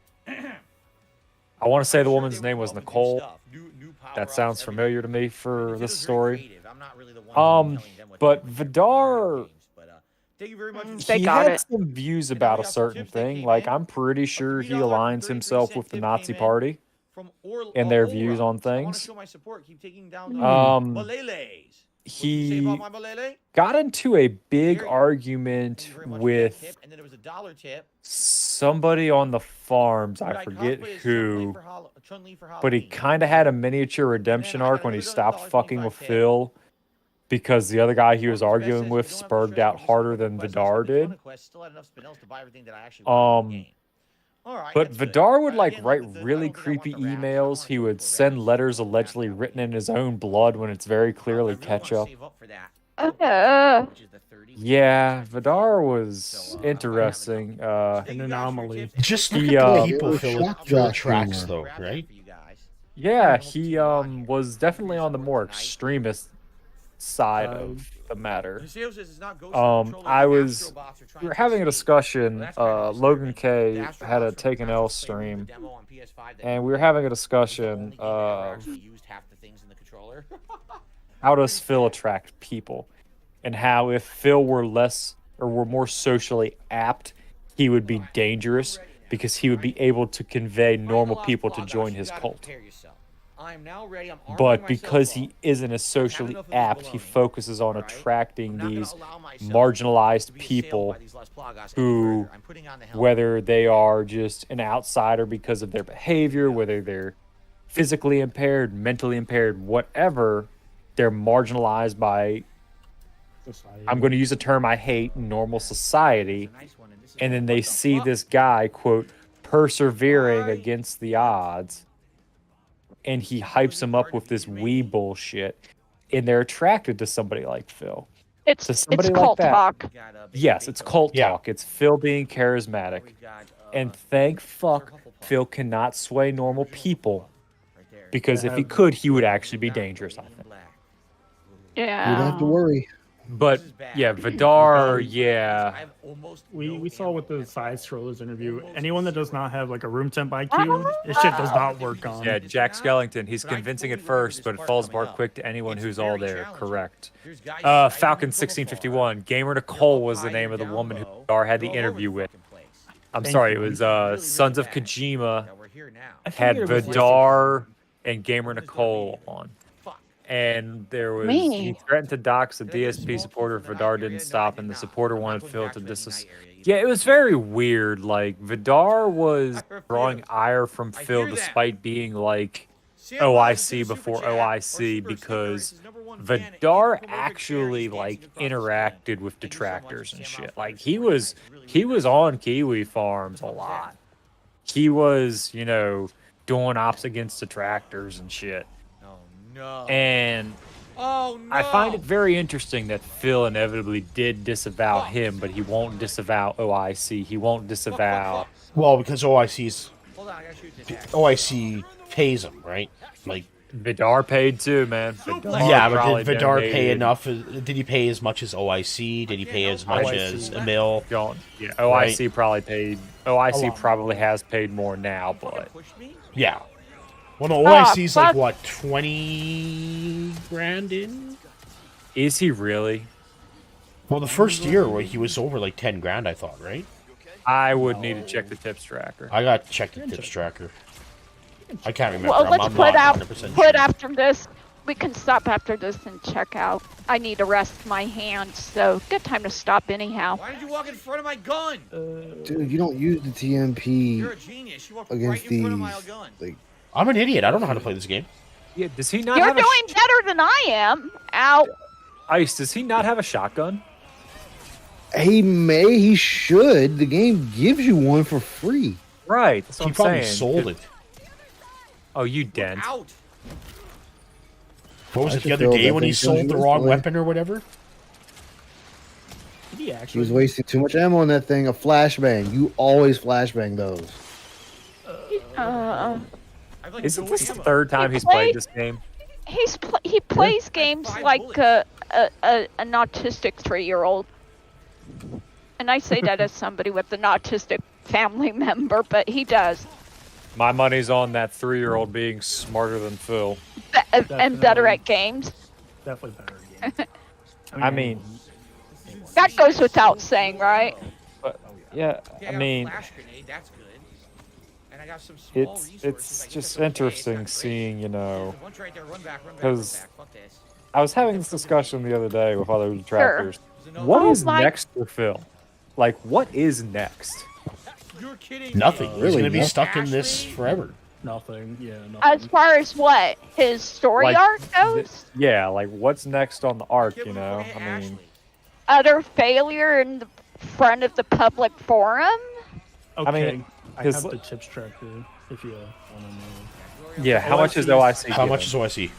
I want to say the woman's name was Nicole. That sounds familiar to me for this story. But Vidar, he had some views about a certain thing. Like, I'm pretty sure he aligns himself with the Nazi Party and their views on things. He got into a big argument with somebody on the farms. I forget who, but he kind of had a miniature redemption arc when he stopped fucking with Phil because the other guy he was arguing with spurged out harder than Vidar did. But Vidar would write really creepy emails. He would send letters allegedly written in his own blood when it's very clearly ketchup. Yeah, Vidar was interesting. An anomaly. Just look at the people Phil tracks, though, right? Yeah, he was definitely on the more extremist side of the matter. We were having a discussion. Logan K had a Take an L stream, and we were having a discussion of how does Phil attract people, and how if Phil were less or were more socially apt, he would be dangerous because he would be able to convey normal people to join his cult. But because he isn't as socially apt, he focuses on attracting these marginalized people who, whether they are just an outsider because of their behavior, whether they're physically impaired, mentally impaired, whatever, they're marginalized by, I'm going to use a term I hate, normal society. And then they see this guy, quote, persevering against the odds, and he hypes him up with this wee bullshit, and they're attracted to somebody like Phil. It's cult talk. Yes, it's cult talk. It's Phil being charismatic. And thank fuck Phil cannot sway normal people, because if he could, he would actually be dangerous, I think. Yeah. You don't have to worry. But yeah, Vidar, yeah. We saw with the side scrollers interview, anyone that does not have like a room temp IQ, this shit does not work on. Yeah, Jack Skellington, he's convincing at first, but it falls apart quick to anyone who's all there. Correct. Falcon 1651, Gamer Nicole was the name of the woman who Vidar had the interview with. I'm sorry, it was Sons of Kojima had Vidar and Gamer Nicole on. And there was, he threatened to dox a DSP supporter if Vidar didn't stop, and the supporter wanted Phil to Yeah, it was very weird. Like, Vidar was drawing ire from Phil despite being like OIC before OIC, because Vidar actually like interacted with detractors and shit. Like, he was on Kiwi Farms a lot. He was, you know, doing ops against detractors and shit. No. And I find it very interesting that Phil inevitably did disavow him, but he won't disavow OIC. He won't disavow. Well, because OIC pays him, right? Like Vidar paid too, man. Yeah, but did Vidar pay enough? Did he pay as much as OIC? Did he pay as much as Emil? Yeah, OIC probably paid. OIC probably has paid more now, but yeah. Well, no, OIC's like, what, 20 grand in? Is he really? Well, the first year, he was over like 10 grand, I thought, right? I would need to check the tips tracker. I got to check the tips tracker. I can't remember. Well, let's I'm put not out 100% put sure. after this. We can stop after this and check out. I need to rest my hands, so good time to stop anyhow. Why did you walk in front of my gun? Dude, you don't use the TMP You're a genius. You walked against right in front of my these. gun. Like, I'm an idiot. I don't know how to play this game. Yeah, does he not You're have doing better than I am. Ow. Ice, does he not have a shotgun? he should. The game gives you one for free. Right, that's what He I'm probably saying. sold it. Oh, you dent. Out. What was I it the should other feel day that when he thing sold the comes wrong this way. weapon or whatever? Did he He actually? was wasting too much ammo on that thing. A flashbang. You always flashbang those. Isn't this the third time he's played this game? He plays games like an autistic 3-year-old, and I say that as somebody with an autistic family member, but he does. My money's on that 3-year-old being smarter than Phil. And better at games. Definitely better at games. I mean, That goes without saying, right? but yeah, Okay, I got a mean, flash grenade. That's good. And I got some small it's resources. I guess just okay, interesting it's not seeing, you know, great. One's right there. Run back. Run back. Run 'cause back. Fuck this. I was having this discussion the other day with other detractors. Sure. What Oh is my- next for Phil? Like, what is next? You're kidding Nothing. me. He's Really going to be nothing. stuck in this Ashley? forever. Nothing. Yeah, nothing. As far as what his story Like, arc goes, Yeah, like, what's next on the arc, Give you him know? a fucking I mean, Ashley. utter failure in the front of the public forum. Okay. mean, I his- have the tips tracker if you want to know. yeah, how much is OIC? How much is OIC?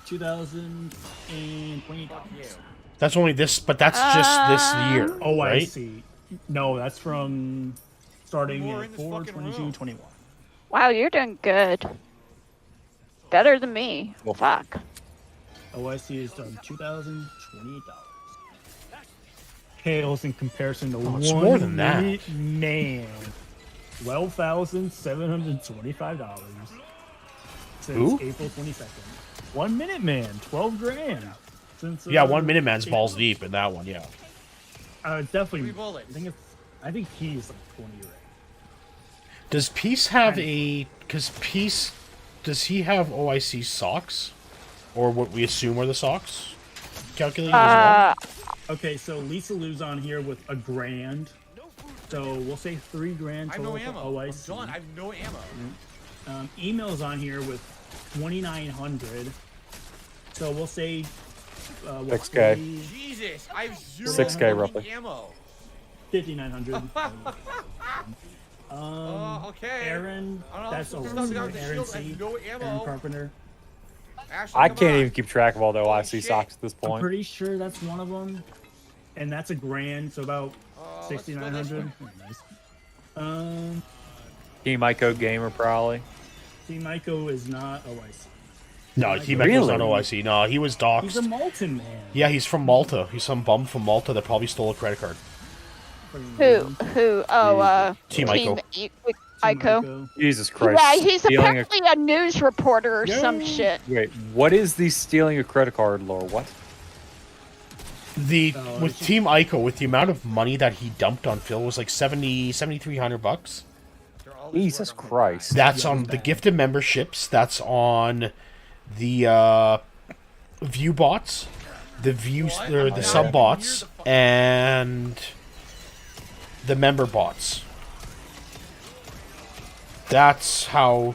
2020. That's only this, but that's just this year, Oh, I right? see. No, that's from starting More at in this 4, fucking 22, room. 21. Wow, you're doing good. Better than me. Fuck. OIC is done $2,028. Pales in comparison to it's more than that. Minute Man, $12,725 since April 22nd. 1 Minute Man, 12 grand. Since, yeah, 1 Minute Man's balls deep in that one. Yeah. It's definitely. I think he's like 20 right. Does Peace have a? Because Peace, does he have OIC socks, or what we assume are the socks? Calculated as well. Okay, so Lisa Lou's on here with $1 grand. So we'll say $3 grand total for OIC. I have no ammo. Email's on here with 2,900. So we'll say 6K. Jesus, I have 6K roughly. Ammo. 5,900. Okay. Aaron, that's Aaron C. No ammo. Aaron Carpenter. Ashley, I can't even keep track of all the OIC socks at this I'm point. pretty sure that's one of them, and that's $1 grand, so about 6,900. Nice. Team Ico Gamer probably. Team Ico is not OIC. No, Team Ico was not OIC. No, he was doxxed. He's a Malton man. Yeah, he's from Malta. He's some bum from Malta that probably stole a credit card. Who? Oh, Team Ico. Ico. Jesus Christ. Yeah, he's apparently a news reporter or some shit. Wait, what is the stealing a credit card lore? What? With Team Ico, with the amount of money that he dumped on Phil was like $7,300. Jesus Christ. That's on the gifted memberships. That's on the view bots, the sub bots, and the member bots. That's how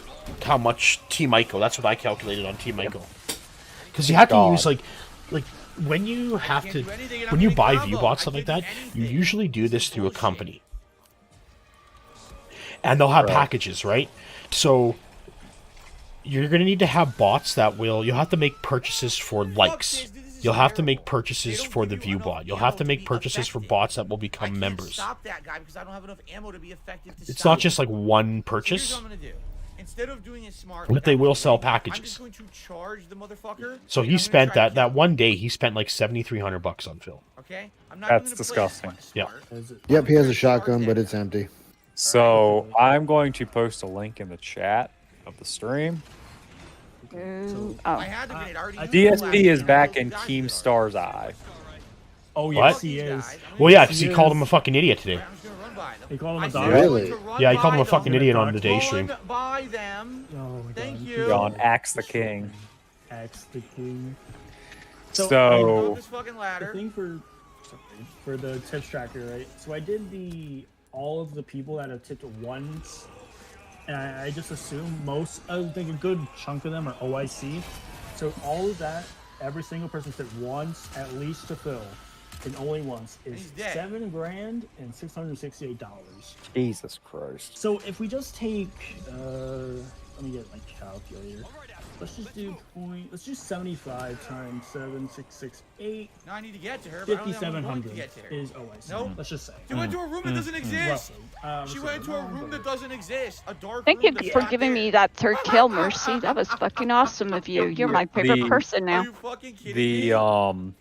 much Team Ico. That's what I calculated on Team Ico. Because you have to use like when you buy view bots, stuff like that, you usually do this through a company. And they'll have packages, right? So you're going to need to have bots that you'll have to make purchases for likes. You'll have to make purchases for the view bot. You'll have to make purchases for bots that will become members. Stop that guy because I don't have enough ammo to be effective to It's not just like one purchase. Here's what I'm gonna do. Instead of doing it smart, But they will sell I'm packages. just going to charge the motherfucker. So he spent that one day. He spent like $7,300 on Phil. Okay, I'm not That's disgusting. Yeah. Yep, he has a shotgun, but it's empty. So I'm going to post a link in the chat of the stream. DSP is back in Keemstar's eye. Oh yes, What? he is. Well, yeah, because he called him a fucking idiot today. He called him a dog. Really? Yeah, he called him a fucking idiot on the day stream. By them. Oh my Thank God. you. On Axe the King. Axe the King. So This fucking the ladder. thing for the tips tracker, right? So I did all of the people that have tipped once, and I just assume I think a good chunk of them are OIC. So all of that, every single person tipped once at least to Phil, and only once is $7 grand and $668. Jesus Christ. So if we just take, let me get my calculator. Let's just do let's do 75 times 7,668. No, I need to get to her. But I don't know how I'm going to 5,700 get to her. is OIC. Nope. Let's just say. She went to a room that doesn't exist. Roughly. She went into a room that doesn't exist. A dark Thank room you that's for not giving there. me that third kill, Mercy. That was fucking awesome of you. You're my favorite person Are now. you fucking kidding The me?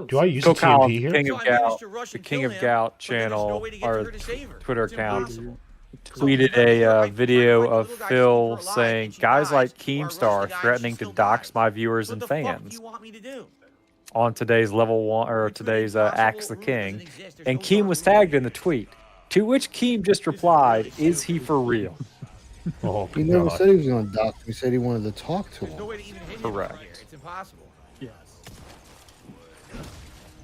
Do I use a Coco TMP here? King So of I managed Gout, to rush the and King kill of him, Gout but then there's no channel way to get to or her to save her. Twitter It's account impossible. tweeted a video of Phil saying, "Guys like Keemstar threatening to dox my viewers and What the fuck do fans." you want me to do? On today's level 1 or today's Axe the King, and Keem was tagged in the tweet. To which Keem just replied, "Is he for real?" Oh, He never said he was going to dock. He said he wanted to talk to There's no him. way to even hit him Correct. from here. It's impossible. Yes.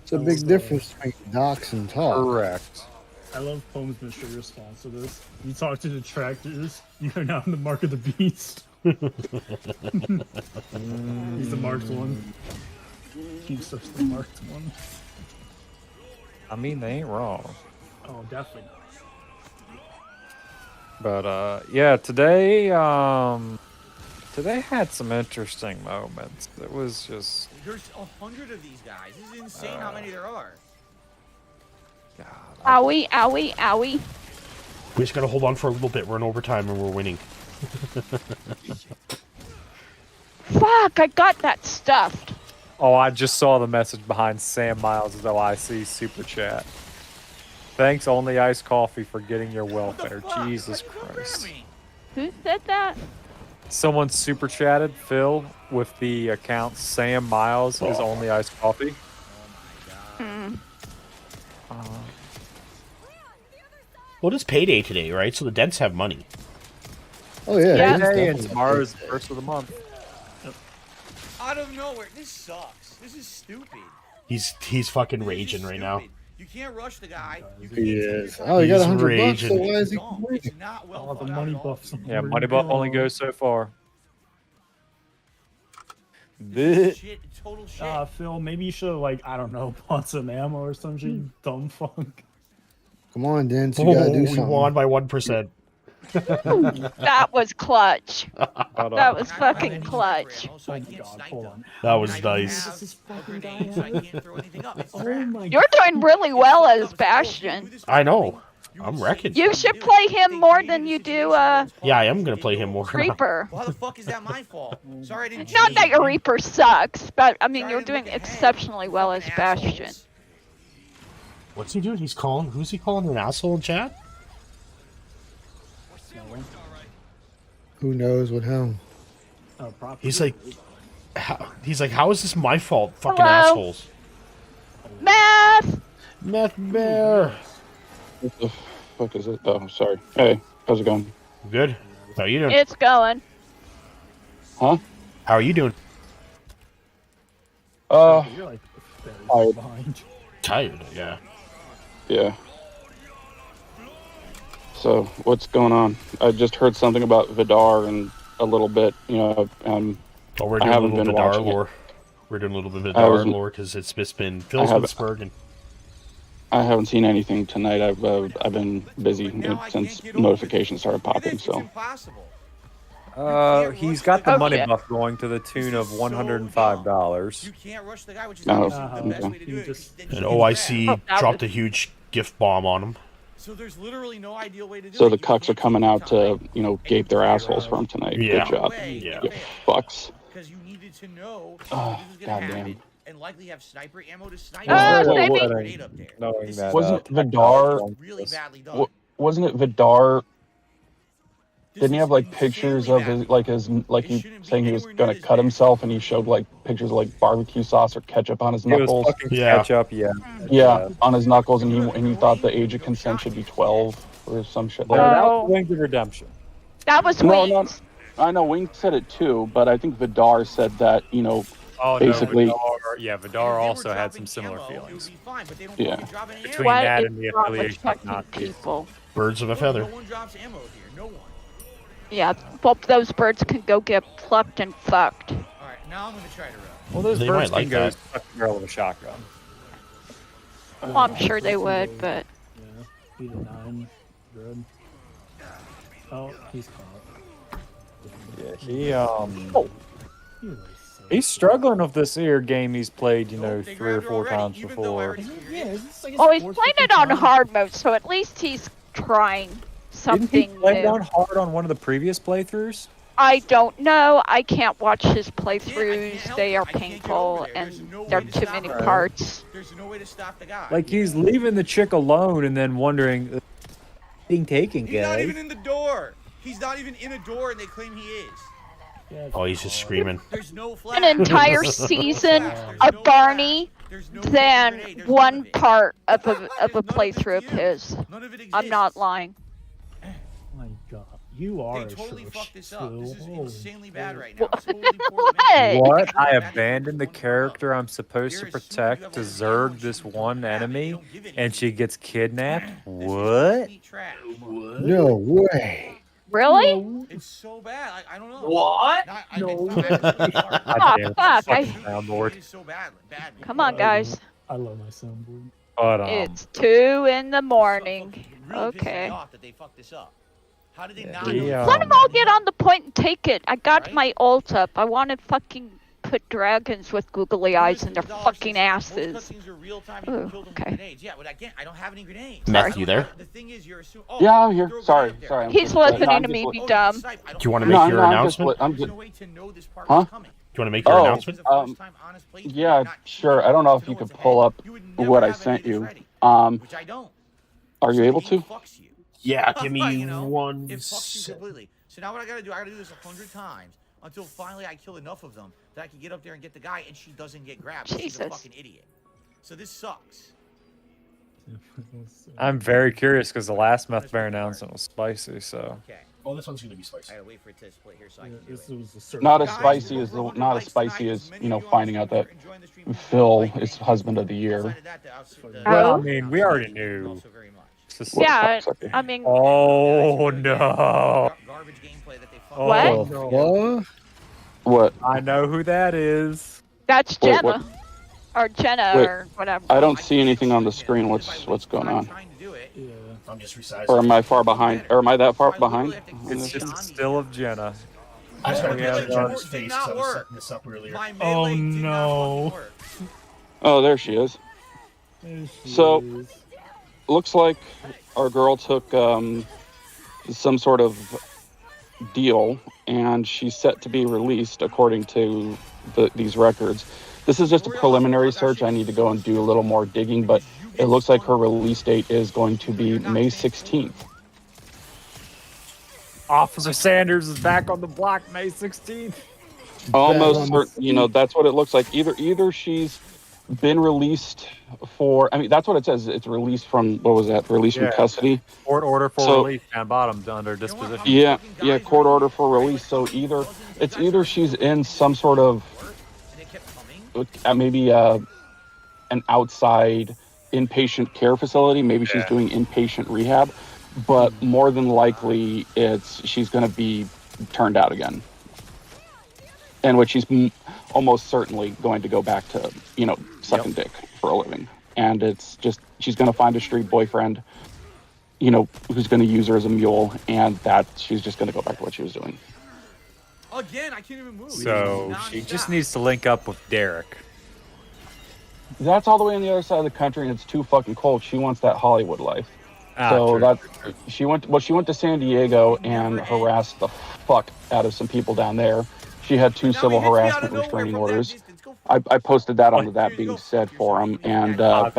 It's a big difference between docs and talk. Correct. I love Pome's mystery response to this. You talk to detractors, you're now in the mark of the beast. He's the marked one. He's such the marked one. I mean, they ain't wrong. Oh, definitely not. But yeah, today had some interesting moments. It was just There's 100 of these guys. This is insane how many there are. Owie, owie, owie. We just gotta hold on for a little bit. We're in overtime and we're winning. Fuck, I got that stuffed. Oh, I just saw the message behind Sam Miles' OIC super chat. Thanks, Only Iced Coffee, for getting your welfare. Jesus Christ. Who said that? Someone super chatted Phil with the account Sam Miles is Only Iced Coffee. Well, it's payday today, right? So the Dents have money. Oh yeah. Payday, and tomorrow's the first of the month. Out of nowhere, this sucks. This is stupid. He's fucking raging right now. You can't rush the guy. He is. Oh, he got He's $100. raging. So why is he? It's not well the money buffs. Yeah, money buff only goes so far. This shit, total shit. Phil, maybe you should like, I don't know, bought some ammo or some shit, you dumb fuck. Come on, Dent. You gotta do We something. won by 1%. That was clutch. That was fucking clutch. Oh my god, hold on. That was nice. Oh my You're doing really well as Bastion. I know. I'm wrecking. You should play him more than you do Yeah, I am gonna play him more. Reaper. Well, how the fuck is that my fault? Sorry, I didn't. Not that your Reaper sucks, but I mean you're doing exceptionally well as Bastion. What's he doing? He's calling. Who's he calling an asshole in chat? Who knows what hell? He's like, how is this my fault? Fucking Hello? assholes. Meth Bear. What the fuck is it? Oh, sorry. Hey, how's it going? Good. How are you doing? It's going. Huh? How are you doing? You're like Tired. behind. Tired. Yeah. Yeah. So, what's going on? I just heard something about Vidar and a little bit, Oh, we're doing I a haven't little been Vidar watching lore. We're doing a little bit of I Vidar wasn't- lore because it's just been Phil's been spurging. I haven't seen anything tonight. I've been busy since notifications started popping. So, He's got the money Okay. buff going to the tune of $105. You can't rush the guy, which is Oh, the best way to do it. And OIC Oh, that dropped was- a huge gift bomb on him. So there's literally no ideal way to do so it. the cucks are coming out to, gape their assholes for him tonight. Yeah. Good job. Yeah. You fucks. Because you needed to know Oh, this was gonna happen goddamn. and likely have sniper ammo to snipe. maybe. Grenade up there. Knowing This that, is Wasn't Vidar? really badly done. Wasn't it Vidar? This Didn't he is have like pictures of insanely his he saying he was gonna cut himself, and he showed like pictures of like barbecue sauce or ketchup on his It was knuckles. fucking Yeah. ketchup, yeah. Yeah, on his knuckles, and he thought the age of consent should be 12 or some shit like that. That Oh. was Wings of Redemption. That was No, Wings. I know Wing said it too, but I think Vidar said that Oh, basically. no, Vidar also had some similar feelings. Yeah. Between What that is and the wrong with affiliation of fucking Nazis. people? Birds of a feather. No one drops ammo here. No one. Yeah, both those birds can go get plucked and fucked. All right, now I'm gonna try to run. Well, those They birds might like can go that. suck the barrel of a shotgun. Well, I'm sure they would, but Yeah, he's a 9. Good. Oh, he's caught. Yeah, He's he's struggling with this here game he's played, They 3 or grabbed her 4 already, times even though I before. already Yeah, it's like oh, he's playing it on hard mode, so at least he's trying Didn't he something play new. down hard on one of the previous playthroughs? I don't know. I can't watch his playthroughs. help They it. are I can't get painful, over there. There's and no there are way to too stop many her. parts. There's no way to stop the guy. Like he's leaving the chick alone and then wondering, being taken, He's not guys. even in the door. He's not even in a door, and they claim he is. Oh, he's just screaming. There's no flag. An entire season of Barney than one part of a playthrough of his. None of it exists. I'm not lying. Oh my god, you are They totally atrocious, fucked this up. This is Phil. insanely Holy bad right now. It's totally poorly What? made. What? I abandoned the character I'm supposed to protect to zerg this one enemy, and she gets kidnapped? What? No way. Really? It's so bad. I don't know. What? No. Oh, fuck. Soundboard. It is so bad. Bad. Come on, guys. I love my soundboard. But, It's 2 in the morning. Okay. That they fucked this up. How did they not we, know? Let them all get on the point and take it. I got my ult up. I want to fucking put dragons with googly eyes in their fucking asses. Ooh, okay. Yeah, but again, I don't have any grenades. Meth, you there? The thing is, you're assuming. Yeah, I'm here. Sorry. I'm He's just- listening I'm to me just be li- dumb. Do you want to make your announcement? I'm just, no way to know this part Huh? was coming. want to make your announcement? Yeah, sure. I don't know if you could pull up what I sent you. Which I don't. Are you able to? Yeah, give me one. It fucks you completely. So now what I gotta do? I gotta do this 100 times until finally I kill enough of them that I can get up there and get the guy, and she doesn't get grabbed. She's a fucking idiot. So this sucks. I'm very curious because the last meth bear announcement was spicy. So. Okay. Oh, this one's gonna be spicy. I gotta wait for it to split here so I can do it. Not as spicy as finding out that Phil is husband of the year. Well, I mean, we already knew. Yeah, I mean. Oh no! What? No. What? I know who that is. That's Jenna, or Jenna, or whatever. I don't see anything on the screen. What's going on? I'm just resizing. Or am I far behind? Or am I that far behind? It's just a still of Jenna. I just want to get Jenna's face because I was setting this up earlier. Oh no! Oh, there she is. So, looks like our girl took some sort of deal, and she's set to be released according to these records. This is just a preliminary search. I need to go and do a little more digging, but it looks like her release date is going to be May 16th. Officer Sanders is back on the block May 16th. Almost certain, that's what it looks like. Either she's been released for, that's what it says. It's released from, what was that? Release from custody. Court order for release down bottom under disposition. Yeah, court order for release. So either she's in some sort of, maybe an outside inpatient care facility. Maybe she's doing inpatient rehab, but more than likely she's going to be turned out again. And which she's almost certainly going to go back to, sucking dick for a living. And it's just, she's going to find a street boyfriend, who's going to use her as a mule, and that she's just going to go back to what she was doing. Again, I can't even move. So she just needs to link up with Derek. That's all the way on the other side of the country, and it's too fucking cold. She wants that Hollywood life. She went to San Diego and harassed the fuck out of some people down there. She had 2 civil harassment restraining orders. I posted that on the That Being Said forum, and but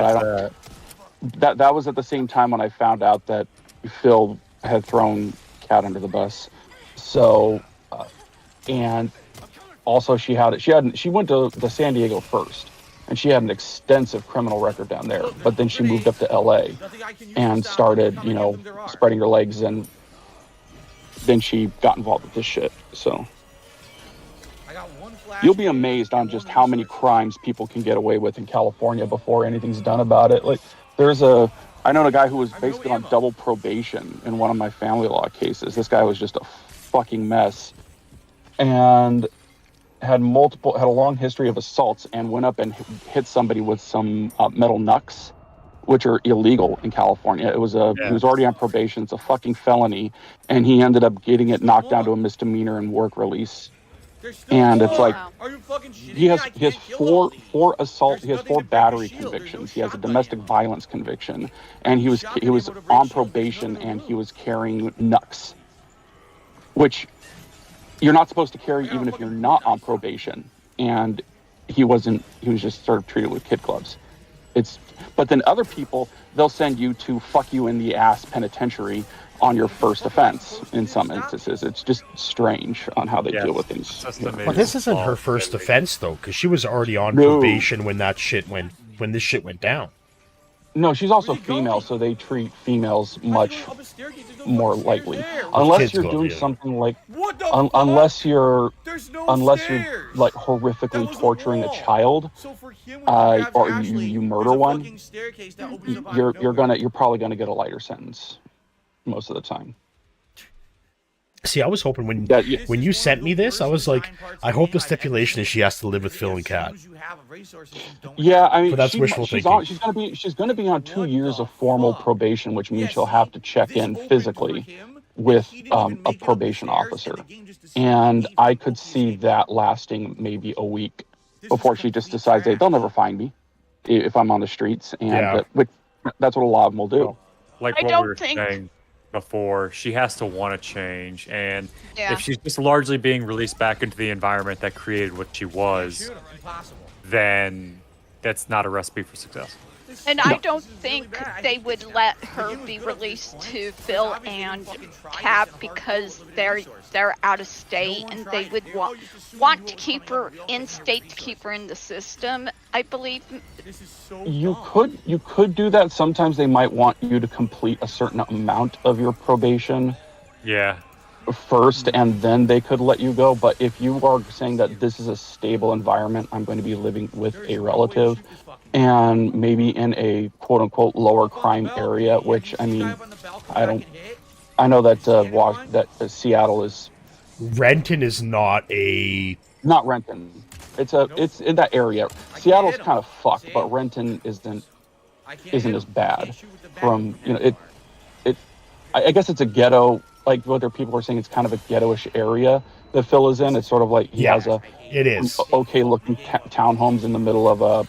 that was at the same time when I found out that Phil had thrown Kat under the bus. So, and also she went to the San Diego first, and she had an extensive criminal record down there. But then she moved up to LA and started, spreading her legs, and then she got involved with this shit. So. You'll be amazed on just how many crimes people can get away with in California before anything's done about it. Like, I know a guy who was basically on double probation in one of my family law cases. This guy was just a fucking mess, and had a long history of assaults, and went up and hit somebody with some metal knucks, which are illegal in California. He was already on probation. It's a fucking felony, and he ended up getting it knocked down to a misdemeanor and work release. And it's like, he has 4 assault, he has 4 battery convictions. He has a domestic violence conviction, and he was on probation, and he was carrying knucks, which you're not supposed to carry even if you're not on probation. And he was just sort of treated with kid gloves. But then other people, they'll send you to fuck you in the ass penitentiary on your first offense in some instances. It's just strange on how they deal with things. But this isn't her first offense, though, because she was already on probation when this shit went down. No, she's also female, so they treat females much more lightly. Unless you're doing something like, unless you're like horrifically torturing a child, or you murder one, you're probably gonna get a lighter sentence most of the time. See, I was hoping when you sent me this, I was like, I hope the stipulation is she has to live with Phil and Kat. Yeah, I mean, but that's wishful thinking. She's gonna be on 2 years of formal probation, which means she'll have to check in physically with a probation officer, and I could see that lasting maybe a week before she just decides they'll never find me if I'm on the streets, and but that's what a lot of them will do. Like what we were saying. before, she has to want to change. And Yeah. if she's just largely being released back into the environment that created what she was, then that's not a recipe for success. And I don't think they would let her be released to Phil and Cap because they're out of state, and they would want to keep her in state to keep her in the system, I believe. You could do that. Sometimes they might want you to complete a certain amount of your probation. Yeah. First, and then they could let you go. But if you are saying that this is a stable environment, I'm going to be living with a relative, and maybe in a quote-unquote lower crime area, which I mean, I know that Seattle is. Renton is not Renton. It's in that area. Seattle's kind of fucked, but Renton isn't as bad. From I guess it's a ghetto. Like what their people are saying, it's kind of a ghetto-ish area that Phil is in. It's sort of like he has it is okay-looking townhomes in the middle of a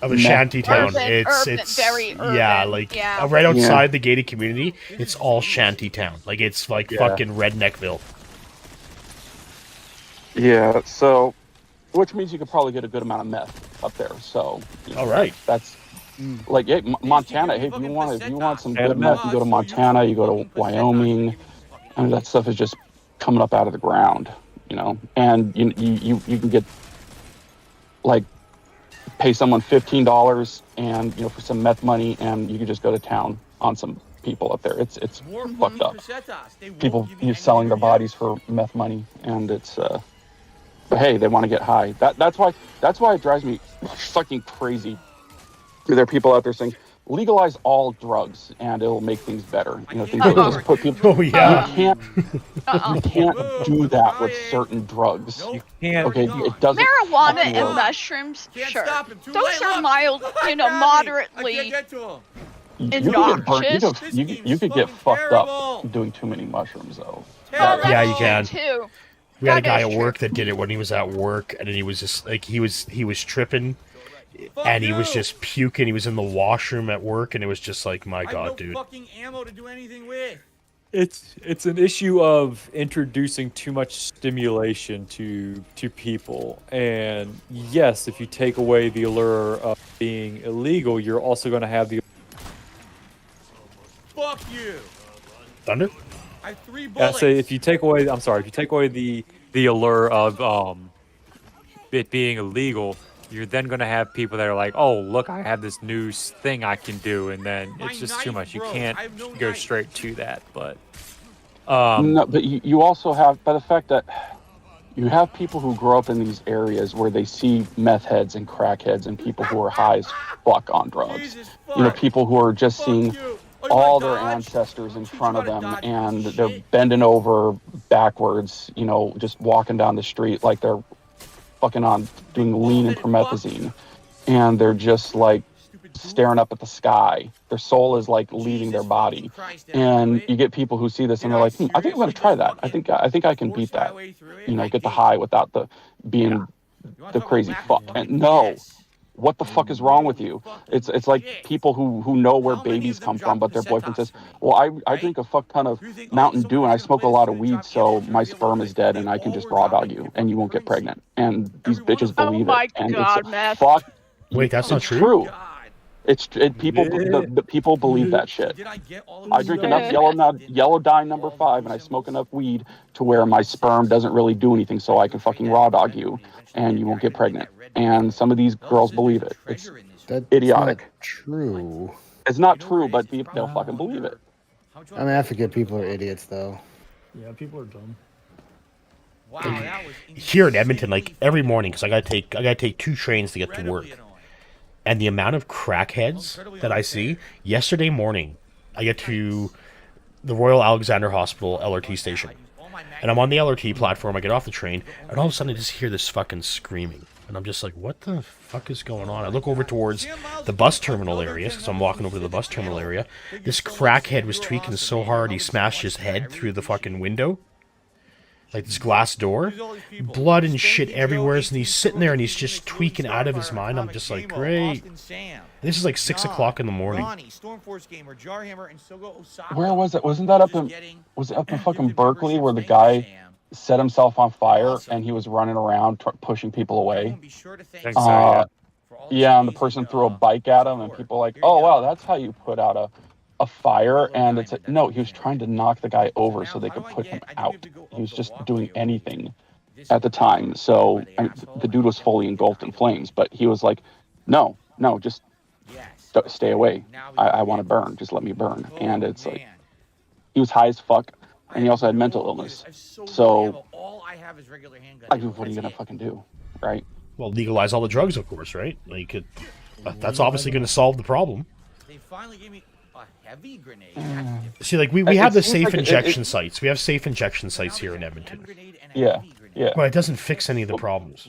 of a shanty town. It's very urban. Right outside the gated community, it's all shanty town. Like it's like fucking Redneckville. Yeah, so which means you could probably get a good amount of meth up there. So all right, that's. Like Montana, hey, if you want some good meth, you go to Montana, you go to Wyoming, and that stuff is just coming up out of the ground, and you can get like pay someone $15 and for some meth money, and you can just go to town on some people up there. It's fucked up. People selling their bodies for meth money, and it's but hey, they want to get high. That's why it drives me fucking crazy. There are people out there saying, legalize all drugs and it'll make things better. Things that just put people. Oh yeah. You can't do that with certain drugs. You can't. Okay, it doesn't. Marijuana and mushrooms, sure. Those are mild, moderately innocuous. You could get fucked up doing too many mushrooms, though. Yeah, you can. Too. We had a guy at work that did it when he was at work, and then he was just like he was tripping. And he was just puking. He was in the washroom at work, and it was just like, my God, dude. Fucking ammo to do anything with. It's an issue of introducing too much stimulation to people. And yes, if you take away the allure of being illegal, you're also going to have the. Fuck you. Thunder? I have 3 bullets. I say if you take away the allure of it being illegal, you're then going to have people that are like, oh, look, I have this new thing I can do, and then it's just too much. You can't go straight to that. But no, but you also have, by the fact that you have people who grow up in these areas where they see meth heads and crackheads and people who are high as fuck on drugs. People who are just seeing all their ancestors in front of them, and they're bending over backwards, just walking down the street like they're fucking on doing lean and promethazine, and they're just like staring up at the sky. Their soul is like leaving their body, and you get people who see this and they're like, I think I'm gonna try that. I think I can beat that. Get the high without the crazy fuck. And no, what the fuck is wrong with you? It's like people who know where babies come from, but their boyfriend says, well, I drink a fuck ton of Mountain Dew and I smoke a lot of weed, so my sperm is dead and I can just raw dog you and you won't get pregnant. And these bitches believe it. And it's fuck. Wait, that's not true. People believe that shit. I drink enough yellow dye number 5 and I smoke enough weed to where my sperm doesn't really do anything, so I can fucking raw dog you and you won't get pregnant. And some of these girls believe it. It's idiotic. Not true. It's not true, but they'll fucking believe it. I mean, I forget people are idiots, though. Yeah, people are dumb. Wow, here in Edmonton, like every morning, because I gotta take 2 trains to get to work. And the amount of crackheads that I see, yesterday morning, I get to the Royal Alexander Hospital LRT station. And I'm on the LRT platform, I get off the train, and all of a sudden I just hear this fucking screaming. And I'm just like, what the fuck is going on? I look over towards the bus terminal area, because I'm walking over to the bus terminal area. This crackhead was tweaking so hard, he smashed his head through the fucking window. like this glass door, blood and shit everywhere, and he's sitting there and he's just tweaking out of his mind. I'm just like, great. This is like 6 o'clock in the morning. Where was it? Wasn't that up in? Was it up in fucking Berkeley where the guy set himself on fire and he was running around pushing people away? Yeah, and the person threw a bike at him, and people were like, "Oh wow, that's how you put out a fire." And it's like, no, he was trying to knock the guy over so they could put him out. He was just doing anything at the time. So the dude was fully engulfed in flames, but he was like, "No, just stay away. I want to burn. Just let me burn." And it's like, he was high as fuck, and he also had mental illness. So, like, what are you gonna fucking do, right? Well, legalize all the drugs, of course, right? Like, that's obviously going to solve the problem. They finally gave me a heavy grenade. See, like, we have the safe injection sites. We have safe injection sites here in Edmonton. Yeah. But it doesn't fix any of the problems.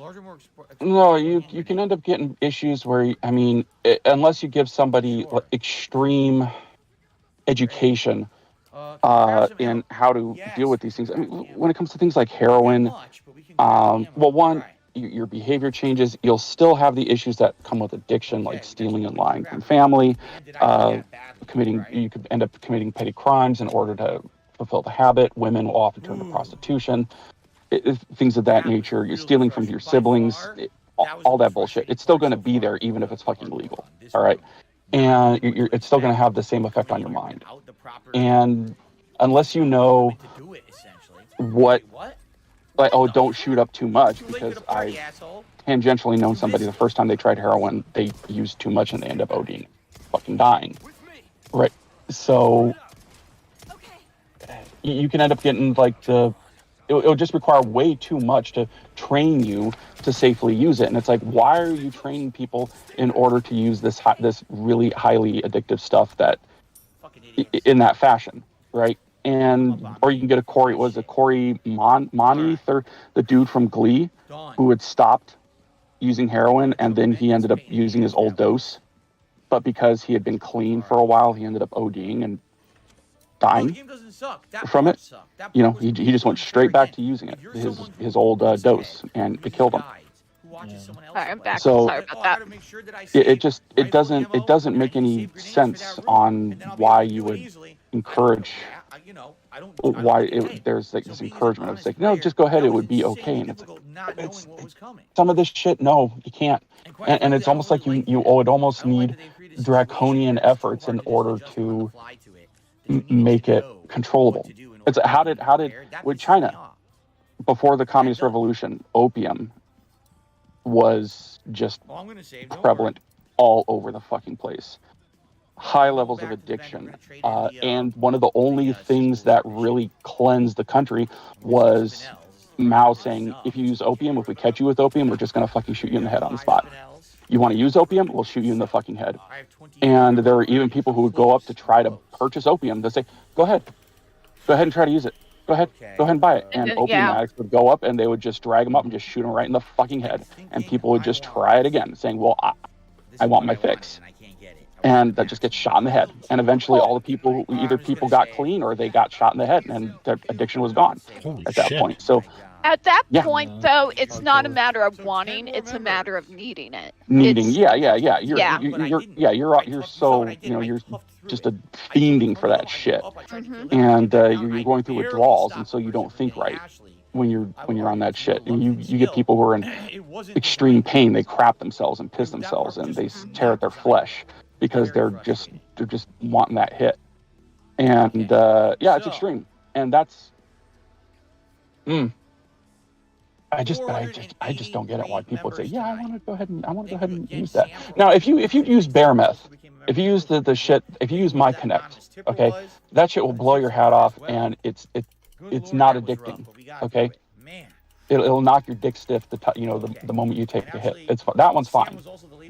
No, you can end up getting issues where, I mean, unless you give somebody extreme education in how to deal with these things. I mean, when it comes to things like heroin, well, one, your behavior changes. You'll still have the issues that come with addiction, like stealing and lying from family, you could end up committing petty crimes in order to fulfill the habit. Women will often turn to prostitution, things of that nature. You're stealing from your siblings, all that bullshit. It's still going to be there, even if it's fucking legal. All right. And it's still going to have the same effect on your mind. And unless you know what, like, oh, don't shoot up too much, because I tangentially known somebody the first time they tried heroin, they used too much and they end up ODing, fucking dying. Right. So you can end up getting like it'll just require way too much to train you to safely use it. And it's like, why are you training people in order to use this really highly addictive stuff that in that fashion, right? And or you can get Corey Monteith, the dude from Glee, who had stopped using heroin and then he ended up using his old dose, but because he had been clean for a while, he ended up ODing and dying from it. You know, he just went straight back to using it, his old dose, and it killed him. I'm back. So sorry about that. it doesn't make any sense on why you would encourage there's like this encouragement of like, no, just go ahead, it would be okay. And it's some of this shit, no, you can't. And it's almost like you would almost need draconian efforts in order to make it controllable. It's how did with China before the communist revolution, opium was just prevalent all over the fucking place. High levels of addiction, and one of the only things that really cleansed the country was Mao saying, if you use opium, if we catch you with opium, we're just gonna fucking shoot you in the head on the spot. You want to use opium, we'll shoot you in the fucking head. And there were even people who would go up to try to purchase opium. They'd say, go ahead and try to use it. Go ahead and buy it. And opium addicts would go up and they would just drag them up and just shoot them right in the fucking head. And people would just try it again, saying, well, I want my fix. And that just gets shot in the head. And eventually all the people got clean or they got shot in the head and their addiction was gone at that point. So at that point, though, it's not a matter of wanting; it's a matter of needing it. You're so, you know, you're just a fiending for that shit, and you're going through withdrawals, and so you don't think right when you're on that shit. And you get people who are in extreme pain; they crap themselves and piss themselves, and they tear at their flesh because they're just wanting that hit. And it's extreme, and that's. I just don't get it why people would say, yeah, I want to go ahead and use that. Now, if you use bear meth, if you use the shit, if you use My Connect, okay, that shit will blow your hat off, and it's not addicting, okay. It'll knock your dick stiff the moment you take the hit. That one's fine.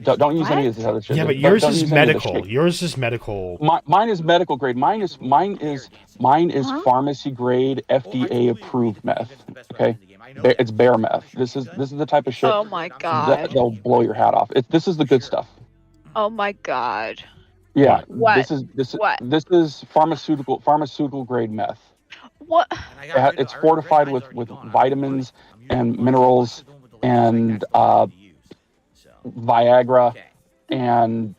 Don't use any of this other shit. Yeah, but yours is medical. Yours is medical. Mine is medical grade. Mine is pharmacy grade, FDA approved meth. Okay, it's bear meth. This is the type of shit. Oh my god. That'll blow your hat off. This is the good stuff. Oh my god. Yeah. What? This is pharmaceutical grade meth. What? It's fortified with vitamins and minerals and Viagra and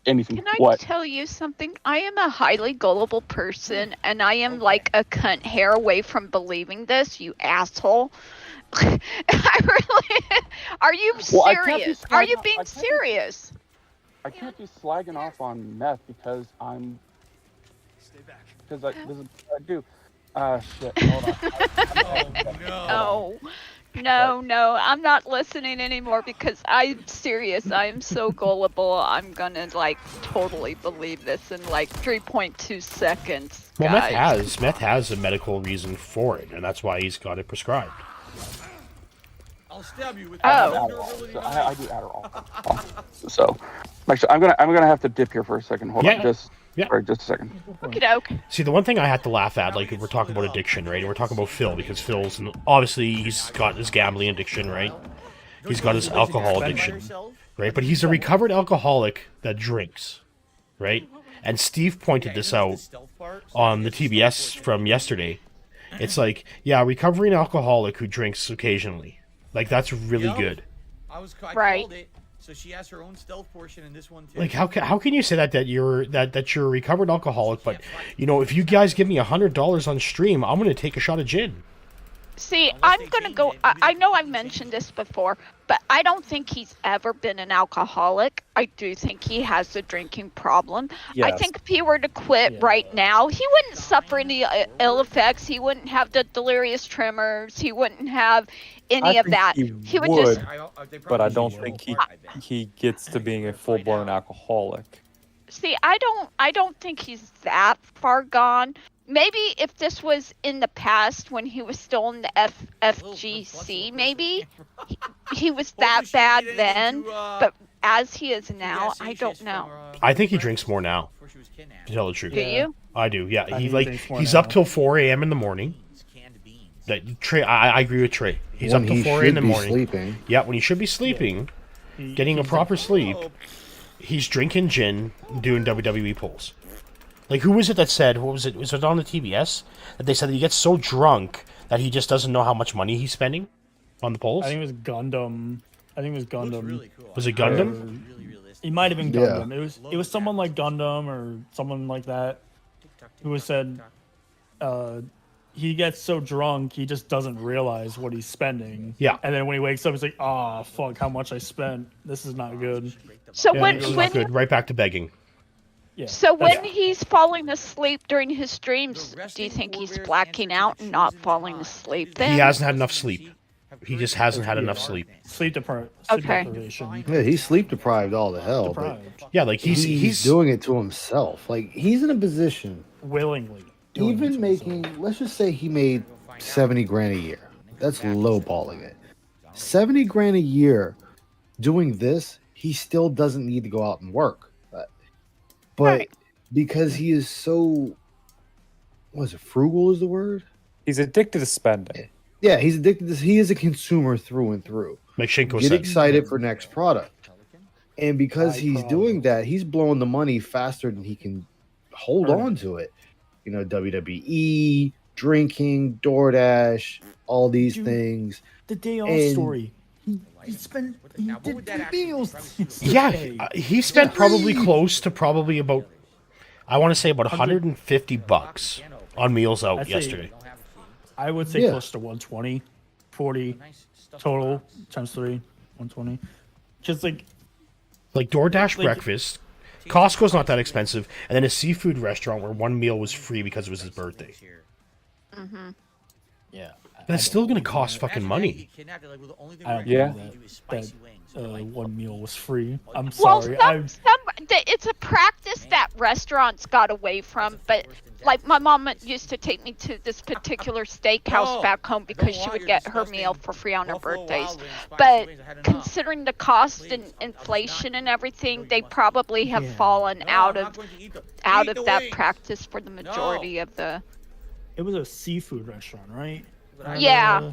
anything. Can I What? tell you something? I am a highly gullible person, and I am like a cunt hair away from believing this, you asshole. I really. Are you serious? Are you being serious? I can't be slagging off on meth because I'm. Stay back. Because this is what I do. Shit. Hold on. No, I'm not listening anymore because I'm serious. I am so gullible. I'm gonna like totally believe this in like 3.2 seconds. Well, guys. meth has a medical reason for it, and that's why he's got it prescribed. I'll stab you with I do Adderall. So, actually, I'm gonna have to dip here for a second. Hold on, just a second. Okey-doke. See, the one thing I had to laugh at, like, we're talking about addiction, right? And we're talking about Phil, because Phil's, obviously, he's got his gambling addiction, right? He's got his alcohol addiction, right? But he's a recovered alcoholic that drinks, right? And Steve pointed this out on the TBS from yesterday. It's like, yeah, recovering alcoholic who drinks occasionally. Like, that's really good. I called it. So she has her own stealth portion in this one too. Like, how can you say that you're a recovered alcoholic, but you know, if you guys give me $100 on stream, I'm gonna take a shot of gin. See, I'm gonna go. I know I've mentioned this before, but I don't think he's ever been an alcoholic. I do think he has a drinking problem. Yes. I think if he were to quit right now, he wouldn't suffer any ill effects. He wouldn't have the delirious tremors. He wouldn't have any of that. He would would, just. but I don't think he gets to being a full-blown alcoholic. See, I don't think he's that far gone. Maybe if this was in the past when he was still in the FGC, maybe he was that bad then. But as he is now, I don't know. I think he drinks more now. To tell the truth. Do you? I do. Yeah, he's up till 4 a.m. in the morning. That Trey, I agree with Trey. He's up till 4 a.m. in the morning. Sleeping. Yeah, when he should be sleeping, getting a proper sleep. He's drinking gin, doing WWE pulls. Like, who was it that said, what was it? Was it on the TBS? That they said that he gets so drunk that he just doesn't know how much money he's spending on the polls? I think it was Gundam. Really cool. Was it Gundam? It might have been Gundam. It was someone like Gundam or someone like that who said he gets so drunk he just doesn't realize what he's spending. Yeah. And then when he wakes up, he's like, "Oh fuck, how much I spent? This is not good." So When good, right back to begging. Yeah. So when he's falling asleep during his streams, do you think he's blacking out and not falling asleep then? He hasn't had enough sleep. He just hasn't had enough sleep. Sleep Okay. deprivation. Yeah, he's sleep deprived all the hell. But yeah, like he's doing it to himself. Like, he's in a position willingly. Even making, let's just say he made 70 grand a year. That's lowballing it. 70 grand a year doing this, he still doesn't need to go out and work. But because he is so, frugal is the word? He's addicted to spending. Yeah, he's addicted to, he is a consumer through and through. Like Shinko Get said. excited for next product. And because he's doing that, he's blowing the money faster than he can hold on to it. You know, WWE, drinking, DoorDash, all these things. The day off story. He did 3 meals. Yeah, he spent probably close to about, I want to say about $150 on meals out yesterday. I would say close to 120, 40 total times 3, 120. Just like DoorDash breakfast. Costco's not that expensive, and then a seafood restaurant where one meal was free because it was his birthday. Mm-hmm. Yeah. That's still going to cost fucking money. I don't that one meal was free. I'm sorry. Well, it's a practice that restaurants got away from, but like my mom used to take me to this particular steakhouse back home because she would get her meal for free on her birthdays. But considering the cost and inflation and everything, they probably have fallen out of that practice for the majority of the. It was a seafood restaurant, right? Yeah.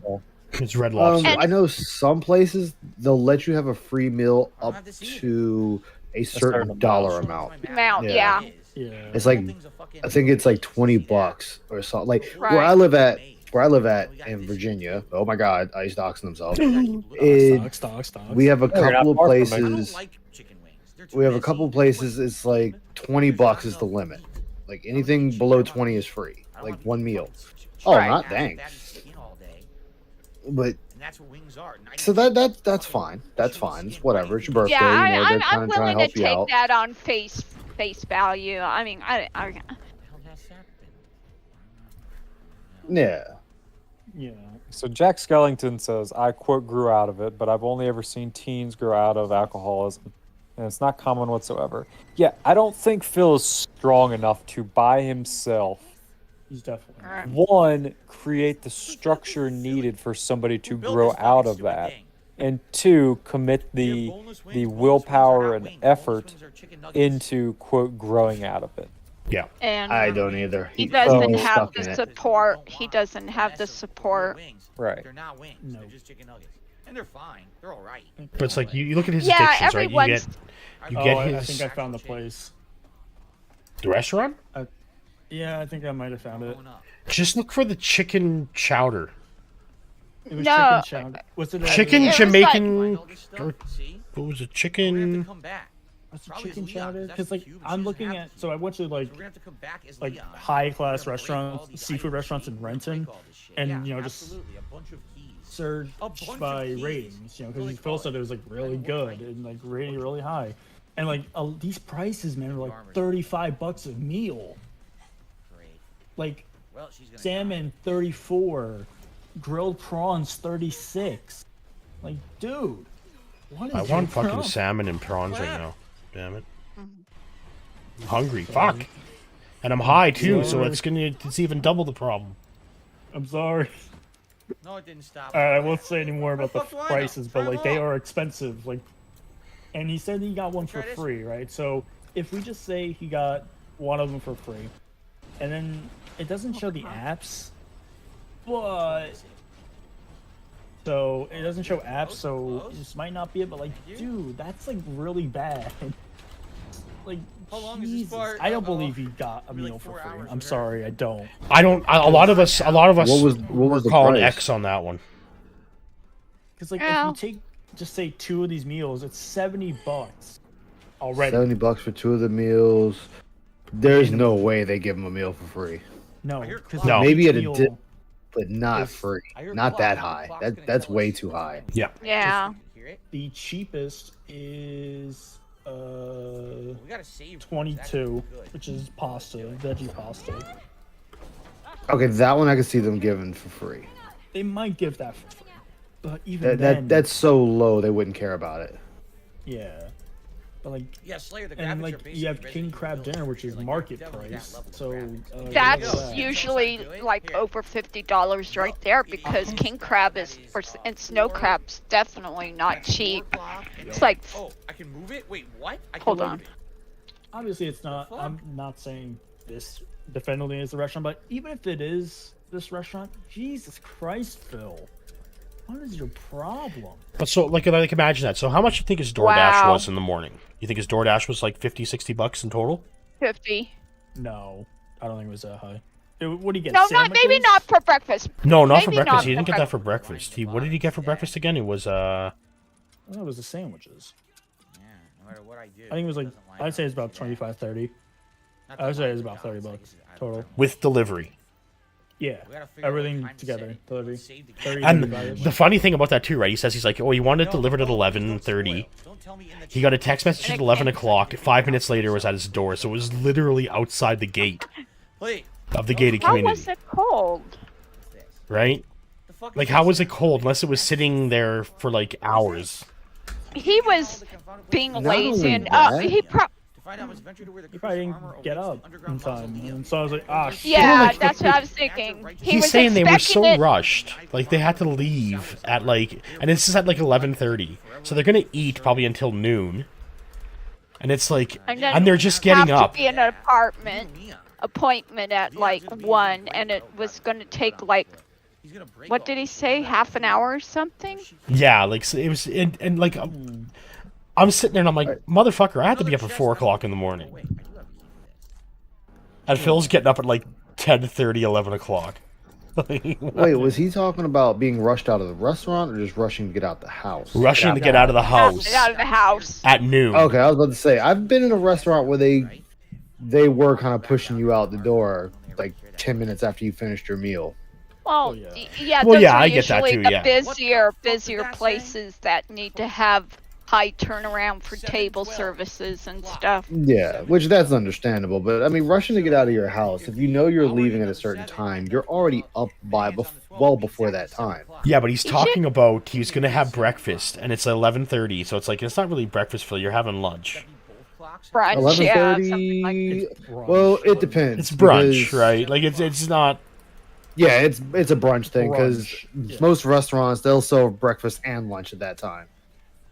It's Red Lobster. I know some places they'll let you have a free meal up to a certain dollar amount. Yeah. It's like I think it's like $20 or something. Like where I live at in Virginia. Oh my God, ice doxing themselves. We have a couple of places. We have a couple of places. It's like $20 is the limit. Like anything below 20 is free. Like one meal. Oh, not dang. But so that's fine. That's fine. It's whatever. It's your birthday. Yeah, you know, I'm willing to take that on face value. I mean, Yeah. Yeah. So Jack Skellington says, I quote, grew out of it, but I've only ever seen teens grow out of alcoholism. And it's not common whatsoever. Yeah, I don't think Phil is strong enough to by himself. He's definitely one, create the structure needed for somebody to grow out of that. And two, commit the willpower and effort into, quote, growing out of it. Yeah. And I don't either. He doesn't have the support. He doesn't have the support. Right. They're not wings. No. They're just chicken nuggets. And they're fine. They're all right. But it's like you look at his addictions, right? You get his. I think I found the place. The restaurant? Yeah, I think I might have found it. Just look for the chicken chowder. It was chicken chowder. Was it chicken Jamaican? What was it? Chicken? What's the chicken chowder? Because like I'm looking at, so I went to like high class restaurants, seafood restaurants in Renton, and you know just searched by ratings, you know, because Phil said it was like really good and like rating really high, and like these prices, man, were like $35 a meal. Like salmon 34, grilled prawns 36. Like, dude, what is I want fucking salmon and prawns right now. Damn it. I'm hungry. Fuck. And I'm high too, so it's even double the problem. I'm sorry. No, it didn't stop. I won't say any more about the prices, but like they are expensive. Like, and he said he got one for free, right? So if we just say he got one of them for free, and then it doesn't show the apps, but so it doesn't show apps, so this might not be it. But like, dude, that's like really bad. Like, Jesus, I don't believe he got a meal for free. I'm sorry, I don't. A lot of us. What was the calling price? X on that one. Because like, if you take just say 2 of these meals, it's $70 already. $70 for 2 of the meals. There's no way they give him a meal for free. No, no. Maybe at a dip, but not free. Not that high. That's way too high. Yeah. Yeah. The cheapest is 22, which is pasta, veggie pasta. Okay, that one I can see them giving for free. They might give that for free, but even then, that's so low they wouldn't care about it. Yeah. But like, Slayer, the and like you have king crab dinner, which is market price, so that's usually like over $50 right there, because king crab and snow crab's definitely not cheap. It's like, I can move it. Wait, what? Hold on. Obviously, it's not. I'm not saying this definitively is the restaurant, but even if it is this restaurant, Jesus Christ, Phil. What is your problem? But so, like imagine that. So how much do you think his DoorDash was in the morning? You think his DoorDash was like $50-$60 in total? 50. No, I don't think it was that high. What do you get? No, maybe not for breakfast. No, not for breakfast. He didn't get that for breakfast. What did he get for breakfast again? It was I thought it was the sandwiches. Yeah, no matter what I do. I think it was like I'd say it's about 25, 30. I would say it's about $30 total with delivery. Yeah, everything together, delivery. And the funny thing about that too, right? He says he's like, oh, he wanted it delivered at 11:30. He got a text message at 11 o'clock. 5 minutes later, it was at his door, so it was literally outside the gate of the gated community. How was it cold? Right? Like, how was it cold? Unless it was sitting there for like hours. He was being lazy, and he probably didn't get up in time, and so I was like, ah, shit. Yeah, that's what I was thinking. He's saying they were so rushed, like they had to leave at like, and this is at like 11:30, so they're gonna eat probably until noon, and it's like, and they're just getting up. To be in an appointment at like 1, and it was gonna take like, what did he say, half an hour or something? Yeah, like so it was, and like. I'm sitting there and I'm like, motherfucker, I have to be up at 4 o'clock in the morning. And Phil's getting up at like 10:30, 11 o'clock. Wait, was he talking about being rushed out of the restaurant or just rushing to get out the house? Rushing to get out of the house. Get out of the house. At noon. Okay, I was about to say, I've been in a restaurant where they were kind of pushing you out the door like 10 minutes after you finished your meal. Well, yeah, well, those yeah, are I get that usually too, the yeah. busier places that need to have high turnaround for table services and stuff. Yeah, which that's understandable. But I mean, rushing to get out of your house, if you know you're leaving at a certain time, you're already up by well before that time. Yeah, but he's talking about he's going to have breakfast, and it's 11:30, so it's like, it's not really breakfast, Phil. You're having lunch. Brunch, 11:30. Well, it depends. It's brunch, right? Like it's not. Yeah, it's a brunch thing because most restaurants they'll serve breakfast and lunch at that time.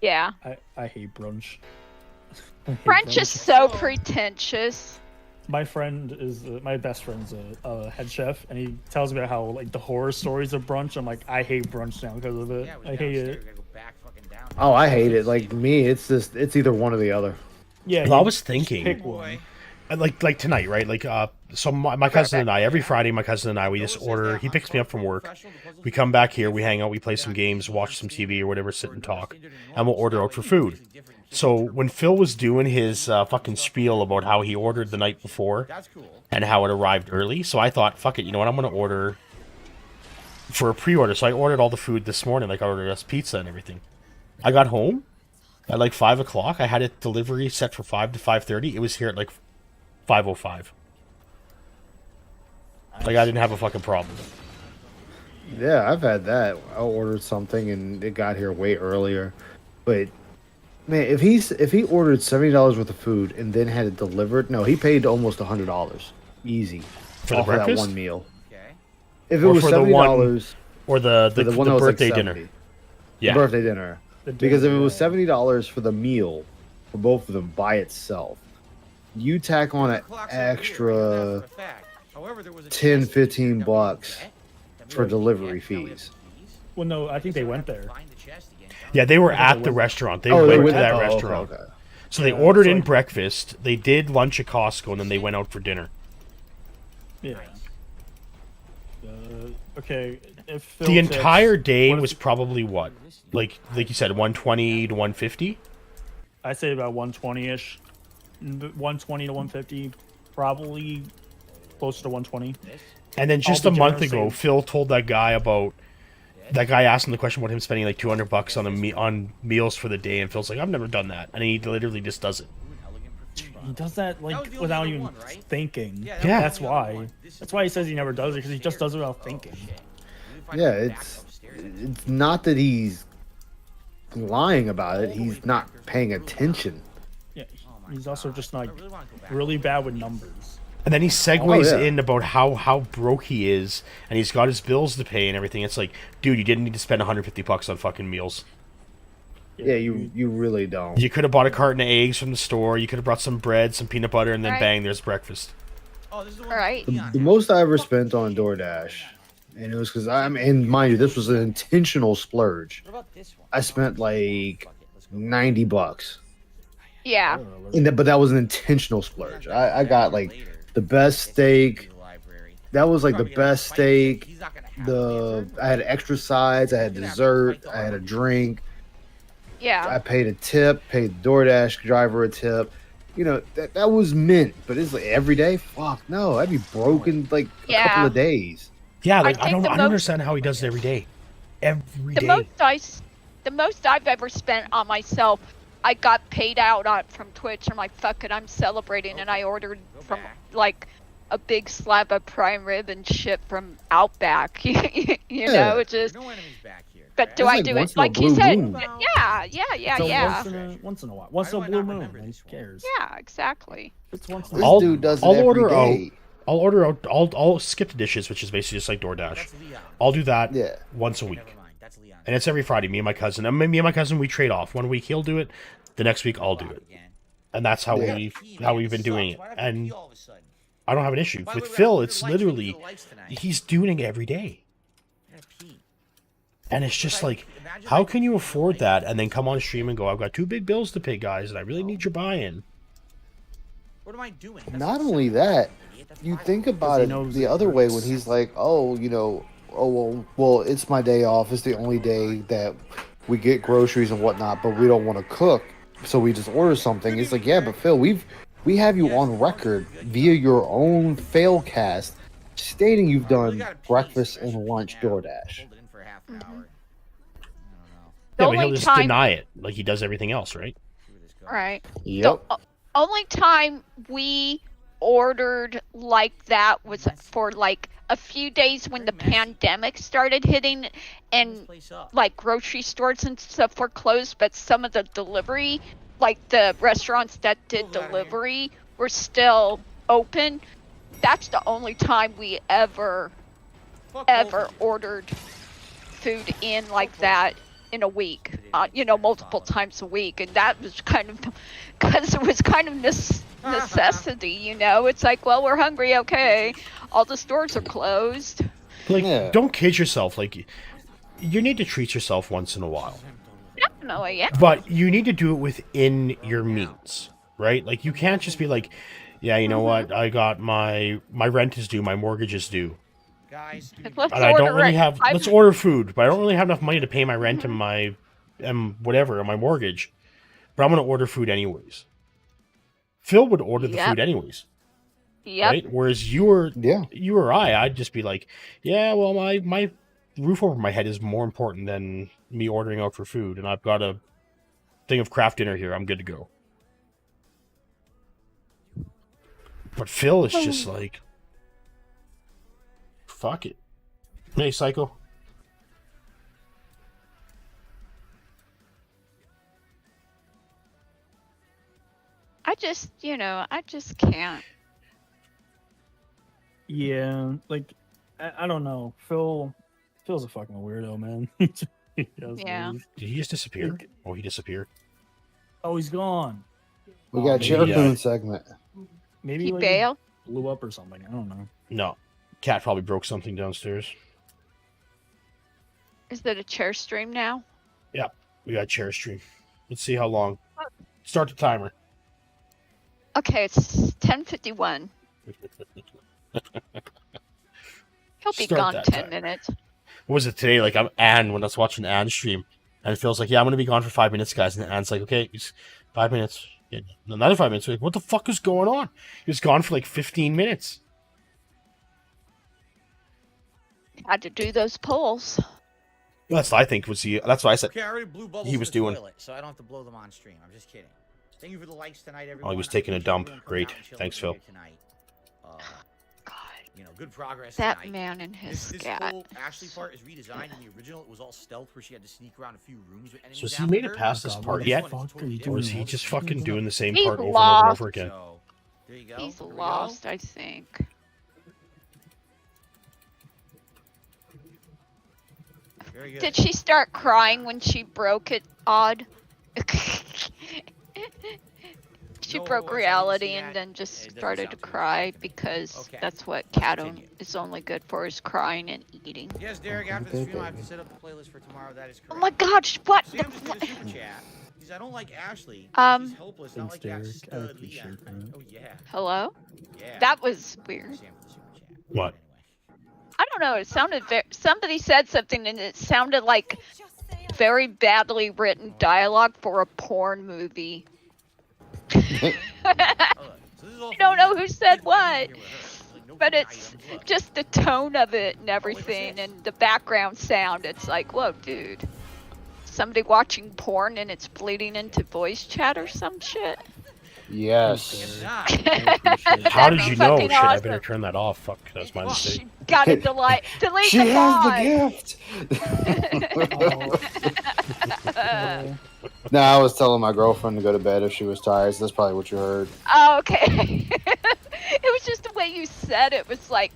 Yeah. I hate brunch. Brunch is so pretentious. My friend is my best friend's a head chef, and he tells me about how like the horror stories of brunch. I'm like, I hate brunch now because of it. I hate it. Oh, I hate it. Like me, it's either one or the other. Yeah. Well, I was thinking, pick one. like tonight, right? Like so my cousin and I, every Friday, my cousin and I, we just order. He picks me up from work. We come back here, we hang out, we play some games, watch some TV or whatever, sit and talk, and we'll order out for food. So when Phil was doing his fucking spiel about how he ordered the night before and how it arrived early, so I thought, fuck it, you know what? I'm gonna order for a pre-order. So I ordered all the food this morning, like I ordered us pizza and everything. I got home at like 5 o'clock. I had it delivery set for 5 to 5:30. It was here at like 5:05. Like I didn't have a fucking problem. Yeah, I've had that. I ordered something and it got here way earlier. But man, if he ordered $70 worth of food and then had it delivered, no, he paid almost $100 easy for the breakfast? That one meal. If it was $70 or the birthday like dinner. Yeah. The birthday dinner. Because if it was $70 for the meal for both of them by itself, you tack on an extra 10, 15 bucks for delivery fees. Well, no, I think they went there. Yeah, they were at the restaurant. They went to that restaurant. Okay. So they ordered in breakfast. They did lunch at Costco, and then they went out for dinner. Yeah. Okay. If the entire day was probably what, like you said, 120 to 150. I'd say about 120ish, 120 to 150, probably close to 120. And then just a month ago, Phil told that guy asked him the question about him spending like $200 on meals for the day, and Phil's like, I've never done that, and he literally just does it. He does that like without even thinking. Yeah, that's why. That's why he says he never does it, because he just does it without thinking. Yeah, it's not that he's lying about it. He's not paying attention. Yeah, he's also just like really bad with numbers. And then he segues in about how broke he is, and he's got his bills to pay and everything. It's like, dude, you didn't need to spend $150 on fucking meals. Yeah, you really don't. You could have bought a carton of eggs from the store. You could have brought some bread, some peanut butter, and then bang, there's breakfast. All right. The most I ever spent on DoorDash, and it was because and mind you, this was an intentional splurge. I spent like $90. Yeah. But that was an intentional splurge. I got like the best steak. That was like the best steak. I had extra sides. I had dessert. I had a drink. Yeah. I paid a tip. Paid the DoorDash driver a tip. You know that was mint. But it's like every day. Fuck no, I'd be broken like a couple of days. Yeah, like I don't understand how he does it every day. Every day. The most I've ever spent on myself, I got paid out on from Twitch. I'm like, fuck it, I'm celebrating, and I ordered from like a big slab of prime rib and shit from Outback. you know, it just. But do I do it like he said? Yeah. Once in a while. Once in a blue moon. Who cares? Yeah, exactly. It's once in a while. This dude does it every day. I'll order out. I'll skip the dishes, which is basically just like DoorDash. I'll do that once a week, and it's every Friday. Me and my cousin, we trade off. 1 week he'll do it, the next week I'll do it, and that's how we've been doing it. And I don't have an issue with Phil. It's literally he's doing it every day, and it's just like, how can you afford that and then come on stream and go, I've got 2 big bills to pay, guys, and I really need your buy-in. What am I doing? Not only that, you think about it the other way when he's like, oh, well, it's my day off. It's the only day that we get groceries and whatnot, but we don't want to cook, so we just order something. It's like, yeah, but Phil, we have you on record via your own failcast stating you've done breakfast and lunch DoorDash. Yeah, but he'll just deny it like he does everything else, right? Right. Yep. The only time we ordered like that was for like a few days when the pandemic started hitting and like grocery stores and stuff were closed, but some of the delivery, like the restaurants that did delivery, were still open. That's the only time we ever ordered food in like that in a week, multiple times a week, and that was kind of because it was kind of necessity, It's like, well, we're hungry, okay, all the stores are closed. Like, don't kid yourself. Like, you need to treat yourself once in a while. Definitely, yeah. But you need to do it within your means, right? Like, you can't just be like, yeah, you know what? I got my rent is due, my mortgage is due. Guys, and I don't really have. Let's order food, but I don't really have enough money to pay my rent and my my mortgage. But I'm gonna order food anyways. Phil would order the food anyways. Yep. Right? Whereas you or I'd just be like, yeah, well, my roof over my head is more important than me ordering out for food, and I've got a thing of craft dinner here. I'm good to go. But Phil is just like, fuck it. Hey, Psycho. I just can't. Yeah, like, I don't know. Phil's a fucking weirdo, man. Yeah. Did he just disappear? He disappeared. Oh, he's gone. We got a Cherokee segment. Maybe he like bailed? Blew up or something. I don't know. No. Cat probably broke something downstairs. Is that a chair stream now? Yeah, we got a chair stream. Let's see how long. Start the timer. Okay, it's 10:51. He'll be gone 10 minutes. What was it today? Like, when I was watching Anne's stream, and it feels like, yeah, I'm going to be gone for 5 minutes, guys. And Anne's like, okay, it's 5 minutes. Yeah, another 5 minutes. Like, what the fuck is going on? He was gone for like 15 minutes. Had to do those polls. That's what I think that's what I said. Okay, I already blew bubbles he was in the doing. Toilet, so I don't have to blow them on stream. I'm just kidding. Thank you for the likes tonight, everyone. Oh, he was taking a dump. Great. Thanks, Phil. God. Good progress that tonight. Man and his this scat. whole Ashley part is redesigned. In the original, it was all stealth where she had to sneak around a few rooms with enemies. So has he made it past this part yet? Or is he just fucking doing the same part over and over again? So, there you go. He's lost, I think. Very good. Did she start crying when she broke it, Odd? She broke reality and then just started to cry because that's what Cat is only good for, is crying and eating. Yes, Derek, after the stream, I have to set up the playlist for tomorrow. That is correct. Oh my gosh, what? Sam just did a super chat. He says, I don't like Ashley. She's hopeless. Not like Derek. I Leah. appreciate that. Oh, yeah. Hello? Yeah. That was weird. What? I don't know. It sounded somebody said something and it sounded like very badly written dialogue for a porn movie. I don't know who said what, but it's just the tone of it and everything and the background sound. It's like, whoa, dude. Somebody watching porn and it's bleeding into voice chat or some shit? Yes. How did you know? Shit, I better turn that off. Fuck, that's my mistake. Gotta delete she the has the gift. No, I was telling my girlfriend to go to bed if she was tired. So that's probably what you heard. Oh, okay. It was just the way you said it was like,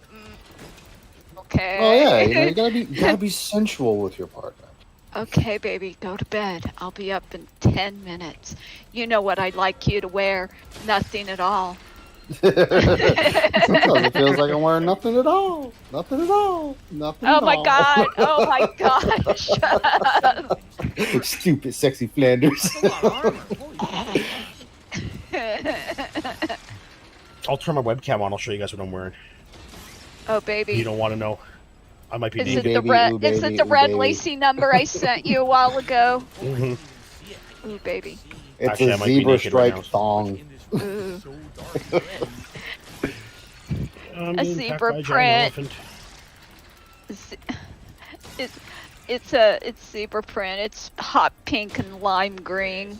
okay. Oh yeah, you gotta be sensual with your partner. Okay, baby, go to bed. I'll be up in 10 minutes. You know what I'd like you to wear? Nothing at all. Sometimes it feels like I'm wearing nothing at all. Nothing at all. Nothing at all. Oh my god. Oh my gosh. Shut up. Stupid, sexy Flanders. I'll turn my webcam on. I'll show you guys what I'm wearing. Oh baby. You don't want to know. I might be Is naked. it the red? Is it the red lacy number I sent you a while ago? Ooh, baby. It's Actually, a zebra stripe thong. A zebra print. It's zebra print. It's hot pink and lime green.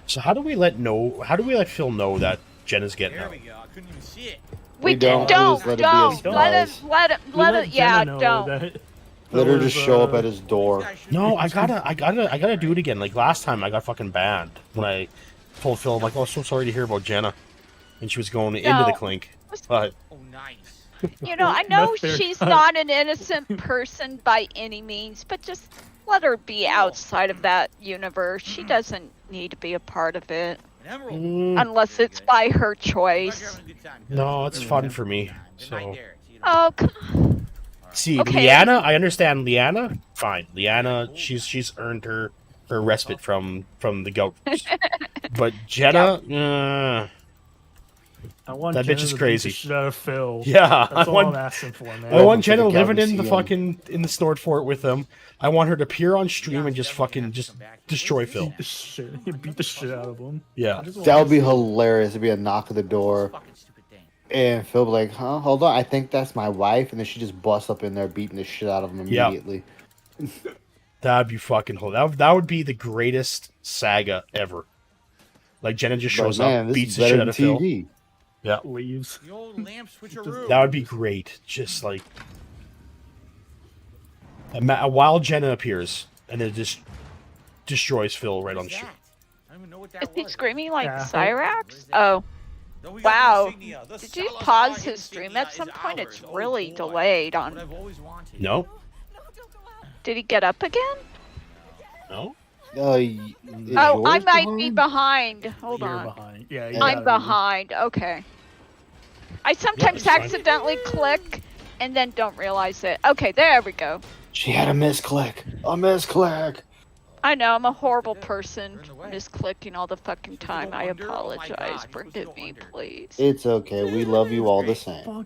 So how do we let Phil know that Jenna's getting out? There we go. I couldn't even see it. We don't let it. Yeah, don't. Let her just show up at his door. No, I gotta do it again. Like last time, I got fucking banned when I told Phil, like, "Oh, so sorry to hear about Jenna," and she was going into the clink. But Oh, nice. You know, I know she's not an innocent person by any means, but just let her be outside of that universe. She doesn't need to be a part of it. Unless it's by her choice. No, it's fun for me. So. Oh, See, okay. Liana, I understand Liana. Fine, Liana, she's earned her respite from the goat. But Jenna, I want that Jenna bitch is to crazy. beat the shit out of Phil. Yeah, That's all I'm asking for, man. I want Jenna living in the Snort Fort with them. I want her to appear on stream and just destroy Phil. Beat the shit out of him. Yeah, that would be hilarious. It'd be a knock at the door, and Phil be like, "Huh? Hold on, I think that's my wife," and then she just busts up in there, beating the shit out of him immediately. That'd be fucking hilarious. That would be the greatest saga ever. Like Jenna just shows up, beats the shit out of Phil. Yeah, leaves. The old lamp switcheroo. That would be great. Just like a wild Jenna appears and then just destroys Phil right on the street. is he screaming like Cyrax? Oh. Wow. Did you pause his stream at some point? It's really delayed on. No. Did he get up again? No. Oh, I might be behind. Hold on. Behind. Yeah, I'm behind. Okay. I sometimes accidentally click and then don't realize it. Okay, there we go. She had a misclick. A misclick. I know, I'm a horrible person. Misclicking all the fucking time. I apologize. Forgive me, please. It's okay. We love you all the same. What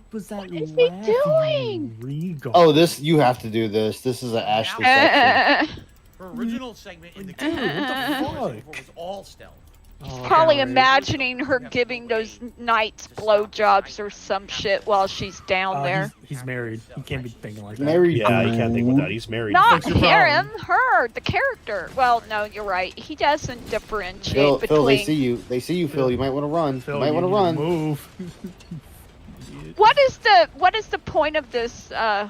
is he doing? Oh, this, you have to do this. This is an Ashley section. Her original segment in the Dude, what the fuck? was all stealth. He's probably imagining her giving those knights blowjobs or some shit while she's down there. He's married. He can't be thinking like that. Married. Yeah, he can't think about that. He's married. Not him, her, the character. Well, no, you're right. He doesn't differentiate between. Phil, they see you. They see you, Phil. You might want to run. Phil, you might want to run. Move. What is the point of this? All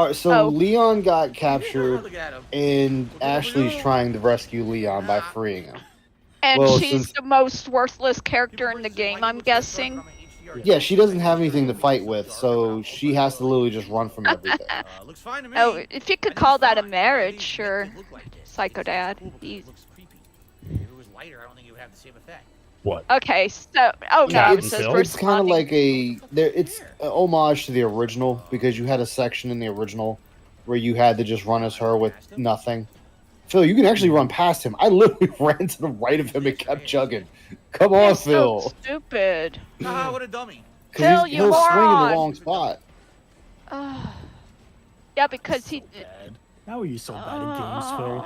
right, so Leon got captured, and Ashley's trying to rescue Leon by freeing him. And she's the most worthless character in the game, I'm guessing. Yeah, she doesn't have anything to fight with, so she has to literally just run from everything. Looks fine to me. Oh, if you could call that a marriage, sure. Psycho Dad. If it was lighter, I don't think it would have the same effect. What? Okay, so It's kind of like it's an homage to the original, because you had a section in the original where you had to just run as her with nothing. Phil, you can actually run past him. I literally ran to the right of him and kept chugging. Come on, Phil. So stupid. Haha, what a dummy. Phil, He'll swing in the wrong spot. Yeah, because he. How are you so bad at games, Phil?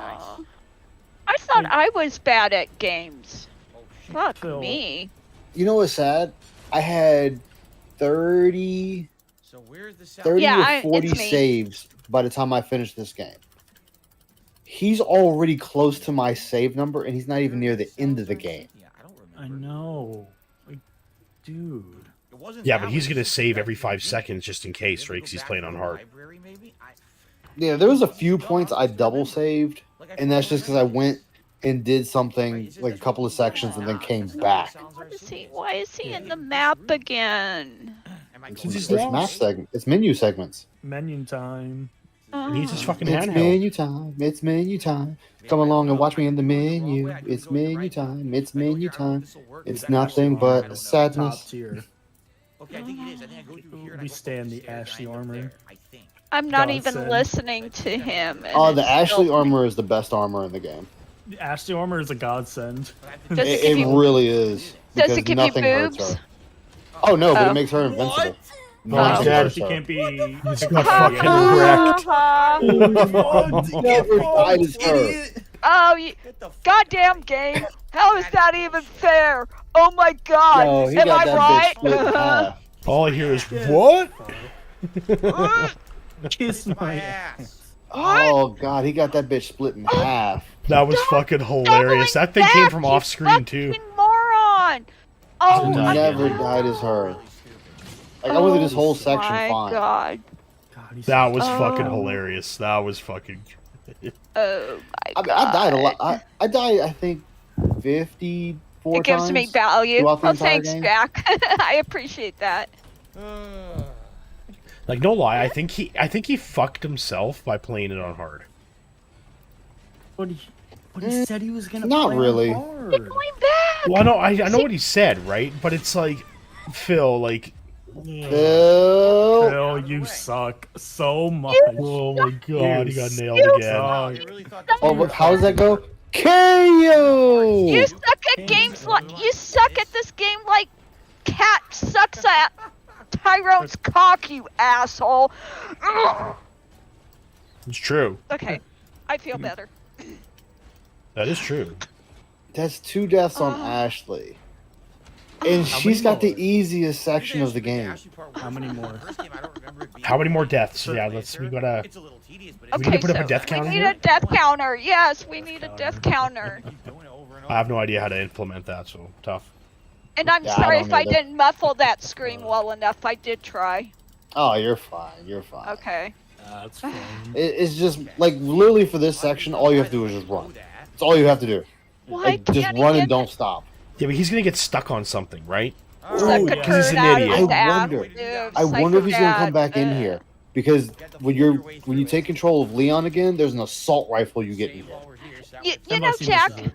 I thought I was bad at games. Fuck Phil. me. You know what's sad? I had 30 So where's the sound? 30 Yeah, or 40 it's me. saves by the time I finished this game. He's already close to my save number, and he's not even near the end of the game. I know. Like, dude. Yeah, but he's gonna save every 5 seconds just in case, right? Because he's playing on hard. Yeah, there was a few points I double saved, and that's just because I went and did something like a couple of sections and then came back. Why is he in the map again? It's map segment. It's menu segments. Menu time. He needs his fucking It's handheld. menu time. It's menu time. Come along and watch me in the menu. It's menu time. It's menu time. It's nothing but sadness. Top tier. Okay, I think it is. I think I go through here and I We go stand the upstairs and I Ashley end up armor. there, I think. I'm not Godsend. even listening to him. and Oh, the it's Ashley still- armor is the best armor in the game. The Ashley armor is a godsend. Does it It give you really is. Does it give you boobs? Oh no, but it makes her invincible. No, he's dead. She can't be. He's got fucking wrecked. Never died as her. Oh, you goddamn game! How is that even fair? Oh my god! No, he Am got I that right? bitch split in half. All I hear is what? Kiss my ass. Oh god, he got that bitch split in half. That was fucking hilarious. That thing came from off screen too. Moron! Oh my Never god! died as her. Like I went through this whole section my fine. god! That was fucking hilarious. That was fucking. Oh my god! I died a lot. I died. I think 54 times. It gives me value. throughout the Oh, entire thanks, game. Jack. I appreciate that. Like no lie, I think he fucked himself by playing it on hard. But he said he was gonna. Not play really. on hard. You're going back. Well, I know what he said, right? But it's like, Phil, like. Phil. Phil, you suck so much. Oh my god, he got nailed again. Oh, but how does that go? KO. You suck at games like you suck at this game like Cat sucks at Tyrone's cock, you asshole. Ugh. It's true. Okay, I feel better. That is true. That's 2 deaths on Ashley. And she's got the easiest section of the game. How many more? How many more deaths? Yeah, we gotta. We need Okay, to put up a death counter we need here? a death counter. Yes, we need a death counter. I have no idea how to implement that, so tough. And I'm Yeah, I sorry don't if I either. didn't muffle that scream well enough. I did try. Oh, you're fine. You're fine. Okay. That's fine. It's just like literally for this section, all you have to do is just run. That's all you have to do. Why Like, just can't he run get and don't stop. Yeah, but he's gonna get stuck on something, right? Suck a because he's turd an out of idiot. his I ass, wonder. dude. I wonder if he's gonna come Psychopath. back in here because when you take control of Leon again, there's an assault rifle you get in here. You know, Unless he Jack, misses it.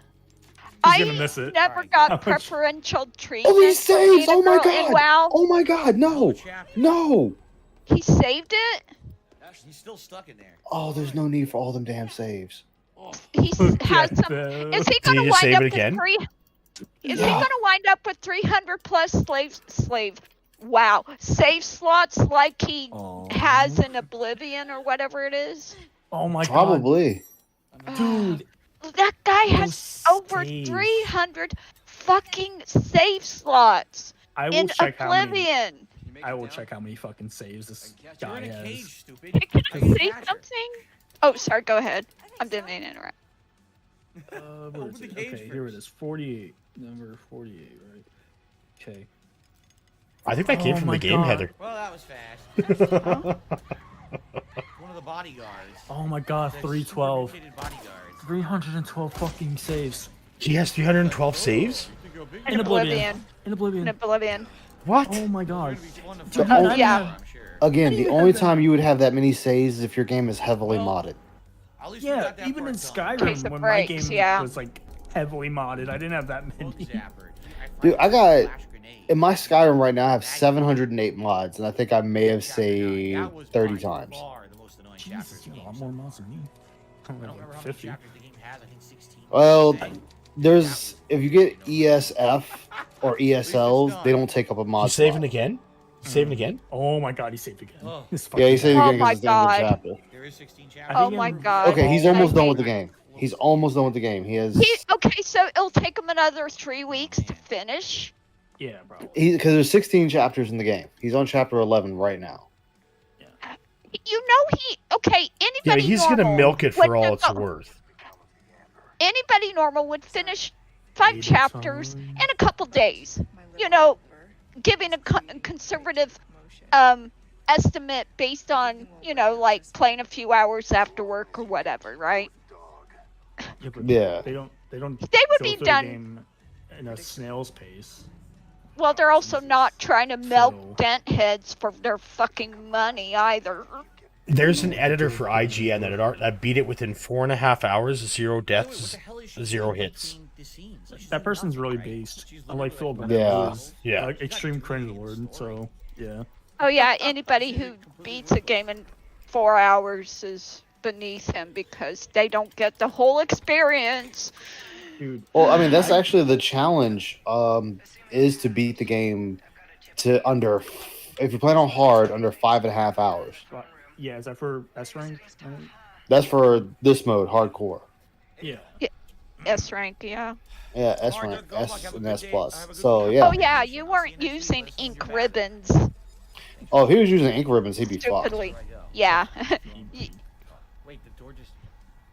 I gonna miss it. never How got much- preferential treatment. Oh, he saves! for being a Oh my girl in god! WoW. Oh my god! No! No! He saved it. He's still stuck in there. Oh, there's no need for all them damn saves. He Look has at some. that. Is he Did he gonna just wind save up it with again? Is he gonna wind up with 300 plus save slots like he has in Oblivion or whatever it is? Oh my Probably. god, dude. That guy has Those over saves. 300 fucking save slots I will in check how many. Oblivion. I will check how many fucking saves this guy You're in a has. cage, stupid. Can I say something? Oh, sorry. Go ahead. I'm didn't mean to interrupt. Where is the it? cage Okay, here it is. 48. Number 48, right? Okay. I think that came Oh from my the game, God. Heather. Well, that was fast. One of the bodyguards. Oh my god, Says 312. supercomplicated bodyguards. 312 fucking saves. He has 312 saves? In Oblivion. In In Oblivion. Oblivion. What? Oh my god. The How do only- you Yeah. have- I'm sure. Again, do the you only have time you would have that many saves is if your game is heavily modded. At least we Yeah, got that even in part done. Case Skyrim, of when breaks, my game yeah. was like heavily modded, I didn't have that Bug many. zapper. Dude, I got Flash grenade. in my Skyrim right now. I have 708 mods, and I think I may have That saved was 30 by times. far the most annoying chapter Jesus, of the you have a lot game more so mods than me. I don't remember how many 50. chapters the game has. I think 16. Well, there's if you get ESF or ESLs, they don't take up a mod. He's saving slot. again? Saving again? Oh my god, he saved again. Oh. This Yeah, he fucking- saved Oh again my because it's the end of the God. chapter. There is 16 I chapters. Oh think my I'm- god. Okay, he's I almost done think- with the game. He's almost done with the game. He has Okay, so it'll take him another 3 weeks to finish. Yeah, probably. because there's 16 chapters in the game. He's on chapter 11 right now. You know anybody Yeah, he's gonna normal milk it would for all it's devote- worth. Anybody normal would finish 5 Maybe chapters some- in a couple days. You know, giving a conservative estimate based on, you know, like playing a few hours after work or whatever, right? Yeah, but Yeah. They don't. They would go be through the done. game in a snail's pace. Well, they're also not trying to milk Phil. dent heads for their fucking money either. There's an editor for IGN that beat it within 4.5 hours, 0 What deaths, the hell is she 0 doing hits. between the scenes? Like, she's That doing person's nothing, really right? based. She's Unlike literally, Phil like, Bennett, Yeah. who is Yeah. extreme cringelord. So yeah. Oh yeah, anybody who beats a game in 4 hours is beneath him because they don't get the whole experience. Dude. Well, I mean, that's actually the challenge. Is to beat the game to under. If you play on hard, under 5.5 hours. Yeah, is that for S rank? That's for this mode, hardcore. Yeah. S rank, yeah. Yeah, S rank, S and S plus. So yeah. Oh yeah, you weren't using ink ribbons. Oh, if he was using ink ribbons, he'd be Stupidly. fucked. Yeah. Wait, the door just.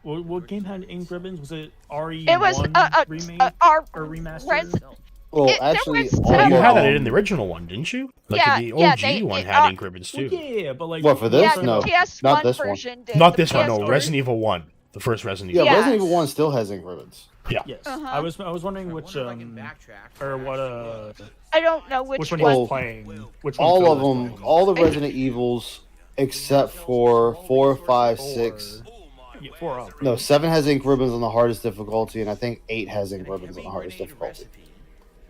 What game had ink ribbons? Was it RE1 It was remake our or remaster? Well, There actually, was You several. had that in the original one, didn't you? Like Yeah, the OG yeah, they- one it- had ink ribbons too. Yeah, but like What, for this? Yeah, No, the PS1 not this one. version did. Not The this one. No, PS3 Resident Evil 1, the first Resident Yeah, Evil. Yeah. Resident Evil 1 still has ink ribbons. Yeah. Yes. Uh-huh. I was wondering which or what I don't know which one he one. was playing. Which one All Phil of was them, playing. all the Resident Evils, except for 4, 5, 6. Yeah, 4 up. No, 7 has ink ribbons on the hardest difficulty, and I think 8 has ink ribbons on the hardest difficulty.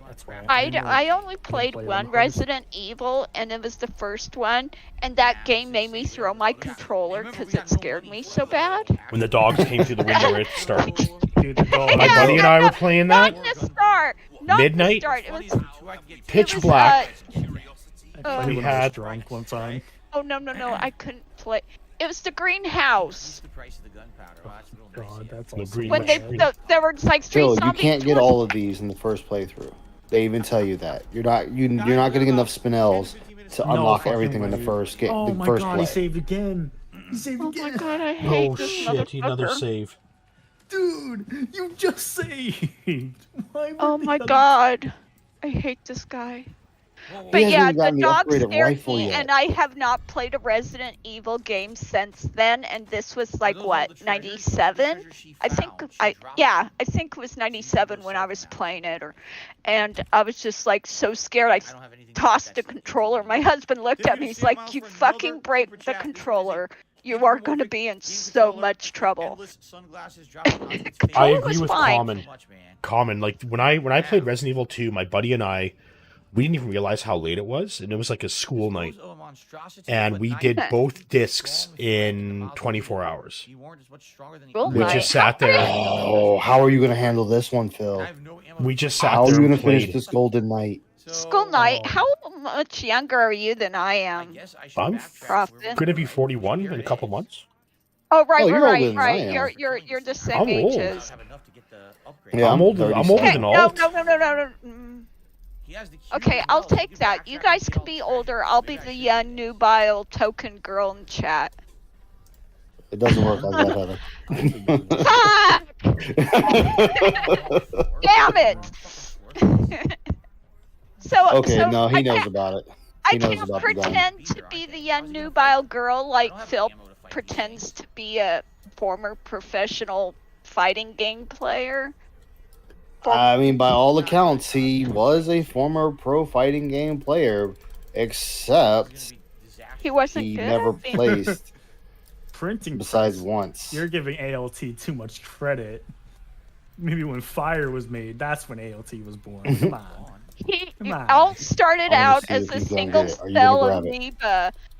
That's right. I only played play it on one the hardest. Resident Evil, and it was the first one, and that game made me throw my controller because it scared me so bad. When the dogs came through the window at the start. Dude, the dog. My buddy and I were playing that. Not the start. Not Midnight? The start. It was Pitch it was, black. I we we had- had drunk one time. Oh no! I couldn't play. It was the greenhouse. The price of the gunpowder. Oh, that's real nice. God, that's The awesome. green When mushroom. there were like three Phil, you zombies. can't get all of these in the first playthrough. They even tell you that you're not getting enough spinels to No unlock fucking everything in the way. first game. Oh the my first god, play. he saved again. He saved Oh my again. god! I hate Oh this shit, another motherfucker. save. Dude, you just saved. Why Oh would my the other- god! I hate this guy. He But hasn't yeah, even gotten the the dog upgraded scared rifle me, yet. and I have not played a Resident Evil game since then. And this was like what, 97? I think I think it was 97 when I was playing it, and I was just like so scared. I tossed the controller. My husband looked at me. He's like, "You fucking break the controller. You are going to be in so much trouble." I it agree was with fine. Common. Like when I played Resident Evil 2, my buddy and I, we didn't even realize how late it was, and it was like a school night, and we did both discs in 24 hours. Well, We nice. just sat there. Oh, how are you going to handle this one, Phil? We just How sat are you there going and to finish played. this golden night? School night. How much younger are you than I am? I'm Prophet. gonna be 41 in a couple months. Oh right, Oh, you're older than I right. am. You're the same I'm age old. as. Yeah, I'm older. I'm older Okay, than no. Alt. Okay, I'll take that. You guys can be older. I'll be the nubile token girl in chat. It doesn't work like that, Fuck! Heather. Damn it! Okay, so no, I he knows can't- about it. I He knows can't about the gun. pretend to be the nubile girl like Phil pretends to be a former professional fighting game player. I mean, by all accounts, he was a former pro fighting game player, except He wasn't he good. never placed Printing besides press. once. You're giving ALT too much credit. Maybe when Fire was made, that's when ALT was born. Come on. He Come on. all started I wanna out see as if a he's gonna single get it. Are you cell gonna grab it?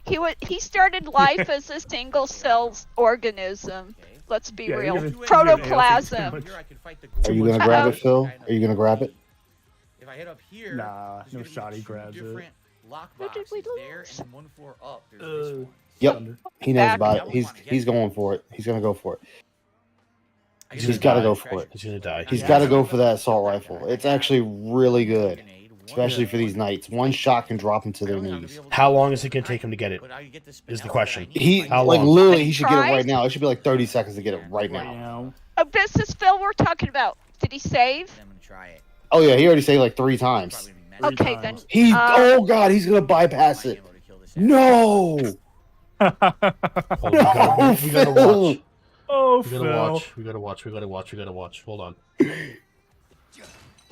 amoeba. He started life as a single cell organism. Let's be Yeah, real. you're giving ALT too Protoplasm. much- Are you going to grab it, Phil? Are you going to grab it? If I head up here, Nah, there's no gonna be shot he two grabs it. different lock What did boxes we there, lose? and then one floor up. There's this one. Yep. Thunder. He knows Back. about it. He's going for it. He's going to go for it. I He's guess got to I go got for it. He's gonna die. He's got to go for that assault rifle. It's actually really good, especially for these nights. One shot can drop him to their knees. How long is it gonna take him to get it? Is the question. He How like long? literally he should get it Tries? right now. It should be like 30 seconds to get it right Right now. now. Oh, this is Phil we're talking about. Did he save? I'm gonna try it. Oh yeah, he already saved like 3 times. Probably be messy. Okay then. He oh Uh, god, he's gonna bypass Might be it. able to kill this No, Hold on, we gotta watch. Oh, We gotta Phil. watch. We gotta watch. We gotta watch. We gotta watch. Hold on.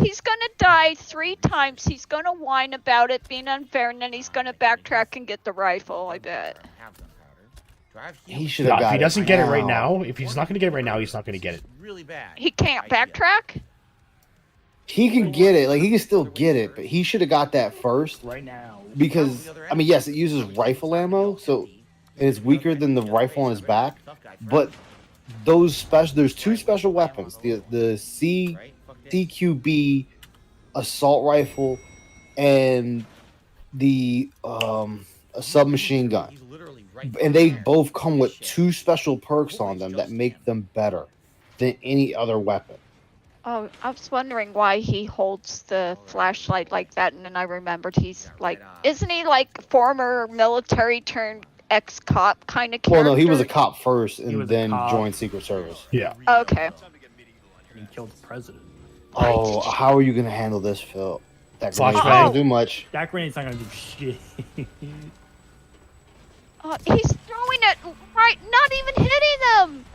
He's gonna die 3 times. He's gonna whine about it being unfair, and then he's gonna backtrack and get the rifle. I bet. Have gunpowder. Do I have he healing? should have Yeah, got if he doesn't get it right now. now, if he's not gonna get it right now, he's not gonna get it. Really bad. He can't idea. backtrack. He can get it, like he can still get it, but he should have got that first Right now. because I mean, yes, it uses rifle ammo, so and it's weaker than the rifle on his back, but there's two special weapons: the CQB assault rifle and the a submachine gun, and they both come with two special perks on them that make them better than any other weapon. Oh, I was wondering why he holds the flashlight like that, and then I remembered he's like, isn't he like former military turned ex-cop kind of character? Well, no, he was a cop first and then joined Secret Service. Yeah. Okay. He killed the president. Oh, how are you going to handle this, Phil? That Flashbang. grenade's not going to do much. That grenade's not going to do shit. He's throwing it right, not even hitting them.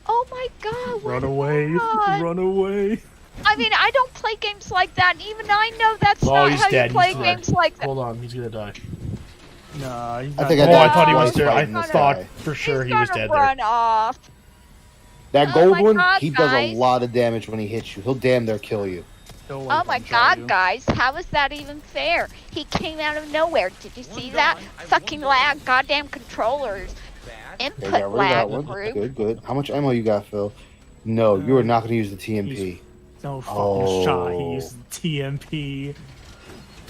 Oh my god. Run away. God. Run away. I mean, I don't play games like that, and even I know that's not how you play games like that. Hold on, he's gonna die. Nah, he's I not. think I thought he was there. I fighting this thought guy. for sure he He's was gonna dead run there. off. That Oh gold my one, God, he does a guys. lot of damage when he hits you. He'll damn near kill you. Oh my god, guys, how is that even fair? He came out of nowhere. Did you see that? Fucking lag, goddamn controllers. They Input got rid of lag that one. group. Good. How much ammo you got, Phil? No, you are not going to use the TMP. No fucking shot. He used TMP.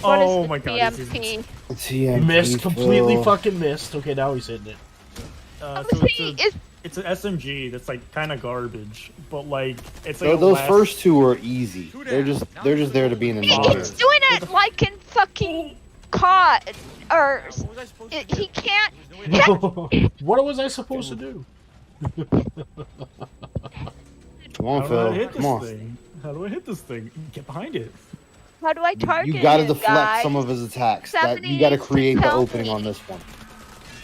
What is Oh the my god. TMP? The TMP, Missed, completely Phil. fucking missed. Okay, now he's hitting it. It's an SMG that's like kind of garbage, but like it's like So a those last- first two are easy. They're just there to be an He's annoyance. doing it like in fucking COD, or he can't. What was I supposed to do? Come on, How do I Phil. hit Come this on. thing? How do I hit this thing? Get behind it. How do I target You got to him, deflect guys? some of his attacks. Somebody You got to needs to create the tell opening me. on this one.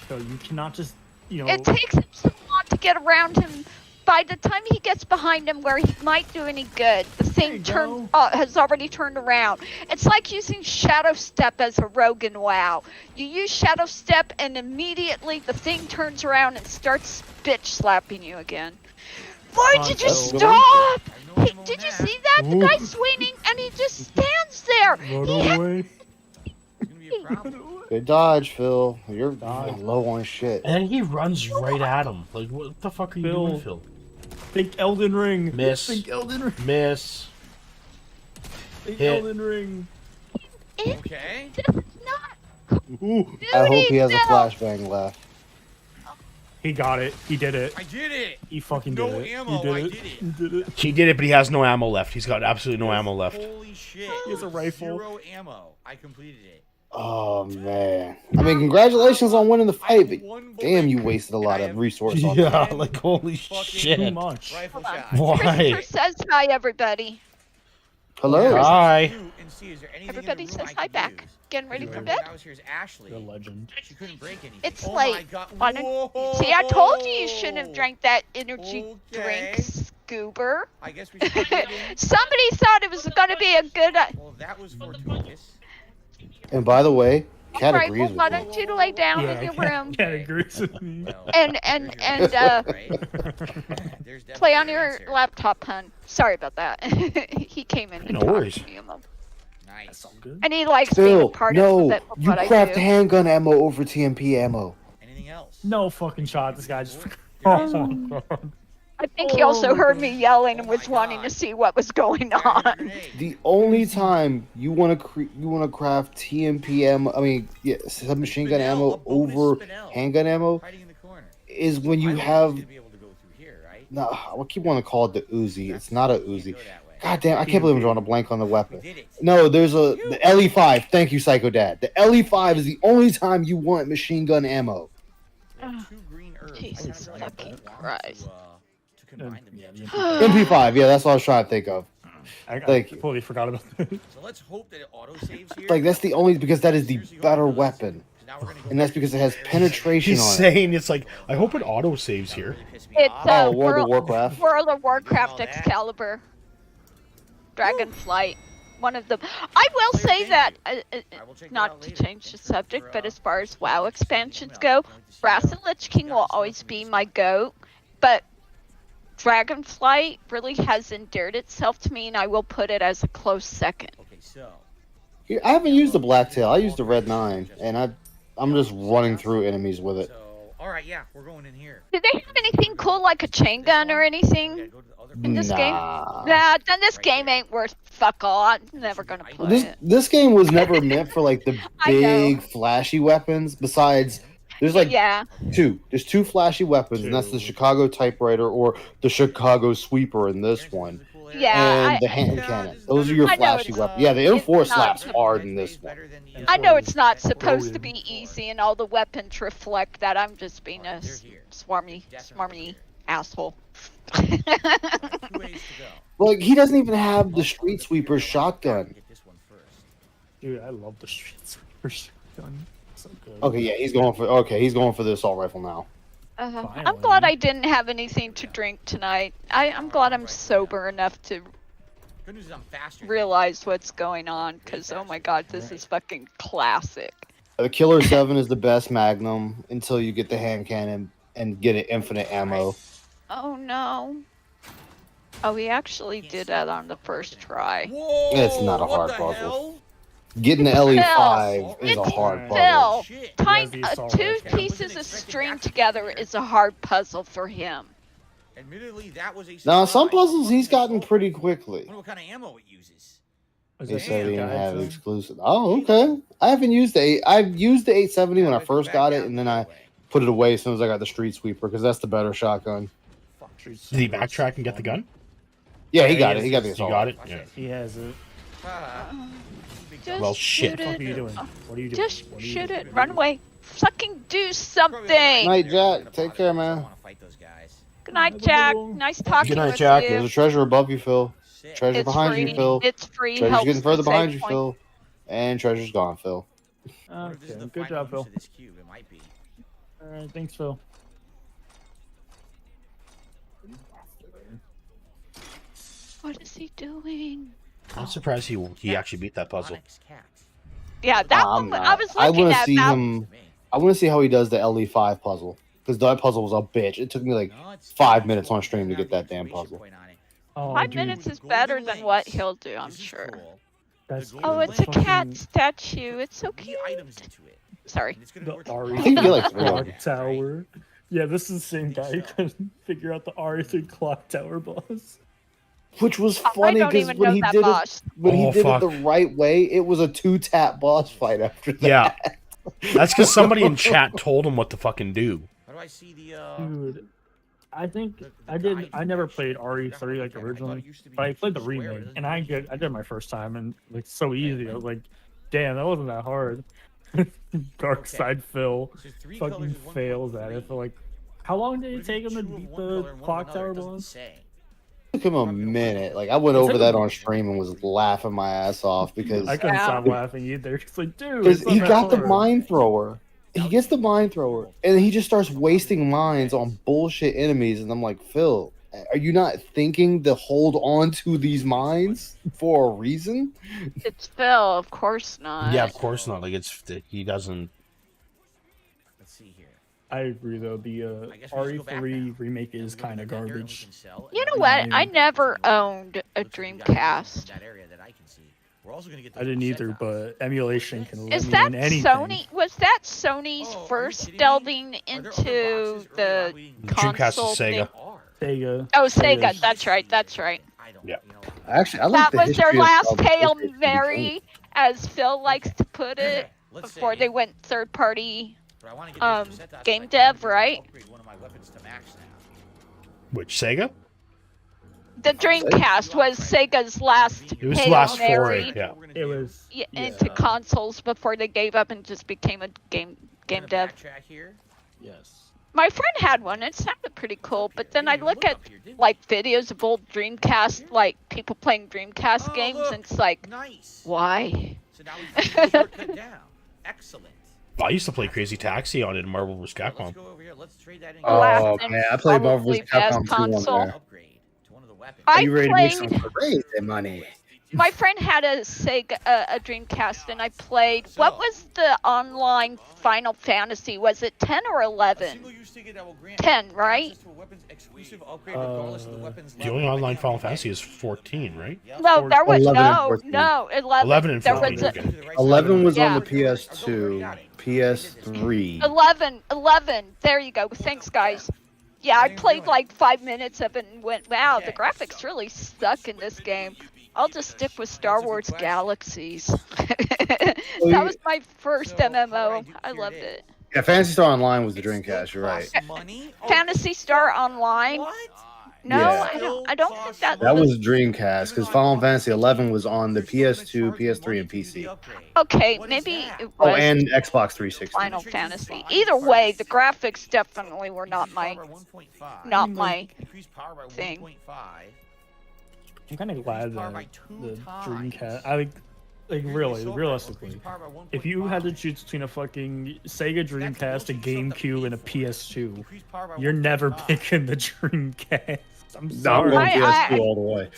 So you cannot just, you know. It takes him so long to get around him. By the time he gets behind him where he might do any good, the thing has already turned around. It's like using Shadow Step as a rogue in WoW. You use Shadow Step and immediately the thing turns around and starts bitch slapping you again. Why did you stop? Did you see that? The guy's swinging and he just stands there. Run He had- away. Good dodge, Phil. You're low on shit. And then he runs right at him. Like, what the fuck are you doing, Phil? Think Elden Ring. Miss. Think Elden Ring. Miss. Think Hit. Elden Ring. Okay. I hope he has a flashbang left. He got it. He did it. I did it. He fucking No did it. ammo, He did I it. did it. He did it. He did it, but he has no ammo left. He's got absolutely no ammo left. Holy shit. He has a rifle. 0 ammo. I completed it. Oh man! I mean, congratulations on winning the fight, but damn, you wasted a lot of resources on that. Yeah, like holy shit. Too much. Rifle Hold on. shot. Why? Christopher says hi, everybody. Hello. Hi. And see, is there anything in the Everybody room says I hi could back. use? Getting ready The for only bed? one I was here is Ashley. The legend. She couldn't break anything. It's oh late. My God. Why don't- See, I told you you shouldn't have drank that energy drink, Scoober. I guess we should get in. Somebody thought it was going to be a good... Well, that was fortuitous. And by the way, Cat Alright, agrees well, with why me. don't you lay down in your room Cat agrees with me. and play on your Answer. laptop, hun. Sorry about that. He came in and No talked worries. to me a moment. Nice. And he likes being a Phil, part no, of it, you what I craft do. handgun ammo over TMP ammo. Anything else? No fucking shot. This guy just. I think he also heard me yelling and was wanting to see what was going on. The only time you want to craft TMP ammo, I mean, yeah, submachine gun ammo over handgun ammo, Hiding in the corner. is when you I have. should be able to go through here, right? No, I keep wanting to call it the Uzi. It's not a Uzi. Go that way. God damn, I can't believe I'm drawing a blank on the weapon. Did it. No, there's the LE5. Thank you, Psycho Dad. The LE5 is the only time you want machine gun ammo. We have 2 green herbs. Jesus I kinda fucking don't want Christ. to combine them yet. MP5, yeah, that's what I was trying to think of. I Thank you. completely forgot about that. So let's hope that it auto saves here. Like that's the only because that is the better weapon, Now we're gonna go and that's back because to it has the penetration He's on it. saying it's like, I hope it auto saves here. really pissed me It's off. Oh, World of Warcraft. World of Warcraft all that. Excalibur. Dragonflight. One of them. I will say that, I will check that not out to later. change the Thanks for, subject, but as far as WoW expansions go, Can't wait to see Brass how and Lich King will God's always love be is. my goat, but Dragonflight really has endeared itself to me, and I will put it as a close second. Okay, so Here, I haven't used the Blacktail. I used the Red 9, and I'm just running through enemies with it. So All right, yeah, we're going in here. Do they have anything cool like a chain gun or anything in this game? Nah, then this game ain't worth fuck all. I'm never gonna play it. This game was never meant for like the big flashy weapons. Besides, there's like two. There's two flashy weapons, and that's the Chicago typewriter or the Chicago sweeper in this one. Yeah, and the hand cannon. Those are your flashy weapons. Yeah, the M4 slaps hard in this one. I know it's not supposed to be easy, and all the weapons reflect that. I'm just being a smarmy asshole. Like, he doesn't even have the street sweeper shotgun. Dude, I love the street sweeper shotgun. So good. Okay, yeah, he's going for the assault rifle now. I'm glad I didn't have anything to drink tonight. I'm glad I'm sober enough to realize what's going on, because oh my god, this is fucking classic. The Killer 7 is the best Magnum until you get the hand cannon and get it infinite ammo. Oh no. Oh, we actually did that on the first try. Whoa, it's not a hard puzzle. Getting the LE5 is a hard puzzle. Tying two pieces of string together is a hard puzzle for him. Admittedly, that was a now, some puzzles he's gotten pretty quickly. I wonder what kind of ammo it uses. They said he didn't have it exclusive. Oh, okay. I haven't used I've used the 870 when I first got it, and then I put it away as soon as I got the street sweeper, because that's the better shotgun. Did he backtrack and get the gun? Yeah, he got it. He got the assault. You got it? Yeah. He has it. Just shit. Shoot What are you doing? What are you doing? Just shoot it. Run away. Fucking do something. Night, Jack. Take care, man. Good night, Jack. Nice talking Good night, with Jack. you. There's a treasure above you, Phil. Treasure It's behind free. you, Phil. It's free. Treasure's Helps getting further to behind save you, points. Phil. And treasure's gone, Phil. Okay, good job, Phil. Alright, thanks, Phil. What is he doing? I'm surprised he actually beat that puzzle. Yeah, that one. I was I looking want to at see that. him. I want to see how he does the LE5 puzzle, because that puzzle was a bitch. It took me like 5 minutes on stream to get that damn puzzle. Oh, 5 dude. minutes is better than what he'll do, I'm sure. That's Oh, it's a cat fucking- statue. It's so cute. Sorry. The I think you like clock tower. Yeah, this is the same guy who couldn't figure out the R3 clock tower boss. Which was I funny don't because even when know he that did boss. it, when he Oh, did fuck. it the right way, it was a 2-tap boss fight after that. Yeah. That's because somebody in chat told him what to fucking do. How do I see the Dude, I think I never played RE3 like originally, but I played the remake, and I did my first time, and like so easy. I was like, damn, that wasn't that hard. Dark Side Phil fucking fails at it for like, how long did it take him to beat the clock tower boss? It took him a minute. Like, I went over that on stream and was laughing my ass off because I couldn't stop laughing either. It's like, dude, because it's he not got that the hard. mine thrower. He gets the mine thrower, and he just starts wasting mines on bullshit enemies. And I'm like, Phil, are you not thinking to hold on to these mines for a reason? It's Phil, of course not. Yeah, of course not. Like he doesn't. Let's see here. I agree though. The RE3 remake is kind of garbage. You know what? I never owned a Dreamcast. I didn't either, but emulation can let Is me that in anything. Sony? Was that Sony's first delving into the Dreamcast console is Sega. thing? Sega. Oh, Sega. That's right. That's right. Yeah. Actually, I like That the was their history of last South Hail Pacific. Mary, as Phil likes to put it, before they went third-party game dev, right? Which Sega? The Dreamcast was Sega's last It was Hail last Mary foray. Yeah. It was into consoles before they gave up and just became a game dev. yes. My friend had one. It sounded pretty cool, but then I look at like videos of old Dreamcast, like people playing Dreamcast games, and it's like, why? So now we can shortcut down. Excellent. I used to play Crazy Taxi on it in Marvel vs. Let's Capcom. go over here. Let's trade that in. Oh and man, I played Marvel probably vs. Capcom best 2 on console. there. Upgrade to one of the weapons. Are I you ready to make some played. crazy money? my friend had a Sega, a Dreamcast, and I played. What was the online Final Fantasy? Was it 10 or 11? 10, right? The only online Final Fantasy is 14, right? No, there was 11 no 11. 11 and 14. There was Okay. 11 was Yeah. on the PS2, PS3. 11. There you go. Thanks, guys. Yeah, I played like 5 minutes of it and went, wow, the graphics really suck in this game. I'll just stick with Star Wars Galaxies. That was my first MMO. I loved it. Yeah, Phantasy Star Online was the Dreamcast. You're right. Phantasy Star Online. No, Yeah. I don't think that. That was Dreamcast because Final Fantasy 11 was on the PS2, PS3, and PC. Okay, maybe it Oh, was and Xbox 360. Final Fantasy. Either way, the graphics definitely were not my thing. I'm kind of glad that the Dreamcast. Realistically, if you had to choose between a fucking Sega Dreamcast, a GameCube, and a PS2, you're never picking the Dreamcast. I'm sorry. Not going PS2 all the way.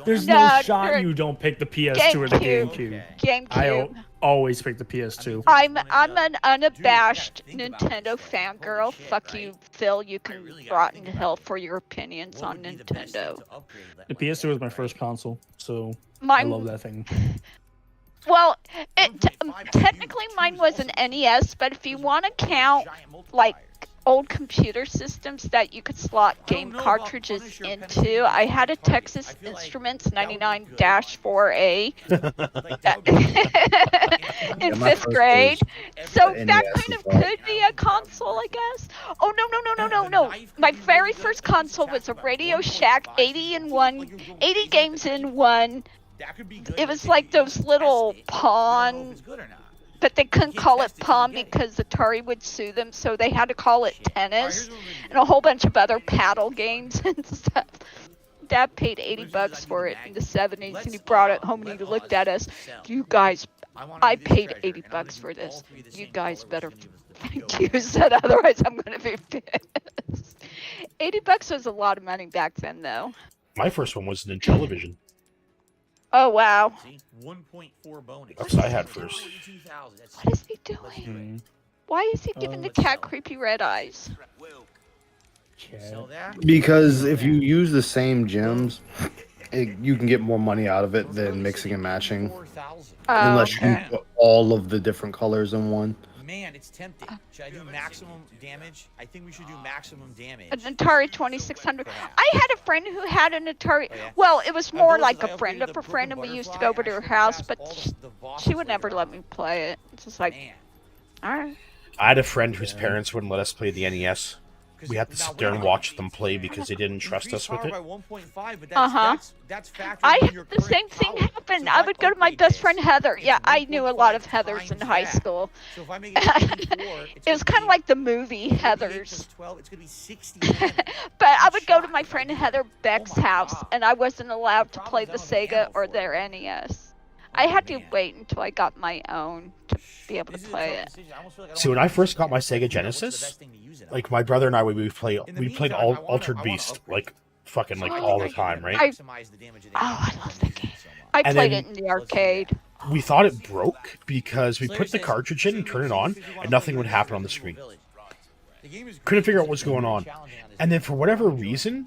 There's no shot you don't pick the PS2 or the GameCube. GameCube. I always pick the PS2. I'm an unabashed Nintendo fangirl. Fuck you, Phil. You can rot in hell for your opinions on Nintendo. The PS2 was my first console, so I Mine- love that thing. Well, technically mine was an NES, but if you want to count like old computer systems that you could slot game cartridges into, I had a Texas Instruments 99-4A in 5th grade. So that kind of could be a console, I guess. Oh, no. My very first console was a Radio Shack 80 games in one. It was like those little pawn, but they couldn't call it pawn because Atari would sue them, so they had to call it tennis and a whole bunch of other paddle games and stuff. Dad paid $80 for it in the 70s, and he brought it home and he looked at us. You guys, I paid $80 for this. You guys better use it, otherwise I'm going to be pissed. $80 was a lot of money back then, though. My first one was an Intellivision. Oh, wow. 1.4 bonus. That's what I had first. What is he doing? Why is he giving the cat creepy red eyes? Because if you use the same gems, you can get more money out of it than mixing and matching. Unless you put all of the different colors in one. Man, it's tempting. Should I do maximum damage? I think we should do maximum damage. An Atari 2600. I had a friend who had an Atari. Well, it was more like a friend of a friend, and we used to go over to her house, but she would never let me play it. It's just like, all right. I had a friend whose parents wouldn't let us play the NES. We had to sit there and watch them play because they didn't trust us with it. I had the same thing happen. I would go to my best friend Heather. Yeah, I knew a lot of Heathers in high school. It was kind of like the movie Heathers. But I would go to my friend Heather Beck's house, and I wasn't allowed to play the Sega or their NES. I had to wait until I got my own to be able to play it. See, when I first got my Sega Genesis, like my brother and I, we played Altered Beast like fucking like all the time, right? I love that game. I played it in the arcade. We thought it broke because we put the cartridge in and turned it on, and nothing would happen on the screen. Couldn't figure out what's going on, and then for whatever reason,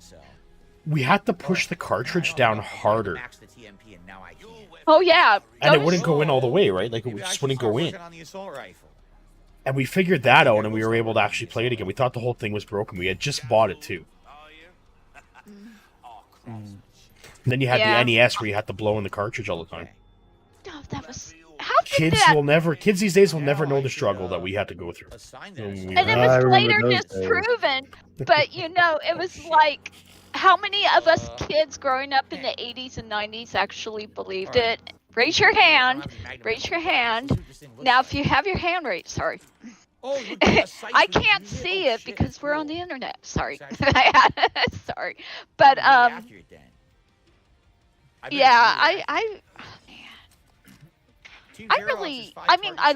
we had to push the cartridge down harder. Oh yeah, and it wouldn't go in all the way, right? Like it just wouldn't go in. And we figured that out, and we were able to actually play it again. We thought the whole thing was broken. We had just bought it too. And then you had the NES where you had to blow in the cartridge all the time. Oh, that was. Kids these days will never know the struggle that we had to go through. And it was later disproven, but you know, it was like, how many of us kids growing up in the 80s and 90s actually believed it? Raise your hand. Raise your hand. Now, if you have your hand raised, sorry. I can't see it because we're on the internet. Sorry. Sorry. But, yeah, I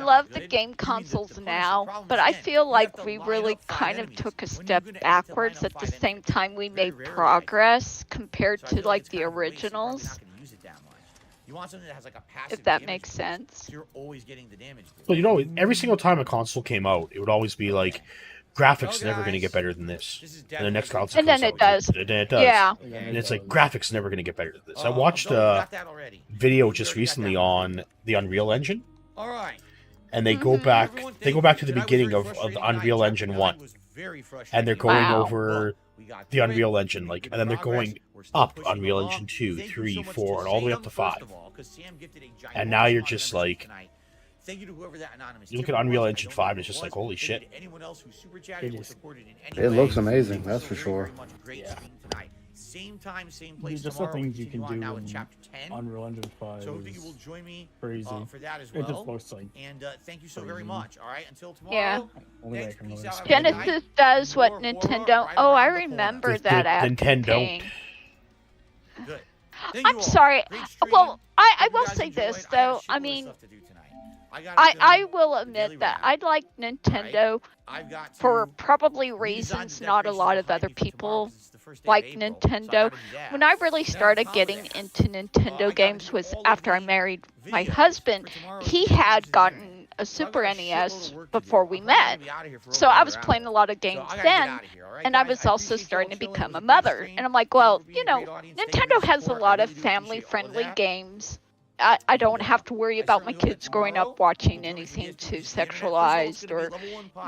love the game consoles now, but I feel like we really kind of took a step backwards at the same time we made progress compared to like the originals. You want something that has like a passive. If that makes sense. So you're always getting the damage. But you know, every single time a console came out, it would always be like, graphics never going to get better than this. And the next console and then it does. And then it does. Yeah. And it's like, graphics never going to get better than this. I watched a video just recently on the Unreal Engine. All right. And they go back to the beginning of the Unreal Engine 1. And they're going over the Unreal Engine, like, and then they're going up Unreal Engine 2, 3, 4, and all the way up to 5. And now you're just like, you look at Unreal Engine 5, and it's just like, holy shit. It looks amazing, that's for sure. Yeah. Same time, same place just tomorrow. the things you can do now in in Chapter 10. Unreal Engine 5 So you will join me crazy. For that as well. It just looks like and thank you so very much. All right, until tomorrow. Yeah. Thanks, peace out, Genesis does what Nintendo. Oh, I remember that ad. Nintendo. Good. I'm sorry. Well, I will say this though. I mean, I will admit that I like Nintendo for probably reasons not a lot of other people like Nintendo. When I really started getting into Nintendo games was after I married my husband. He had gotten a Super NES before we met, so I was playing a lot of games then, and I was also starting to become a mother. And I'm like, well, you know, Nintendo has a lot of family-friendly games. I don't have to worry about my kids growing up watching anything too sexualized or,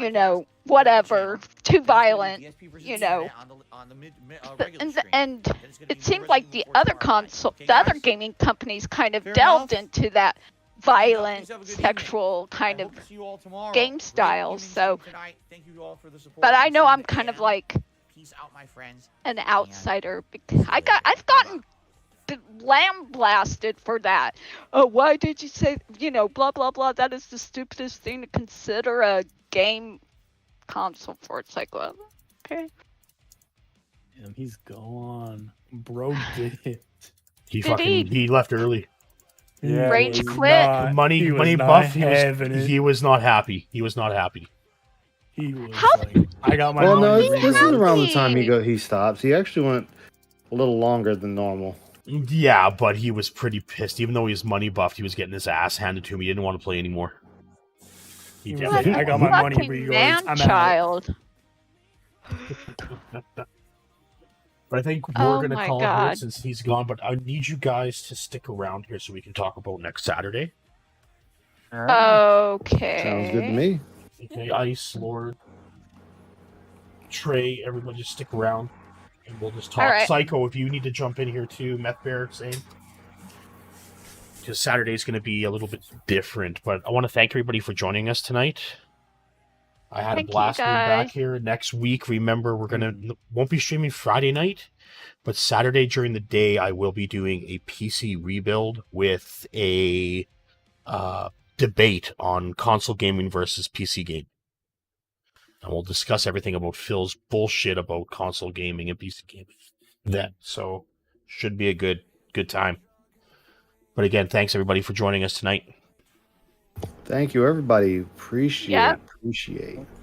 you know, whatever, too violent, you know. And it seemed like the other gaming companies kind of delved into that violent, sexual kind of game style. So, but I know I'm kind of like an outsider. I've gotten lambasted for that. Oh, why did you say, you know, blah blah blah, that is the stupidest thing to consider a game console for. It's like, well, okay. Damn, he's gone. Bro did it. He left early. Yeah, Rage quit. Money buff. He was not happy. He was not happy. He was like, I got my Well, no, money. this is around the time he stops. He actually went a little longer than normal. Yeah, but he was pretty pissed. Even though he was money buffed, he was getting his ass handed to him. He didn't want to play anymore. He was like, I got my money. I'm child. But I think we're going to call it here since he's gone. But I need you guys to stick around here so we can talk about next Saturday. Okay. Sounds good to me. Okay, Ice, Lord, Trey, everybody just stick around. And we'll just talk. Right. Psycho, if you need to jump in here too. Meth Bear, same. Because Saturday's going to be a little bit different. But I want to thank everybody for joining us tonight. I had a blast being back here. Next week, remember, won't be streaming Friday night. But Saturday during the day, I will be doing a PC rebuild with a debate on console gaming versus PC gaming. And we'll discuss everything about Phil's bullshit about console gaming and PC gaming then. So, should be a good time. But again, thanks everybody for joining us tonight. Thank you, everybody. Appreciate.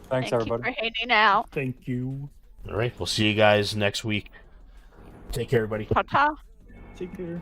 Thanks, everybody. Thank you for hanging out. Thank you. All right, we'll see you guys next week. Take care, everybody. Ta-ta. Take care.